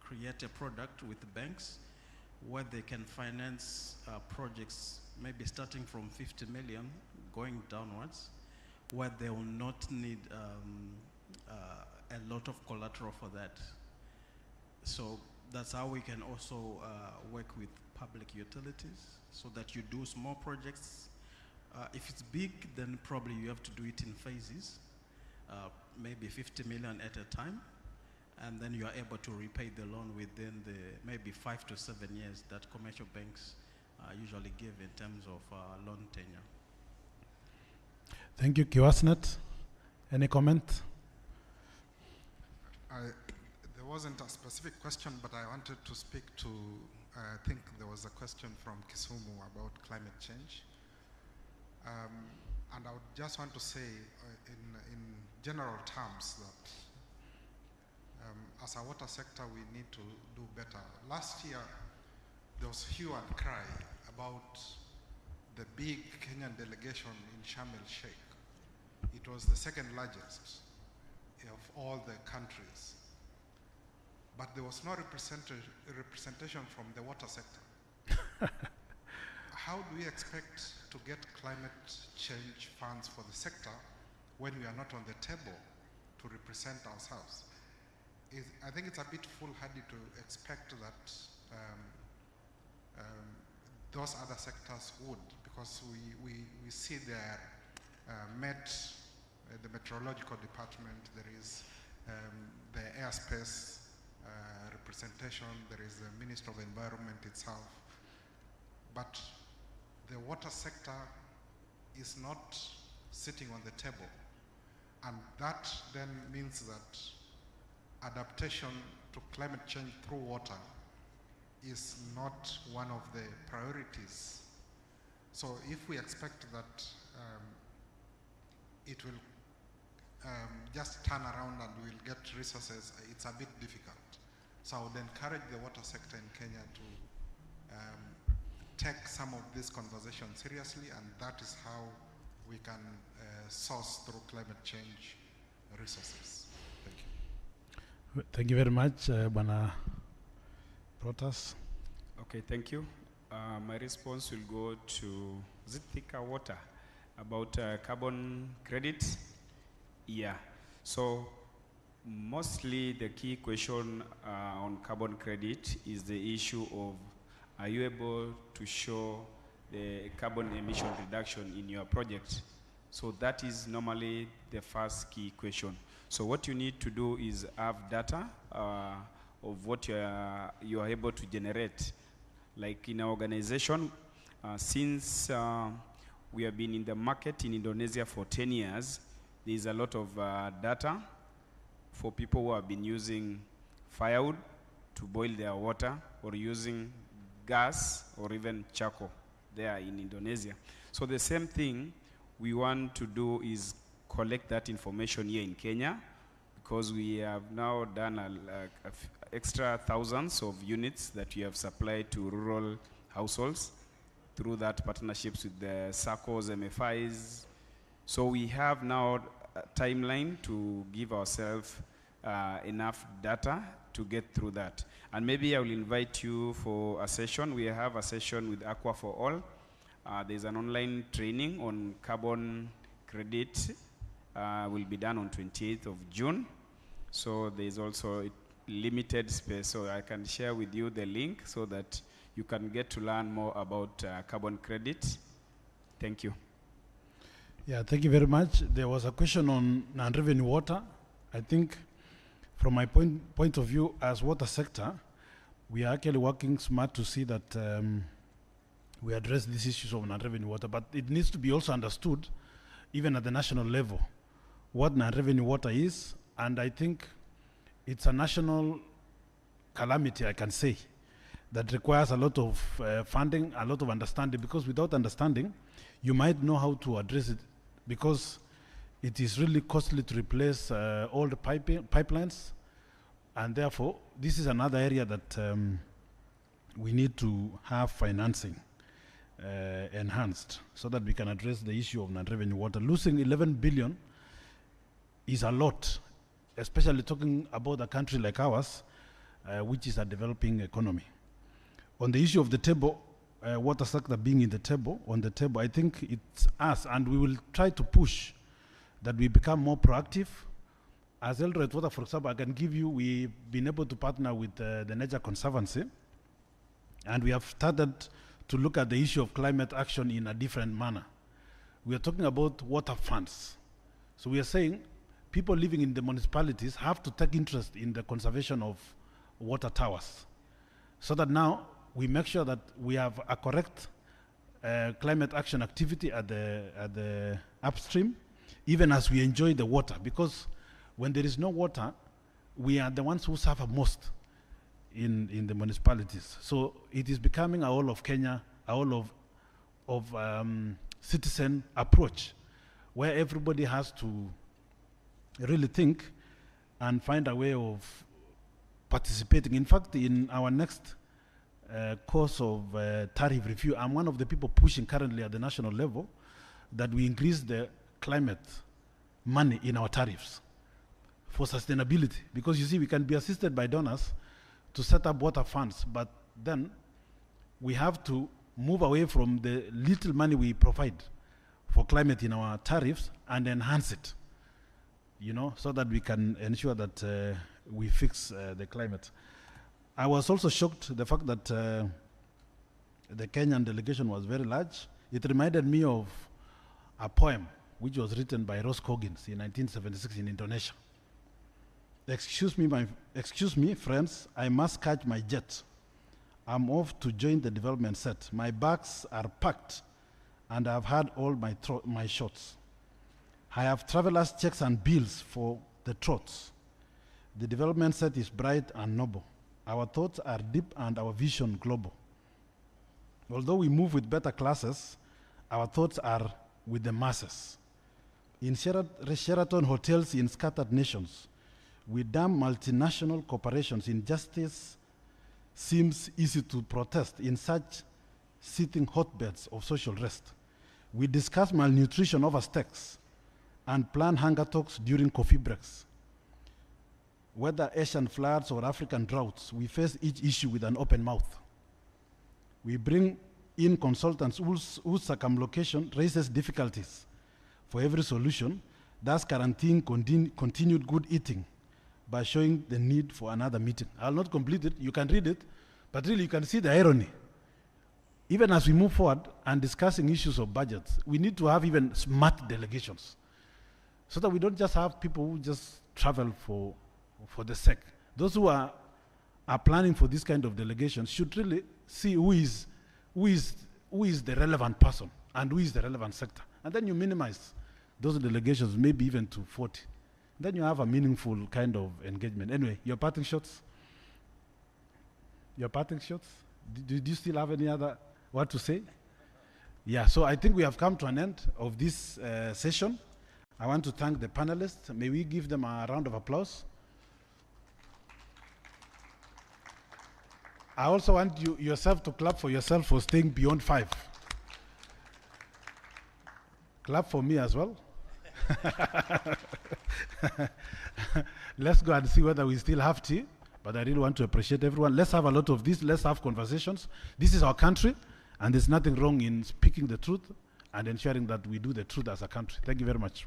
create a product with the banks where they can finance projects maybe starting from 50 million going downwards, where they will not need a lot of collateral for that. So that's how we can also work with public utilities so that you do small projects. If it's big, then probably you have to do it in phases, maybe 50 million at a time, and then you are able to repay the loan within the maybe 5 to 7 years that commercial banks usually give in terms of loan tenure. Thank you, Kiwasnet. Any comment? There wasn't a specific question, but I wanted to speak to, I think there was a question from Kisumu about climate change. And I would just want to say in general terms that as a water sector, we need to do better. Last year, there was hue and cry about the big Kenyan delegation in Sharm el-Sheikh. It was the second largest of all the countries. But there was no representation from the water sector. How do we expect to get climate change funds for the sector when we are not on the table to represent ourselves? I think it's a bit foolhardy to expect that those other sectors would, because we see their the meteorological department, there is the airspace representation, there is the Minister of Environment itself. But the water sector is not sitting on the table. And that then means that adaptation to climate change through water is not one of the priorities. So if we expect that it will just turn around and we'll get resources, it's a bit difficult. So I would encourage the water sector in Kenya to take some of this conversation seriously, and that is how we can source through climate change resources. Thank you. Thank you very much, Bana Protas. Okay, thank you. My response will go to Thika Water about carbon credits. Yeah, so mostly the key question on carbon credit is the issue of, are you able to show the carbon emission reduction in your project? So that is normally the first key question. So what you need to do is have data of what you are able to generate. Like in our organization, since we have been in the market in Indonesia for 10 years, there is a lot of data for people who have been using firewood to boil their water, or using gas or even charcoal there in Indonesia. So the same thing we want to do is collect that information here in Kenya, because we have now done extra thousands of units that we have supplied to rural households through that partnerships with the SACCOs, MFIs. So we have now a timeline to give ourselves enough data to get through that. And maybe I will invite you for a session. We have a session with Aqua for All. There's an online training on carbon credit will be done on 28th of June. So there is also limited space, so I can share with you the link so that you can get to learn more about carbon credit. Thank you. Yeah, thank you very much. There was a question on non-revenue water. I think from my point of view as water sector, we are actually working smart to see that we address these issues of non-revenue water, but it needs to be also understood, even at the national level, what non-revenue water is, and I think it's a national calamity, I can say, that requires a lot of funding, a lot of understanding, because without understanding, you might know how to address it, because it is really costly to replace all the pipelines, and therefore, this is another area that we need to have financing enhanced so that we can address the issue of non-revenue water. Losing 11 billion is a lot, especially talking about a country like ours, which is a developing economy. On the issue of the table, water sector being on the table, I think it's us, and we will try to push that we become more proactive. As Eldoret Water, for example, I can give you, we've been able to partner with the Nature Conservancy, and we have started to look at the issue of climate action in a different manner. We are talking about water funds. So we are saying people living in the municipalities have to take interest in the conservation of water towers, so that now we make sure that we have a correct climate action activity at the upstream, even as we enjoy the water, because when there is no water, we are the ones who suffer most in the municipalities. So it is becoming a whole of Kenya, a whole of citizen approach, where everybody has to really think and find a way of participating. In fact, in our next course of tariff review, I'm one of the people pushing currently at the national level that we increase the climate money in our tariffs for sustainability. Because you see, we can be assisted by donors to set up water funds, but then we have to move away from the little money we provide for climate in our tariffs and enhance it, you know, so that we can ensure that we fix the climate. I was also shocked the fact that the Kenyan delegation was very large. It reminded me of a poem which was written by Ross Coggins in 1976 in Indonesia. Excuse me, friends, I must catch my jet. I'm off to join the development set. My bags are packed, and I've had all my shots. I have travelers' checks and bills for the trots. The development set is bright and noble. Our thoughts are deep and our vision global. Although we move with better classes, our thoughts are with the masses. In Sheraton hotels in scattered nations, we damn multinational corporations. Injustice seems easy to protest in such sitting hotbeds of social rest. We discuss malnutrition over steaks and plan hunger talks during coffee breaks. Whether Asian floods or African droughts, we face each issue with an open mouth. We bring in consultants whose circumlocation raises difficulties for every solution, thus guaranteeing continued good eating by showing the need for another meeting. I'll not complete it, you can read it, but really you can see the irony. Even as we move forward and discussing issues of budgets, we need to have even smart delegations, so that we don't just have people who just travel for the sake. Those who are planning for this kind of delegations should really see who is the relevant person and who is the relevant sector. And then you minimize those delegations, maybe even to 40. Then you have a meaningful kind of engagement. Anyway, your parting shots? Your parting shots? Do you still have any other what to say? Yeah, so I think we have come to an end of this session. I want to thank the panelists. May we give them a round of applause? I also want you yourself to clap for yourself for staying beyond 5. Clap for me as well. Let's go and see whether we still have tea, but I really want to appreciate everyone. Let's have a lot of this. Let's have conversations. This is our country, and there's nothing wrong in speaking the truth and ensuring that we do the truth as a country. Thank you very much.